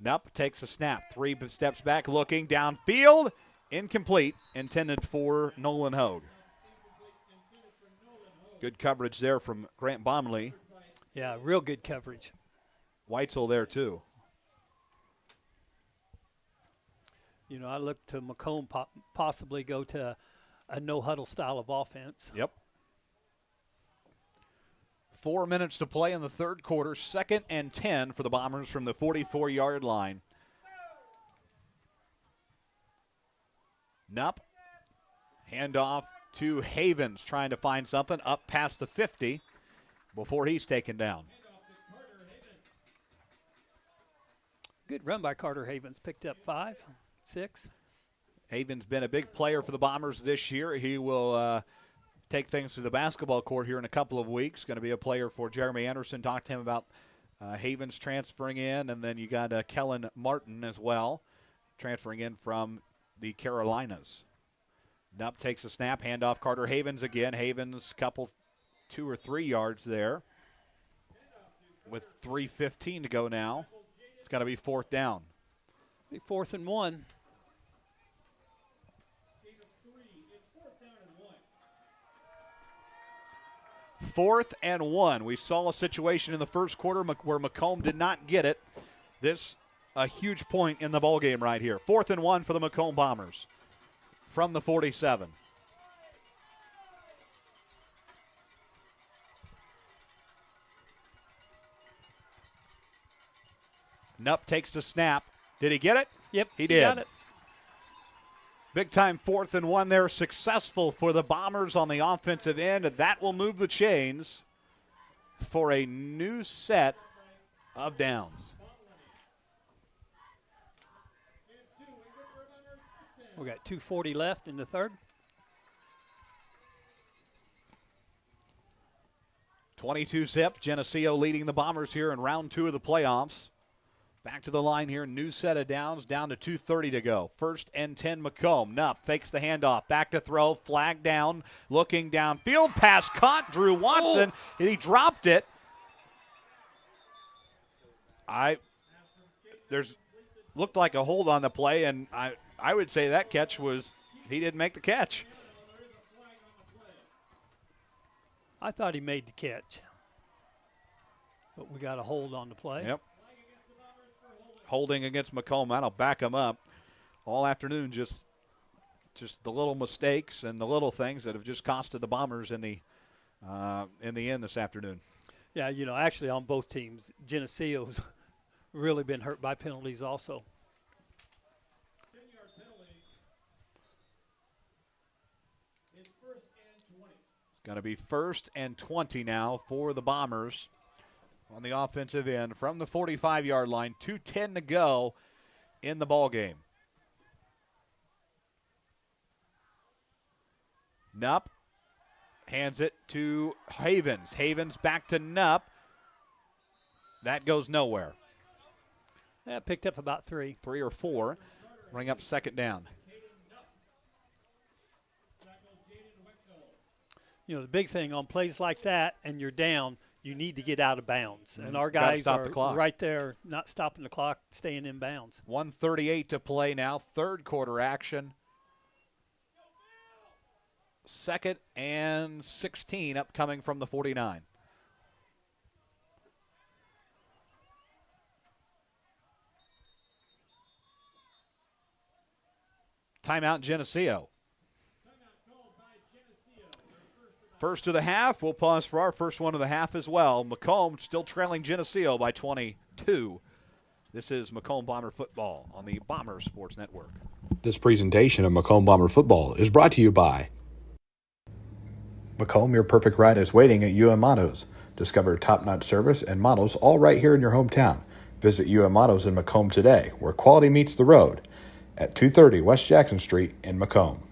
Nupp takes a snap. 3 steps back, looking downfield. Incomplete. Intended for Nolan Hogue. Good coverage there from Grant Bomley. Yeah, real good coverage. Weitzel there too. You know, I look to Macomb possibly go to a no-huddle style of offense. Yep. 4 minutes to play in the third quarter. 2nd and 10 for the Bombers from the 44-yard line. Nupp. Handoff to Havens, trying to find something up past the 50 before he's taken down. Good run by Carter Havens. Picked up 5, 6. Havens been a big player for the Bombers this year. He will take things to the basketball court here in a couple of weeks. Going to be a player for Jeremy Anderson. Talked to him about Havens transferring in, and then you got Kellen Martin as well, transferring in from the Carolinas. Nupp takes a snap, handoff Carter Havens again. Havens couple 2 or 3 yards there. With 3:15 to go now. It's got to be 4th down. Be 4th and 1. Fourth and 1. We saw a situation in the first quarter where Macomb did not get it. This a huge point in the ball game right here. 4th and 1 for the Macomb Bombers from the 47. Nupp takes the snap. Did he get it? Yep, he did. Got it. Big time 4th and 1 there, successful for the Bombers on the offensive end, and that will move the chains for a new set of downs. We got 2:40 left in the third. 22-zip. Geneseo leading the Bombers here in round 2 of the playoffs. Back to the line here, new set of downs, down to 2:30 to go. 1st and 10 Macomb. Nupp fakes the handoff, back to throw, flag down, looking downfield, pass caught, Drew Watson, and he dropped it. There's looked like a hold on the play, and I would say that catch was, he didn't make the catch. I thought he made the catch, but we got a hold on the play. Yep. Holding against Macomb. That'll back him up all afternoon. Just the little mistakes and the little things that have just costed the Bombers in the end this afternoon. Yeah, you know, actually on both teams, Geneseo's really been hurt by penalties also. 10-yard penalty. It's 1st and 20. It's going to be 1st and 20 now for the Bombers on the offensive end from the 45-yard line. 2:10 to go in the ball game. Nupp hands it to Havens. Havens back to Nupp. That goes nowhere. Yeah, picked up about 3. 3 or 4. Bring up 2nd down. the big thing on plays like that, and you're down, you need to get out of bounds. And our guys stop are the clock. right there, not stopping the clock, staying in bounds. 1:38 to play now, third quarter action. 2nd and 16 upcoming from the 49. Timeout Geneseo. First of the half. We'll pause for our first one of the half as well. Macomb still trailing Geneseo by 22. This is Macomb Bomber football on the Bomber Sports Network. This presentation of Macomb Bomber football is brought to you by Macomb. Your perfect ride is waiting at UM Autos. Discover top-notch service and models all right here in your hometown. Visit UM Autos in Macomb today, where quality meets the road, at 230 West Jackson Street in Macomb.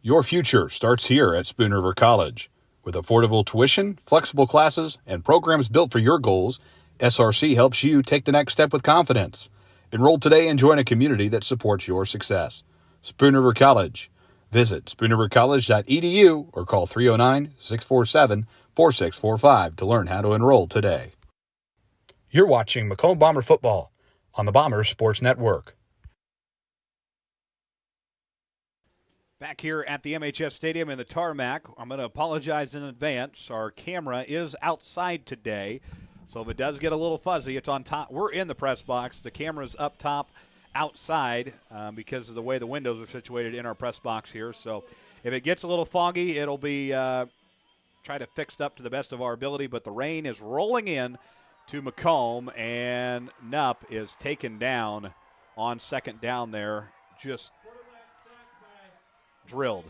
Your future starts here at Spoon River College. With affordable tuition, flexible classes, and programs built for your goals, SRC helps you take the next step with confidence. Enroll today and join a community that supports your success. Spoon River College. Visit spoonrivercollege.edu or call 309-647-4645 to learn how to enroll today. You're watching Macomb Bomber football on the Bomber Sports Network. Back here at the MHS Stadium in the tarmac. I'm going to apologize in advance. Our camera is outside today, so if it does get a little fuzzy, it's on top. We're in the press box. The camera's up top outside because of the way the windows are situated in our press box here. So if it gets a little foggy, it'll be try to fix up to the best of our ability. But the rain is rolling in to Macomb, and Nupp is taken down on second down there. Just drilled.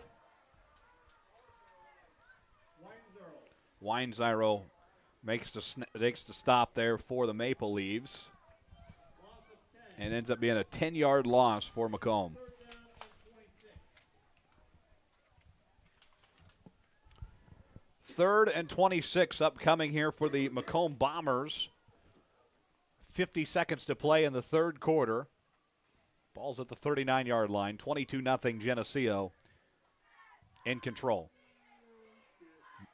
Weinzyro makes the stop there for the Maple Leaves and ends up being a 10-yard loss for Macomb. Third and 26 upcoming here for the Macomb Bombers. 50 seconds to play in the third quarter. Ball's at the 39-yard line. 22-0 Geneseo in control.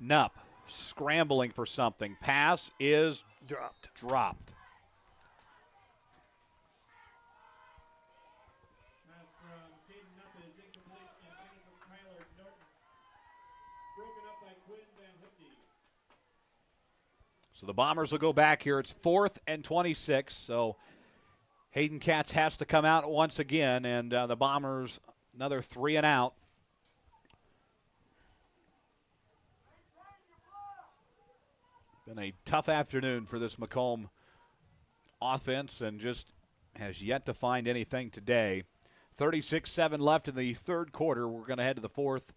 Nupp scrambling for something. Pass is dropped. So the Bombers will go back here. It's 4th and 26. So Hayden Katz has to come out once again, and the Bombers another 3 and out. Been a tough afternoon for this Macomb offense and just has yet to find anything today. 36-7 left in the third quarter. We're going to head to the fourth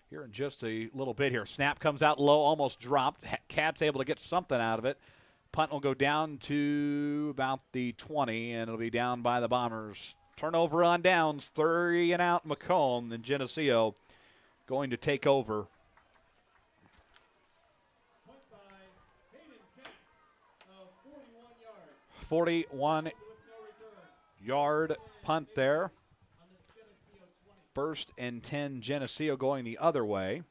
here in just a little bit here. Snap comes out low, almost dropped. Katz able to get something out of it. Punt will go down to about the 20, and it'll be down by the Bombers. Turnover on downs, 3 and out Macomb, and Geneseo going to take over. 41-yard punt there. 1st and 10, Geneseo going the other way.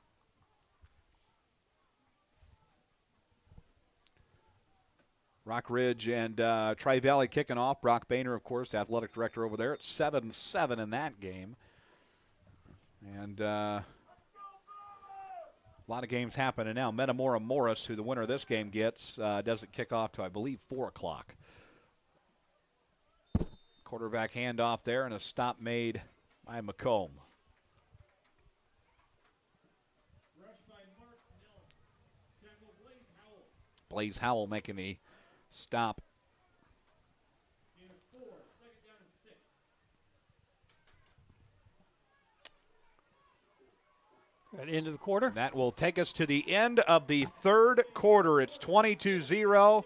Rock Ridge and Tri-Valley kicking off. Brock Boehner, of course, the athletic director over there. It's 7-7 in that game. And a lot of games happening now. Metamora Morris, who the winner of this game gets, doesn't kick off to, I believe, 4 o'clock. Quarterback handoff there and a stop made by Macomb. Blaze Howell making the stop. At the end of the quarter. That will take us to the end of the third quarter. It's 22-0.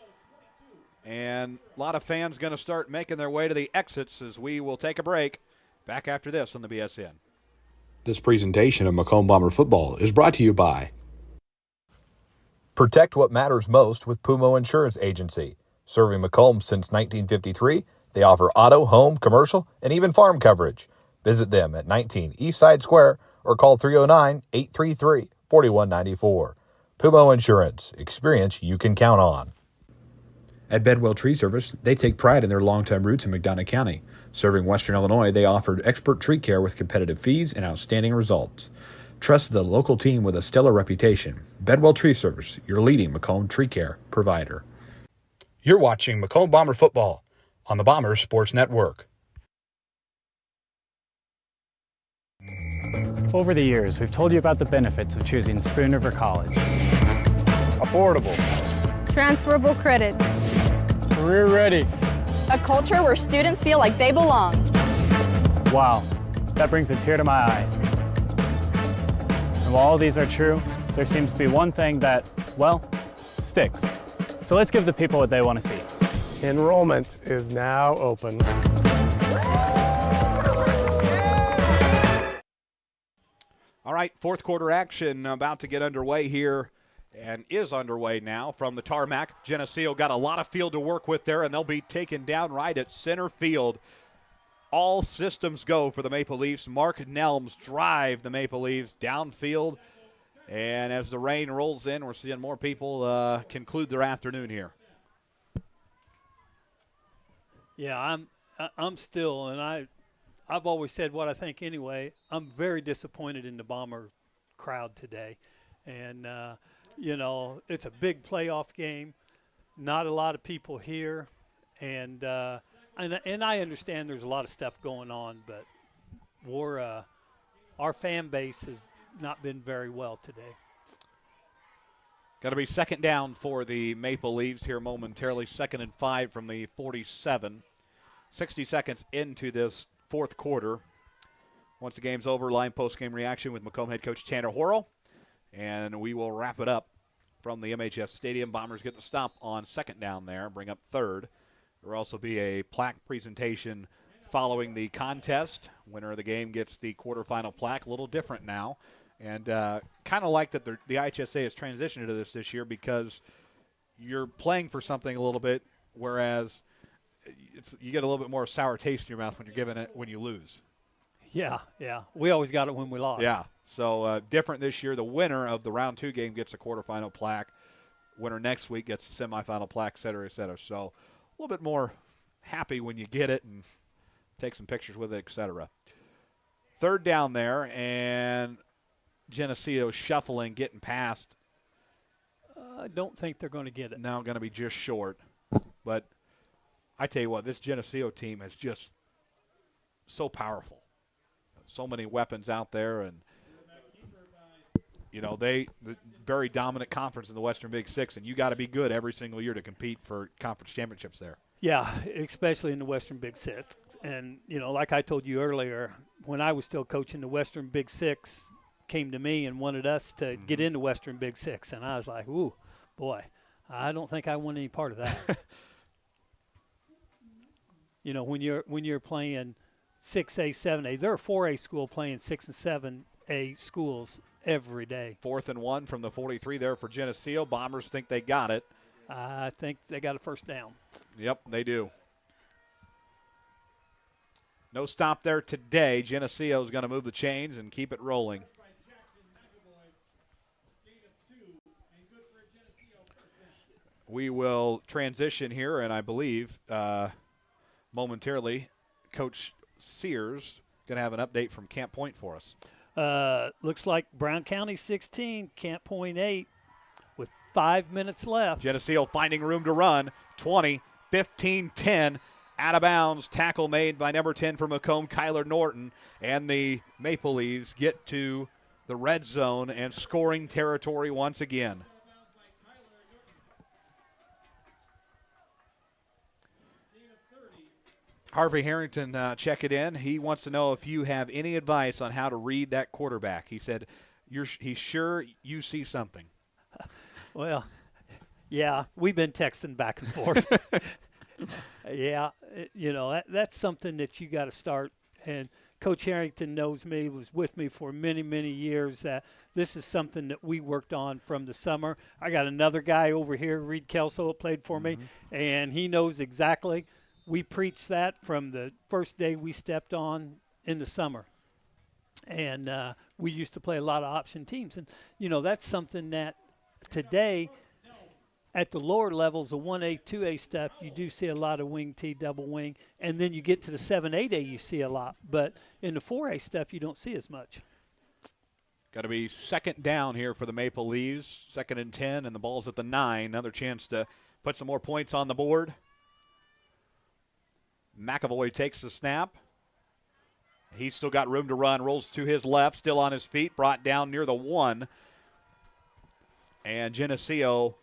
And a lot of fans going to start making their way to the exits as we will take a break. Back after this on the BSN. This presentation of Macomb Bomber football is brought to you by Protect what matters most with Pumo Insurance Agency. Serving Macomb since 1953, they offer auto, home, commercial, and even farm coverage. Visit them at 19 East Side Square or call 309-833-1400. 4194. Pumo Insurance. Experience you can count on. At Bedwell Tree Service, they take pride in their long-time roots in McDonough County. Serving Western Illinois, they offered expert tree care with competitive fees and outstanding results. Trust the local team with a stellar reputation. Bedwell Tree Service, your leading Macomb tree care provider. You're watching Macomb Bomber Football on the Bombers Sports Network. Over the years, we've told you about the benefits of choosing Spoon River College. Affordable. Transferable credit. Career ready. A culture where students feel like they belong. Wow, that brings a tear to my eye. And while all these are true, there seems to be one thing that, well, sticks. So let's give the people what they want to see. Enrollment is now open. All right, fourth quarter action about to get underway here, and is underway now from the tarmac. Geneseo got a lot of field to work with there, and they'll be taken down right at center field. All systems go for the Maple Leafs. Mark Nelms drive the Maple Leafs downfield, and as the rain rolls in, we're seeing more people conclude their afternoon here. Yeah, I'm still, and I've always said what I think anyway. I'm very disappointed in the Bomber crowd today. And, you know, it's a big playoff game. Not a lot of people here. And I understand there's a lot of stuff going on, but our fan base has not been very well today. Got to be second down for the Maple Leafs here momentarily. 2nd and 5 from the 47. 60 seconds into this fourth quarter. Once the game's over, live post-game reaction with Macomb head coach Tanner Horrell. And we will wrap it up from the MHS Stadium. Bombers get the stop on second down there, bring up third. There will also be a plaque presentation following the contest. Winner of the game gets the quarterfinal plaque. A little different now. And kind of like that the IHSA has transitioned to this year because you're playing for something a little bit, whereas you get a little bit more sour taste in your mouth when you're giving it when you lose. Yeah. We always got it when we lost. Yeah. So different this year. The winner of the round 2 game gets a quarterfinal plaque. Winner next week gets a semifinal plaque, et cetera, et cetera. So a little bit more happy when you get it and take some pictures with it, et cetera. Third down there, and Geneseo shuffling, getting past. I don't think they're going to get it. Now going to be just short. But I tell you what, this Geneseo team is just so powerful. So many weapons out there, and you know, the very dominant conference in the Western Big Six, and you got to be good every single year to compete for conference championships there. Yeah, especially in the Western Big Six. And, you know, like I told you earlier, when I was still coaching, the Western Big Six came to me and wanted us to get into Western Big Six. And I was like, ooh, boy, I don't think I want any part of that. You know, when you're playing 6A, 7A, there are 4A school playing 6 and 7A schools every day. 4th and 1 from the 43 there for Geneseo. Bombers think they got it. I think they got a first down. Yep, they do. No stop there today. Geneseo is going to move the chains and keep it rolling. We will transition here, and I believe momentarily Coach Sears going to have an update from Camp Point for us. Looks like Brown County 16, Camp Point 8, with 5 minutes left. Geneseo finding room to run. 20, 15, 10. Out of bounds. Tackle made by number 10 for Macomb, Kyler Norton. And the Maple Leafs get to the red zone and scoring territory once again. Harvey Harrington check it in. He wants to know if you have any advice on how to read that quarterback. He said he's sure you see something. Well, yeah, we've been texting back and forth. Yeah, you know, that's something that you got to start. And Coach Harrington knows me, was with me for many, many years. That this is something that we worked on from the summer. I got another guy over here, Reed Kelso, played for me, and he knows exactly. We preached that from the first day we stepped on in the summer. And we used to play a lot of option teams. And, that's something that today at the lower levels of 1A, 2A stuff, you do see a lot of wing T, double wing. And then you get to the 7, 8A, you see a lot. But in the 4A stuff, you don't see as much. Got to be second down here for the Maple Leaves. 2nd and 10, and the ball's at the 9. Another chance to put some more points on the board. McAvoy takes the snap. He's still got room to run. Rolls to his left, still on his feet. Brought down near the 1. And Geneseo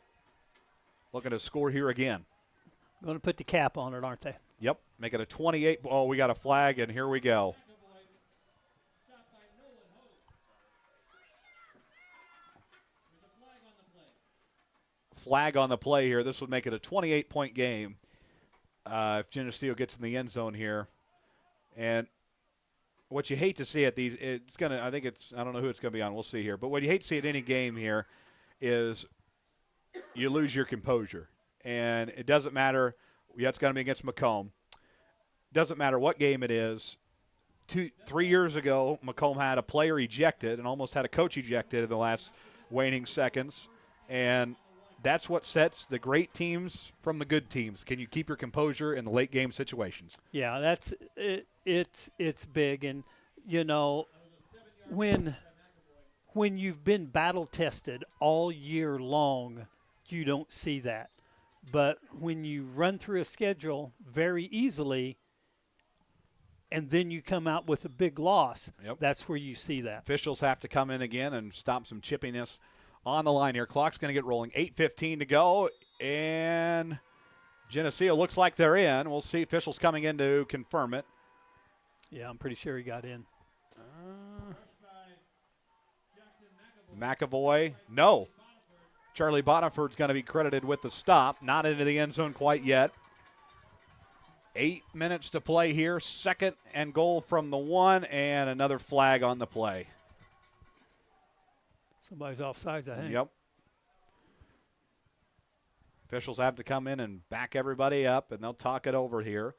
looking to score here again. Going to put the cap on it, aren't they? Yep, make it a 28. Oh, we got a flag, and here we go. Flag on the play here. This would make it a 28-point game if Geneseo gets in the end zone here. And what you hate to see at these, I don't know who it's going to be on. We'll see here. But what you hate to see at any game here is you lose your composure. And it doesn't matter. Yeah, it's going to be against Macomb. Doesn't matter what game it is. 3 years ago, Macomb had a player ejected and almost had a coach ejected in the last waning seconds. And that's what sets the great teams from the good teams. Can you keep your composure in the late game situations? Yeah, that's it. It's big, and when you've been battle tested all year long, you don't see that. But when you run through a schedule very easily, and then you come out with a big loss, that's where you see that. Officials have to come in again and stop some chippiness on the line here. Clock's going to get rolling. 8:15 to go, and Geneseo looks like they're in. We'll see officials coming in to confirm it. Yeah, I'm pretty sure he got in. McAvoy, no. Charlie Boniford's going to be credited with the stop. Not into the end zone quite yet. 8 minutes to play here. 2nd and goal from the 1, and another flag on the play. Somebody's offsides, I think. Yep. Officials have to come in and back everybody up, and they'll talk it over here.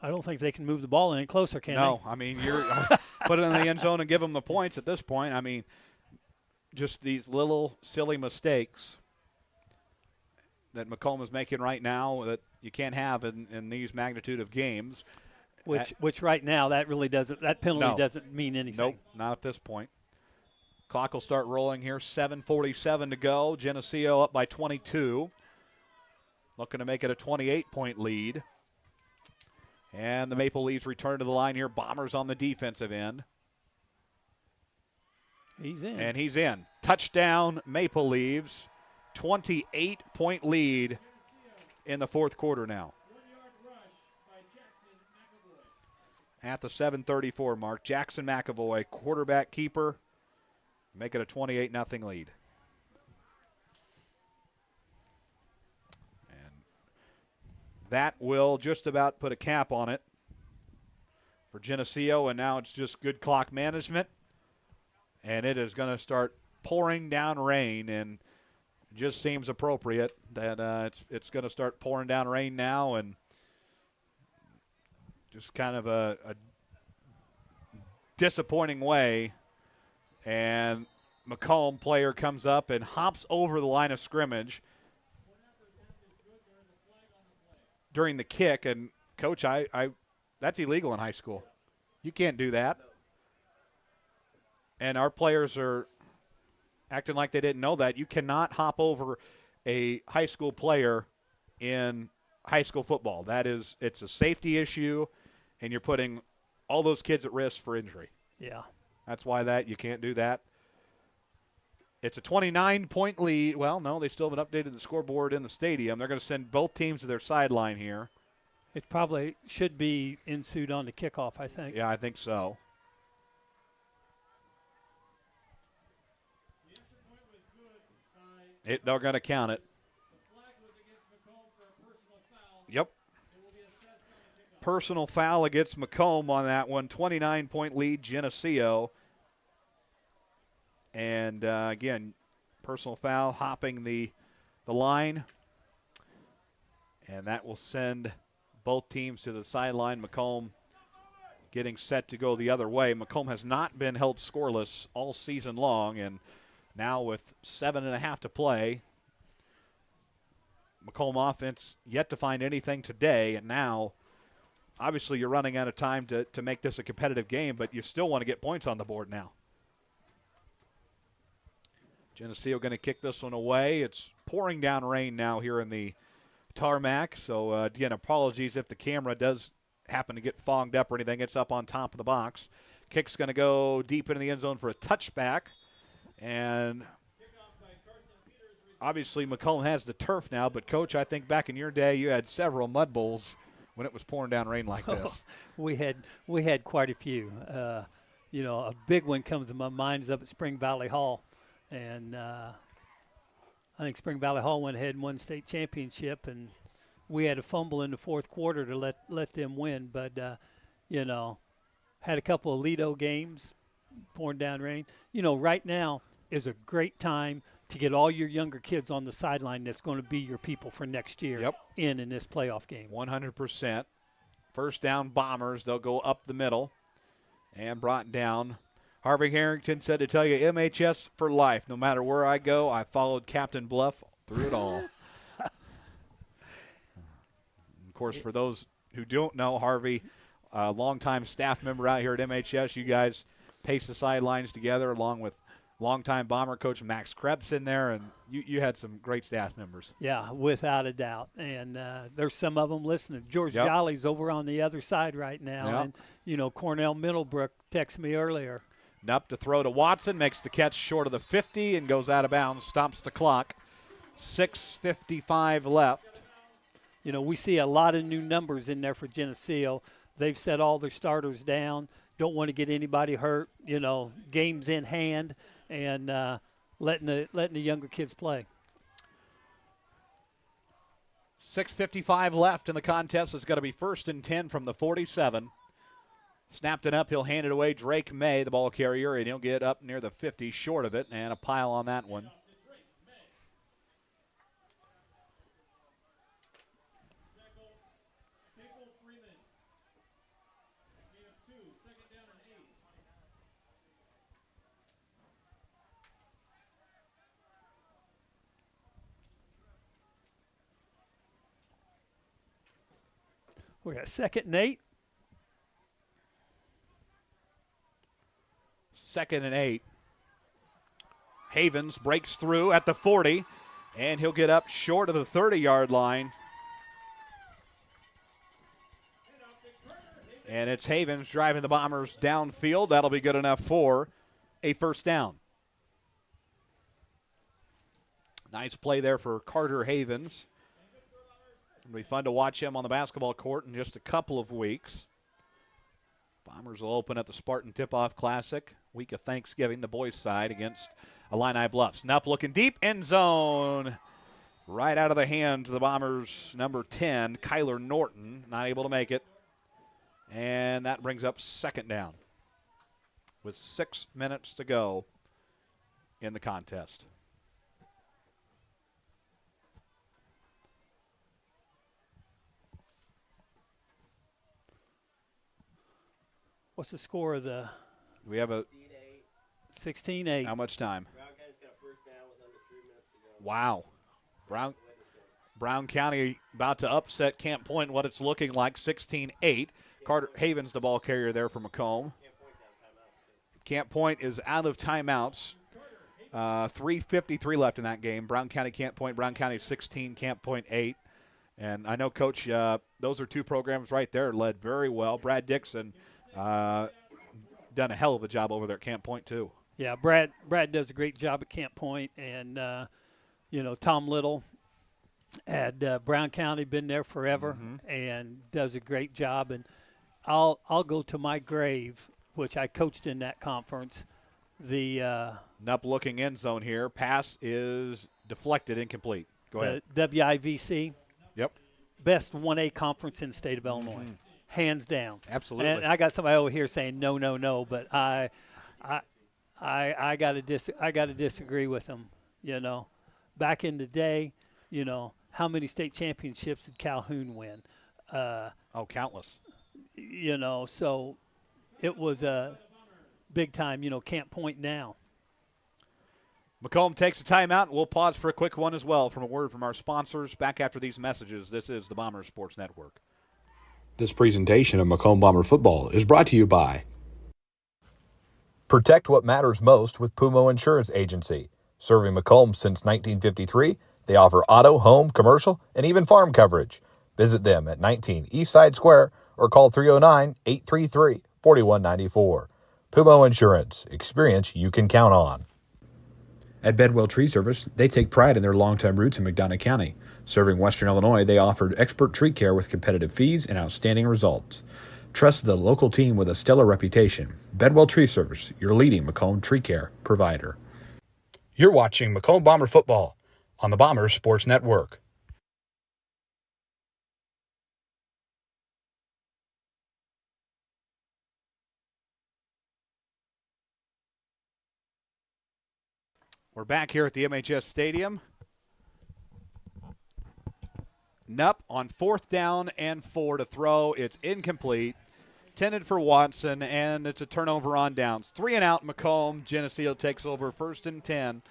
I don't think they can move the ball any closer, can they? No, I mean, you're put it in the end zone and give them the points at this point. I mean, just these little silly mistakes that Macomb is making right now that you can't have in these magnitude of games. Which right now that penalty doesn't mean anything. Nope, not at this point. Clock will start rolling here. 7:47 to go. Geneseo up by 22. Looking to make it a 28-point lead. And the Maple Leafs return to the line here. Bombers on the defensive end. He's in. And he's in. Touchdown, Maple Leafs. 28-point lead in the fourth quarter now. At the 7:34 mark, Jackson McAvoy, quarterback keeper. Make it a 28-0 lead. And that will just about put a cap on it for Geneseo, and now it's just good clock management. And it is going to start pouring down rain, and it just seems appropriate that it's going to start pouring down rain now, and just kind of a disappointing way. And Macomb player comes up and hops over the line of scrimmage during the kick. And, Coach, that's illegal in high school. You can't do that. And our players are acting like they didn't know that. You cannot hop over a high school player in high school football. It's a safety issue, and you're putting all those kids at risk for injury. Yeah. That's why you can't do that. It's a 29-point lead. Well, no, they still haven't updated the scoreboard in the stadium. They're going to send both teams to their sideline here. It probably should be ensued on the kickoff, I think. Yeah, I think so. They're going to count it. Yep. Personal foul against Macomb on that one. 29-point lead, Geneseo. And, again, personal foul hopping the line. And that will send both teams to the sideline. Macomb getting set to go the other way. Macomb has not been held scoreless all season long, and now with 7.5 to play, Macomb offense yet to find anything today, and now obviously you're running out of time to make this a competitive game, but you still want to get points on the board now. Geneseo going to kick this one away. It's pouring down rain now here in the tarmac, so again, apologies if the camera does happen to get fogged up or anything. It's up on top of the box. Kick's going to go deep into the end zone for a touchback, and obviously Macomb has the turf now, but Coach, I think back in your day you had several mud bowls when it was pouring down rain like this. We had quite a few. You know, a big one comes to my mind is up at Spring Valley Hall, and I think Spring Valley Hall went ahead and won state championship, and we had a fumble in the fourth quarter to let them win. But you know, had a couple of Lido games, pouring down rain. You know, right now is a great time to get all your younger kids on the sideline that's going to be your people for next year in this playoff game. 100%. First down Bombers. They'll go up the middle and brought down. Harvey Harrington said to tell you, MHS for life. No matter where I go, I followed Captain Bluff through it all. Of course, for those who don't know, Harvey, a longtime staff member out here at MHS, you guys paced the sidelines together along with longtime Bomber coach Max Krebs in there, and you had some great staff members. Yeah, without a doubt. And there's some of them listening. George Jolly's over on the other side right now. And, you know, Cornell Middlebrook texted me earlier. Nupp to throw to Watson, makes the catch short of the 50 and goes out of bounds, stops the clock. 6:55 left. You know, we see a lot of new numbers in there for Geneseo. They've set all their starters down, don't want to get anybody hurt, you know, games in hand, and letting the younger kids play. 6:55 left in the contest. It's going to be 1st and 10 from the 47. Snapped it up. He'll hand it away. Drake May, the ball carrier, and he'll get up near the 50, short of it, and a pile on that one. We got 2nd and 8. 2nd and 8. Havens breaks through at the 40, and he'll get up short of the 30-yard line. And it's Havens driving the Bombers downfield. That'll be good enough for a first down. Nice play there for Carter Havens. It'll be fun to watch him on the basketball court in just a couple of weeks. Bombers will open at the Spartan Tip-Off Classic, week of Thanksgiving, the boys' side against Illini Bluffs. Nupp looking deep, end zone. Right out of the hands of the Bombers' number 10, Kyler Norton, not able to make it. And that brings up 2nd down with 6 minutes to go in the contest. What's the score of the? We have a 16-8. How much time? Wow. Brown County about to upset Camp Point, what it's looking like, 16-8. Carter Havens, the ball carrier there for Macomb. Camp Point is out of timeouts. 3:53 left in that game. Brown County, Camp Point. Brown County 16, Camp Point 8. And I know, Coach, those are two programs right there led very well. Brad Dixon done a hell of a job over there at Camp Point, too. Yeah, Brad does a great job at Camp Point, and you know, Tom Little at Brown County, been there forever, and does a great job. And I'll go to my grave, which I coached in that conference. The Nupp looking end zone here. Pass is deflected, incomplete. Go ahead. WIVC. Yep. Best 1A conference in the state of Illinois, hands down. Absolutely. And I got somebody over here saying no, but I got to disagree with them. You know, back in the day, you know, how many state championships did Calhoun win? Countless. You know, so it was a big time, can't point now. Macomb takes a timeout, and we'll pause for a quick one as well from a word from our sponsors. Back after these messages, this is the Bombers Sports Network. This presentation of Macomb Bomber football is brought to you by Protect what matters most with Pumo Insurance Agency. Serving Macomb since 1953, they offer auto, home, commercial, and even farm coverage. Visit them at 19 Eastside Square or call 309-833-4194. Pumo Insurance. Experience you can count on. At Bedwell Tree Service, they take pride in their long-time roots in McDonough County. Serving Western Illinois, they offered expert tree care with competitive fees and outstanding results. Trust the local team with a stellar reputation. Bedwell Tree Service, your leading Macomb tree care provider. You're watching Macomb Bomber football on the Bombers Sports Network. We're back here at the MHS Stadium. Nupp on 4th down and 4 to throw. It's incomplete. Intended for Watson, and it's a turnover on downs. 3 and out, Macomb. Geneseo takes over 1st and 10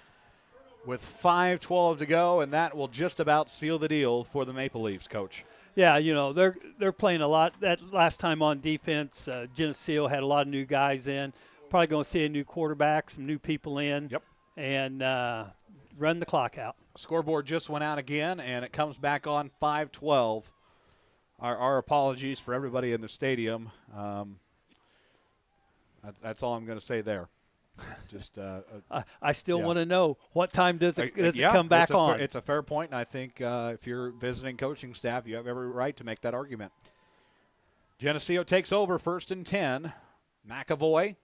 with 5:12 to go, and that will just about seal the deal for the Maple Leafs, Coach. Yeah, they're playing a lot. That last time on defense, Geneseo had a lot of new guys in. Probably going to see a new quarterback, some new people in. Yep. And run the clock out. Scoreboard just went out again, and it comes back on 5:12. Our apologies for everybody in the stadium. That's all I'm going to say there. Just I still want to know, what time does it come back on? It's a fair point, and I think if you're visiting coaching staff, you have every right to make that argument. Geneseo takes over 1st and 10. McAvoy.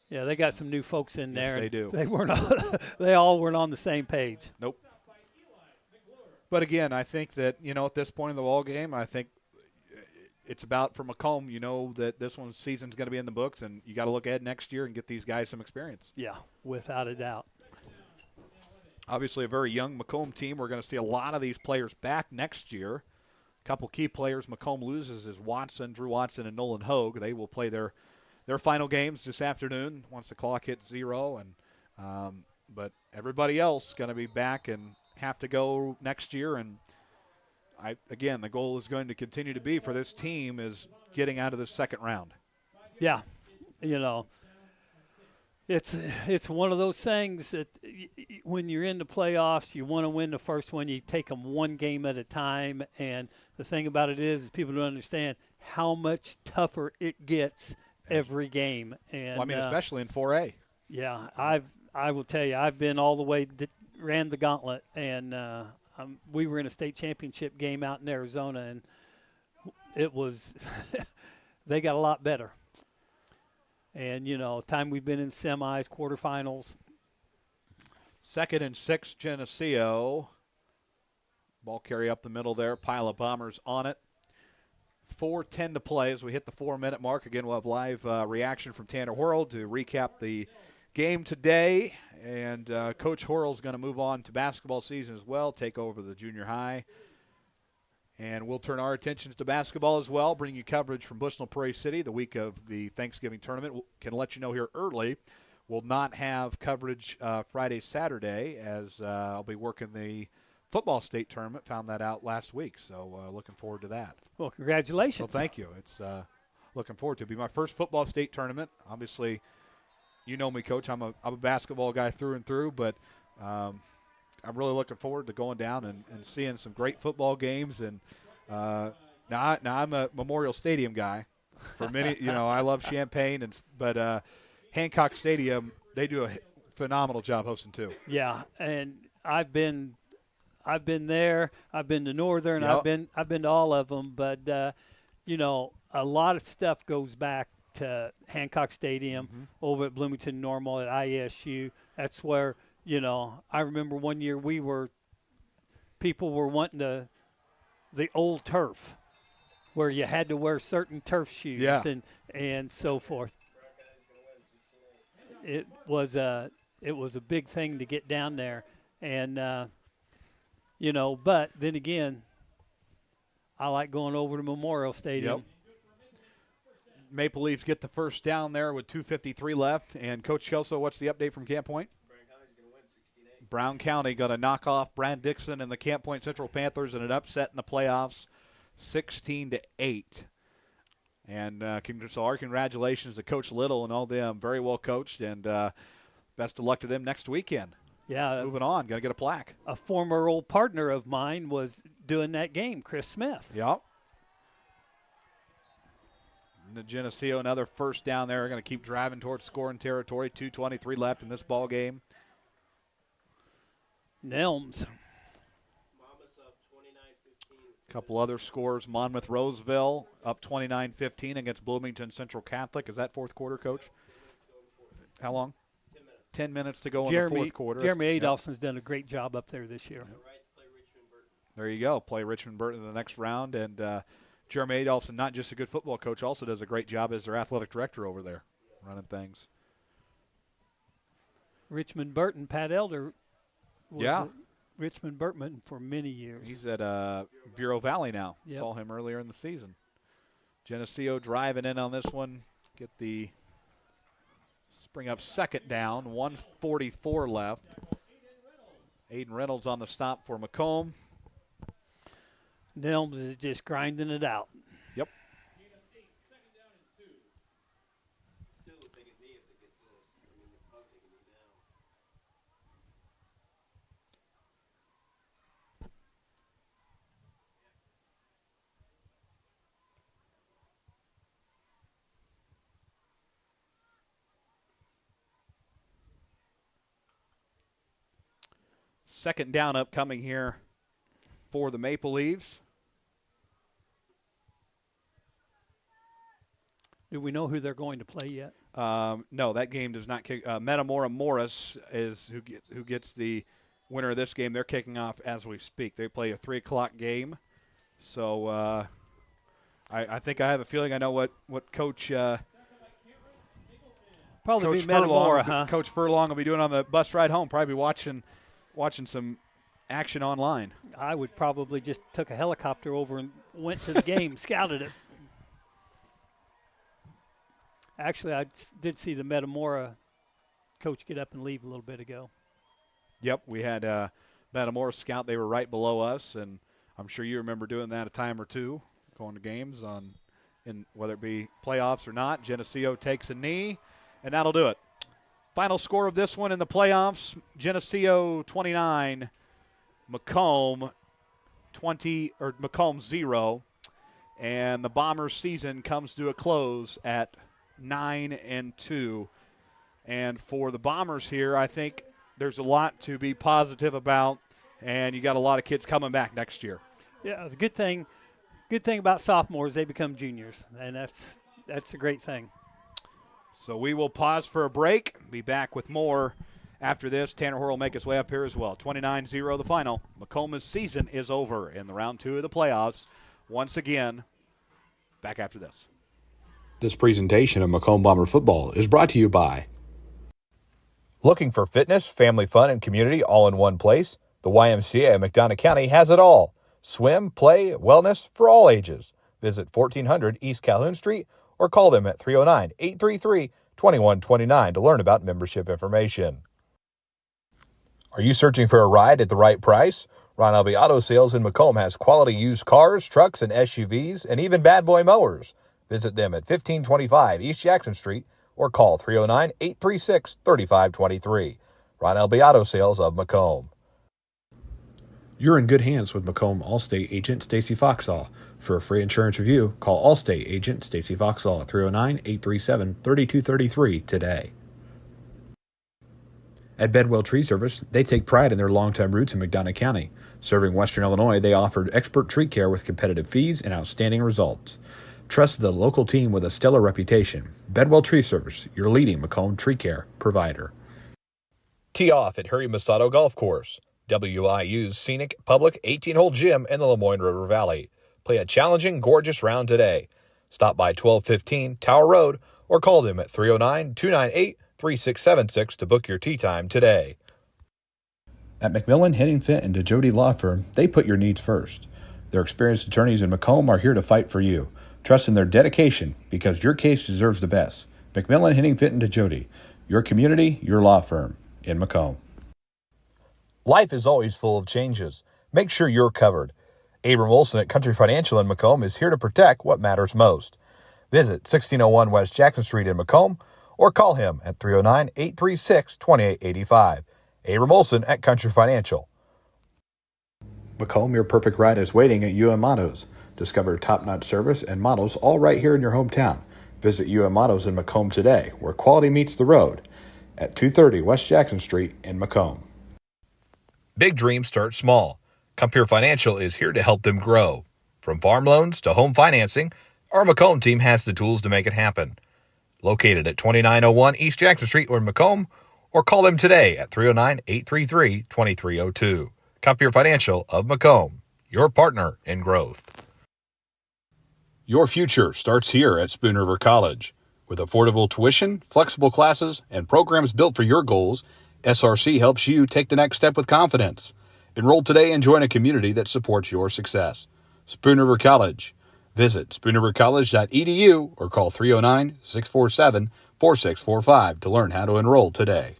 Yeah, they got some new folks in there. Yes, they do. They all weren't on the same page. Nope. But again, I think that, at this point in the ball game, I think it's about for Macomb, that this one's season's going to be in the books, and you got to look ahead next year and get these guys some experience. Yeah, without a doubt. Obviously a very young Macomb team. We're going to see a lot of these players back next year. A couple key players Macomb loses is Drew Watson, and Nolan Hogue. They will play their final games this afternoon once the clock hits 0. And but everybody else going to be back and have to go next year. And again, the goal is going to continue to be for this team is getting out of the second round. Yeah, it's one of those things that when you're in the playoffs, you want to win the first one. You take them one game at a time. And the thing about it is people don't understand how much tougher it gets every game. And especially in 4A. Yeah, I will tell you, I've been all the way, ran the gauntlet, and we were in a state championship game out in Arizona, and it was they got a lot better. And time we've been in semis, quarterfinals. 2nd and 6, Geneseo. Ball carry up the middle there. Pile of Bombers on it. 4:10 to play as we hit the 4-minute mark. Again, we'll have live reaction from Tanner Horrell to recap the game today. And Coach Horrell's going to move on to basketball season as well, take over the junior high. And we'll turn our attentions to basketball as well, bring you coverage from Bushnell Prairie City the week of the Thanksgiving tournament. Can let you know here early, we'll not have coverage Friday, Saturday, as I'll be working the football state tournament. Found that out last week, so looking forward to that. Well, congratulations. Well, thank you. It's looking forward to it. It'll be my first football state tournament. Obviously, you know me, Coach. I'm a basketball guy through and through, but I'm really looking forward to going down and seeing some great football games. And now I'm a Memorial Stadium guy. For many, I love Champaign, but Hancock Stadium, they do a phenomenal job hosting too. Yeah, and I've been there. I've been to Northern. Yep. I've been to all of them. But a lot of stuff goes back to Hancock Stadium over at Bloomington Normal at ISU. That's where I remember one year people were wanting the old turf, where you had to wear certain turf shoes and so forth. It was a big thing to get down there, and but then again, I like going over to Memorial Stadium. Yep. Maple Leafs get the first down there with 2:53 left. And Coach Kelso, what's the update from Camp Point? Brown County going to knock off Brand Dixon and the Camp Point Central Panthers in an upset in the playoffs, 16-8. And so our congratulations to Coach Little and all them. Very well coached, and best of luck to them next weekend. Yeah. Moving on, going to get a plaque. A former old partner of mine was doing that game, Chris Smith. Yep. The Geneseo, another first down there. Going to keep driving towards scoring territory. 2:23 left in this ball game. Nelms. A couple other scores. Monmouth-Roseville up 29-15 against Bloomington Central Catholic. Is that fourth quarter, Coach? How long? 10 minutes to go in the fourth quarter. Jeremy Adolphson's done a great job up there this year. There you go. Play Richmond Burton in the next round. And Jeremy Adolphson, not just a good football coach, also does a great job as their athletic director over there, running things. Richmond Burton, Pat Elder was yeah. Richmond Burton for many years. He's at Bureau Valley now. Yep. Saw him earlier in the season. Geneseo driving in on this one. Bring up second down, 1:44 left. Aiden Reynolds on the stop for Macomb. Nelms is just grinding it out. Yep. Second down upcoming here for the Maple Leafs. Do we know who they're going to play yet? No, that game does not kick. Metamora Morris is who gets the winner of this game. They're kicking off as we speak. They play a 3 o'clock game. So I think I have a feeling I know what Coach probably Coach be Metamora, huh? Coach Furlong will be doing on the bus ride home. Probably watching some action online. I would probably just took a helicopter over and went to the game, scouted it. Actually, I did see the Metamora coach get up and leave a little bit ago. Yep, we had Metamora scout. They were right below us, and I'm sure you remember doing that a time or two, going to games in whether it be playoffs or not. Geneseo takes a knee, and that'll do it. Final score of this one in the playoffs: Geneseo 29, Macomb 0, and the Bombers' season comes to a close at 9-2. And for the Bombers here, I think there's a lot to be positive about, and you got a lot of kids coming back next year. Yeah, the good thing about sophomores, they become juniors, and that's a great thing. So we will pause for a break. Be back with more after this. Tanner Hoare will make his way up here as well. 29-0 the final. Macomb's season is over in the round 2 of the playoffs. Once again, back after this. This presentation of Macomb Bomber football is brought to you by. Looking for fitness, family fun, and community all in one place? The YMCA of McDonough County has it all. Swim, play, wellness for all ages. Visit 1400 East Calhoun Street or call them at 309-833-2129 to learn about membership information. Are you searching for a ride at the right price? Ron Elby Auto Sales in Macomb has quality used cars, trucks, and SUVs, and even bad boy mowers. Visit them at 1525 East Jackson Street or call 309-836-3523. Ron Elby Auto Sales of Macomb. You're in good hands with Macomb Allstate agent Stacy Foxall. For a free insurance review, call Allstate agent Stacy Foxall at 309-837-3233 today. At Bedwell Tree Service, they take pride in their long-time roots in McDonough County. Serving Western Illinois, they offered expert tree care with competitive fees and outstanding results. Trust the local team with a stellar reputation. Bedwell Tree Service, your leading Macomb tree care provider. Tee off at Harry Masato Golf Course, WIU's scenic public 18-hole gym in the Lemoyne River Valley. Play a challenging, gorgeous round today. Stop by 1215 Tower Road or call them at 309-298-3676 to book your tee time today. At McMillan, Henning Fint, and DeJody Law Firm, they put your needs first. Their experienced attorneys in Macomb are here to fight for you. Trust in their dedication because your case deserves the best. McMillan, Henning, Fitton, DeJody. Your community, your law firm in Macomb. Life is always full of changes. Make sure you're covered. Abram Olson at Country Financial in Macomb is here to protect what matters most. Visit 1601 West Jackson Street in Macomb or call him at 309-836-2885. Abram Olson at Country Financial. Macomb, your perfect ride is waiting at UM Autos. Discover top-notch service and models all right here in your hometown. Visit UM Autos in Macomb today, where quality meets the road, at 230 West Jackson Street in Macomb. Big dreams start small. Compeer Financial is here to help them grow. From farm loans to home financing, our Macomb team has the tools to make it happen. Located at 2901 East Jackson Street in Macomb, or call them today at 309-833-2302. Compeer Financial of Macomb, your partner in growth. Your future starts here at Spoon River College. With affordable tuition, flexible classes, and programs built for your goals, SRC helps you take the next step with confidence. Enroll today and join a community that supports your success. Spoon River College. Visit spoonrivercollege.edu or call 309-647-4645 to learn how to enroll today.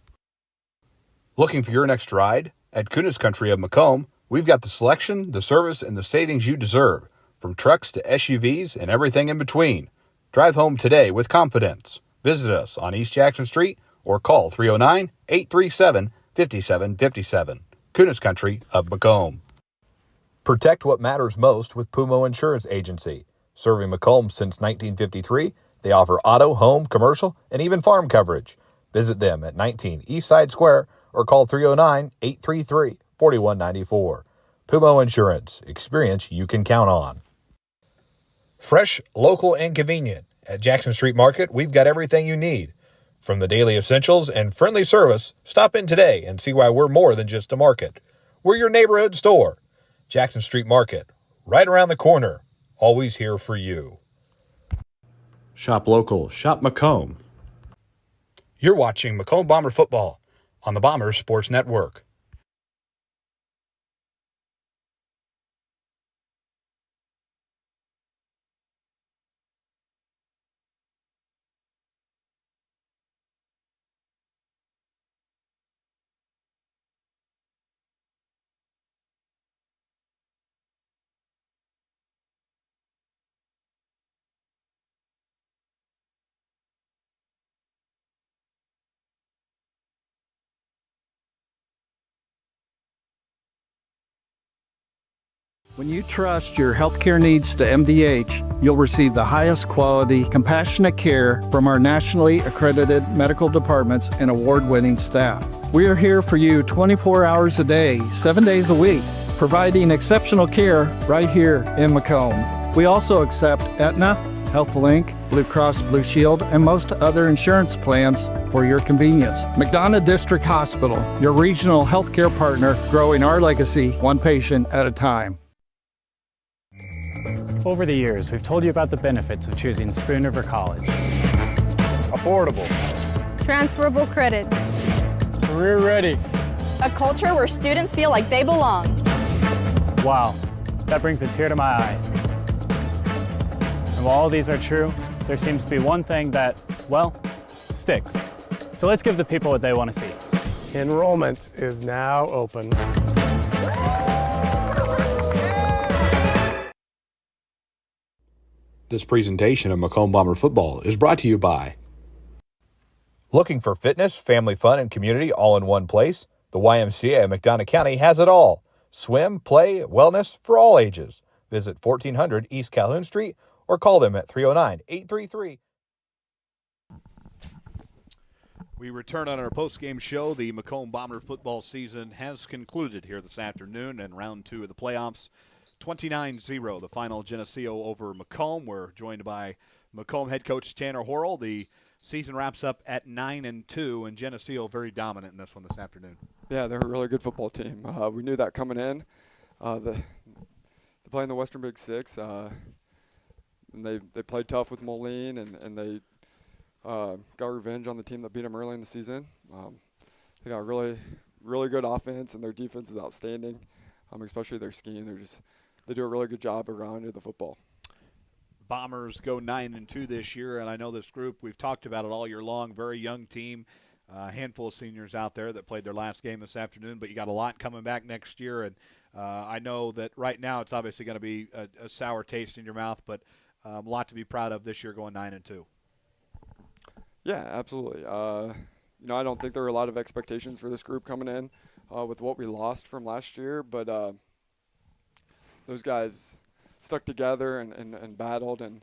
Looking for your next ride? At Kunis Country of Macomb, we've got the selection, the service, and the savings you deserve, from trucks to SUVs and everything in between. Drive home today with confidence. Visit us on East Jackson Street or call 309-837-5757. Kunis Country of Macomb. Protect what matters most with Pumo Insurance Agency. Serving Macomb since 1953, they offer auto, home, commercial, and even farm coverage. Visit them at 19 East Side Square or call 309-833-4194. Pumo Insurance. Experience you can count on. Fresh, local, and convenient. At Jackson Street Market, we've got everything you need. From the daily essentials and friendly service, stop in today and see why we're more than just a market. We're your neighborhood store. Jackson Street Market, right around the corner. Always here for you. Shop local. Shop Macomb. You're watching Macomb Bomber Football on the Bombers Sports Network. When you trust your healthcare needs to MDH, you'll receive the highest quality, compassionate care from our nationally accredited medical departments and award-winning staff. We are here for you 24 hours a day, 7 days a week, providing exceptional care right here in Macomb. We also accept Aetna, HealthLink, Blue Cross Blue Shield, and most other insurance plans for your convenience. McDonough District Hospital, your regional healthcare partner, growing our legacy one patient at a time. Over the years, we've told you about the benefits of choosing Spoon River College. Affordable. Transferable credit. Career ready. A culture where students feel like they belong. Wow, that brings a tear to my eye. And while all these are true, there seems to be one thing that, well, sticks. So let's give the people what they want to see. Enrollment is now open. This presentation of Macomb Bomber Football is brought to you by. Looking for fitness, family fun, and community all in one place? The YMCA of McDonough County has it all. Swim, play, wellness for all ages. Visit 1400 East Calhoun Street or call them at 309-833. We return on our postgame show. The Macomb Bomber football season has concluded here this afternoon in round 2 of the playoffs. 29-0, the final Geneseo over Macomb. We're joined by Macomb head coach Tanner Horrell. The season wraps up at 9-2, and Geneseo very dominant in this one this afternoon. Yeah, they're a really good football team. We knew that coming in. They play in the Western Big Six, and they played tough with Moline, and they got revenge on the team that beat them early in the season. They got a really, really good offense, and their defense is outstanding, especially their scheme. They do a really good job around the football. Bombers go 9-2 this year, and I know this group, we've talked about it all year long, very young team, a handful of seniors out there that played their last game this afternoon, but you got a lot coming back next year, and I know that right now it's obviously going to be a sour taste in your mouth, but a lot to be proud of this year going 9-2. Yeah, absolutely. I don't think there were a lot of expectations for this group coming in with what we lost from last year, but those guys stuck together and battled, and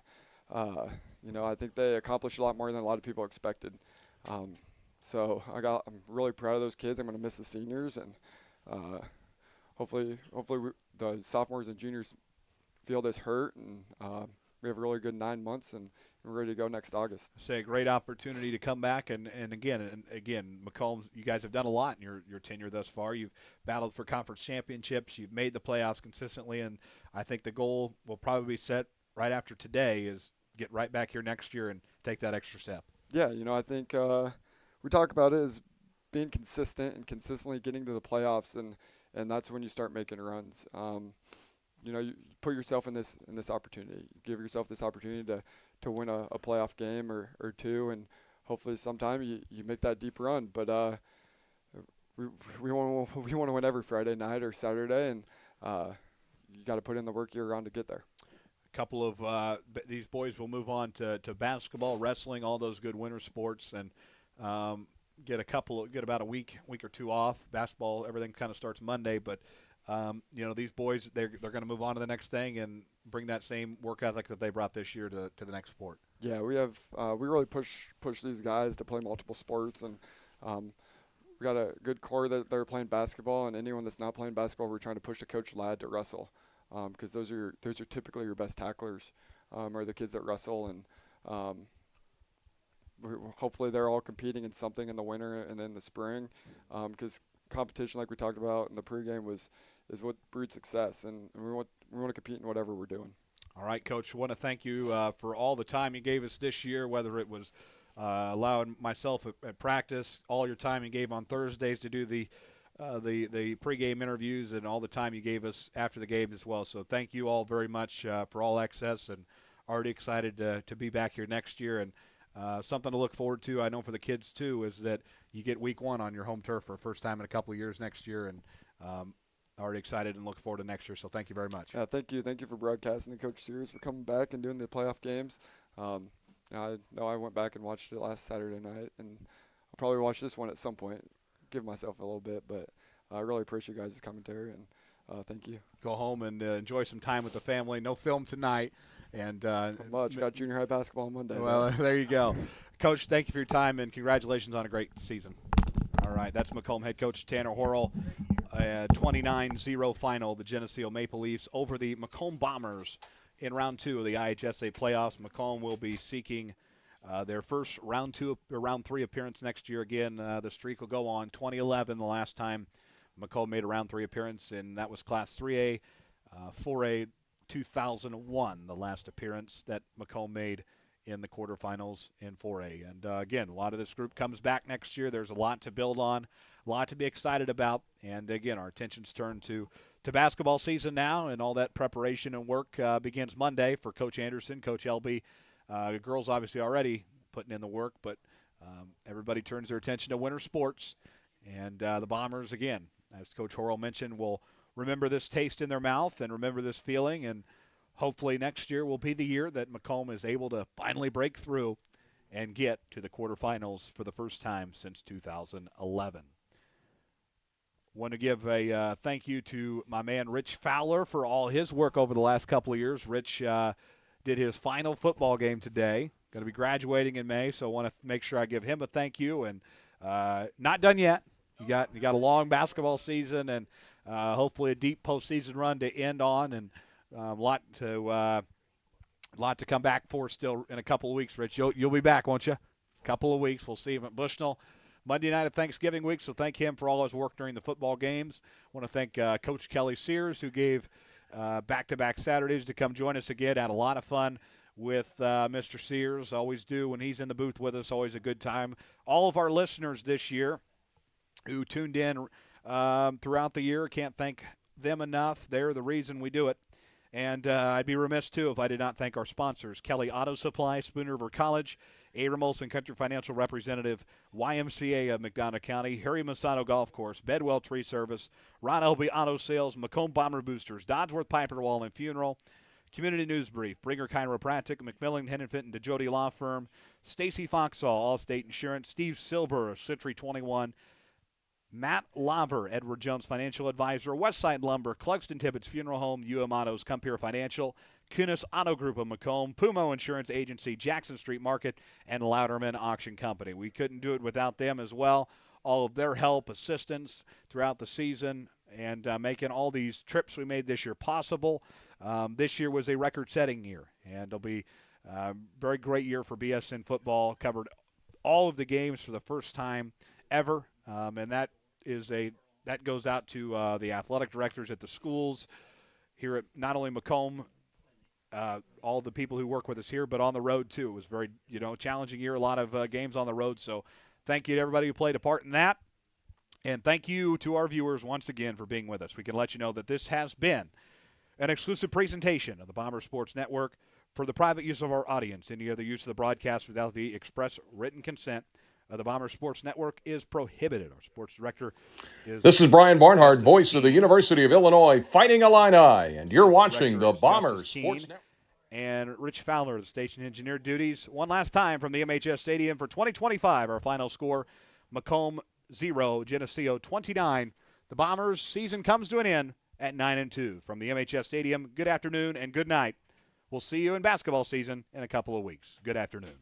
I think they accomplished a lot more than a lot of people expected. So I'm really proud of those kids. I'm going to miss the seniors, and hopefully the sophomores and juniors feel this hurt, and we have a really good 9 months, and we're ready to go next August. Say a great opportunity to come back, and again, Macomb, you guys have done a lot in your tenure thus far. You've battled for conference championships. You've made the playoffs consistently, and I think the goal will probably be set right after today is get right back here next year and take that extra step. Yeah, I think we talk about it as being consistent and consistently getting to the playoffs, and that's when you start making runs. You put yourself in this opportunity. You give yourself this opportunity to win a playoff game or two, and hopefully sometime you make that deep run. But we want to win every Friday night or Saturday, and you got to put in the work year-round to get there. A couple of these boys will move on to basketball, wrestling, all those good winter sports, and get about a week or two off. Basketball, everything kind of starts Monday, but these boys, they're going to move on to the next thing and bring that same work ethic that they brought this year to the next sport. Yeah, we really push these guys to play multiple sports, and we got a good core that they're playing basketball, and anyone that's not playing basketball, we're trying to push the coach lad to wrestle, because those are typically your best tacklers, are the kids that wrestle, and hopefully they're all competing in something in the winter and in the spring, because competition, like we talked about in the pregame, is what breeds success, and we want to compete in whatever we're doing. All right, Coach, I want to thank you for all the time you gave us this year, whether it was allowing myself at practice, all your time you gave on Thursdays to do the pregame interviews, and all the time you gave us after the game as well. So thank you all very much for all access, and already excited to be back here next year. And something to look forward to, I know for the kids too, is that you get week 1 on your home turf for the first time in a couple of years next year, and already excited and look forward to next year. So thank you very much. Yeah, thank you for broadcasting, and Coach Sears for coming back and doing the playoff games. I know I went back and watched it last Saturday night, and I'll probably watch this one at some point, give myself a little bit, but I really appreciate you guys' commentary, and thank you. Go home and enjoy some time with the family. No film tonight. And got junior high basketball on Monday. Well, there you go. Coach, thank you for your time, and congratulations on a great season. All right, that's Macomb head coach Tanner Horrell. 29-0 final, the Geneseo Maple Leafs over the Macomb Bombers in round 2 of the IHSA playoffs. Macomb will be seeking their first round 3 appearance next year. Again, the streak will go on. 2011, the last time Macomb made a round 3 appearance, and that was Class 3A. 4A 2001, the last appearance that Macomb made in the quarterfinals in 4A. And again, a lot of this group comes back next year. There's a lot to build on, a lot to be excited about. And again, our attention's turned to basketball season now, and all that preparation and work begins Monday for Coach Anderson, Coach Elby. The girls obviously already putting in the work, but everybody turns their attention to winter sports. And the Bombers, again, as Coach Horrell mentioned, will remember this taste in their mouth and remember this feeling, and hopefully next year will be the year that Macomb is able to finally break through and get to the quarterfinals for the first time since 2011. Want to give a thank you to my man Rich Fowler for all his work over the last couple of years. Rich did his final football game today. Going to be graduating in May, so I want to make sure I give him a thank you. And not done yet. You got a long basketball season, and hopefully a deep postseason run to end on, and a lot to come back for still in a couple of weeks. Rich, you'll be back, won't you? A couple of weeks. We'll see him at Bushnell Monday night of Thanksgiving week. So thank him for all his work during the football games. I want to thank Coach Kelly Sears, who gave back-to-back Saturdays to come join us again. Had a lot of fun with Mr. Sears. Always do when he's in the booth with us. Always a good time. All of our listeners this year who tuned in throughout the year, can't thank them enough. They're the reason we do it. And I'd be remiss, too, if I did not thank our sponsors, Kelly Auto Supply, Spoon River College, Abram Olson Country Financial Representative, YMCA of McDonough County, Harry Masato Golf Course, Bedwell Tree Service, Ron Elby Auto Sales, Macomb Bomber Boosters, Dodsworth Piper Wall and Funeral, Community News Brief, Bringer Chiropractic, McMillan, Hennon Fenton, DeJody Law Firm, Stacy Foxall, Allstate Insurance, Steve Silber of Century 21, Matt Laver, Edward Jones Financial Advisor, Westside Lumber, Clugston Tibbetts Funeral Home, UM Autos, Compeer Financial, Kunis Auto Group of Macomb, Pumo Insurance Agency, Jackson Street Market, and Louderman Auction Company. We couldn't do it without them as well. All of their help, assistance throughout the season, and making all these trips we made this year possible. This year was a record-setting year, and it'll be a very great year for BSN football. Covered all of the games for the first time ever, and that goes out to the athletic directors at the schools here at not only Macomb, all the people who work with us here, but on the road too. It was very challenging year, a lot of games on the road. So thank you to everybody who played a part in that, and thank you to our viewers once again for being with us. We can let you know that this has been an exclusive presentation of the Bomber Sports Network for the private use of our audience. Any other use of the broadcast without the express written consent the Bomber Sports Network is prohibited. Our sports director is... This is Brian Barnhart, voice of the University of Illinois Fighting Illini, and you're watching the Bomber Sports Network. And Rich Fowler, the station engineer duties. One last time from the MHS Stadium for 2025. Our final score, Macomb 0, Geneseo 29. The Bombers' season comes to an end at 9-2. From the MHS Stadium, good afternoon and good night. We'll see you in basketball season in a couple of weeks. Good afternoon.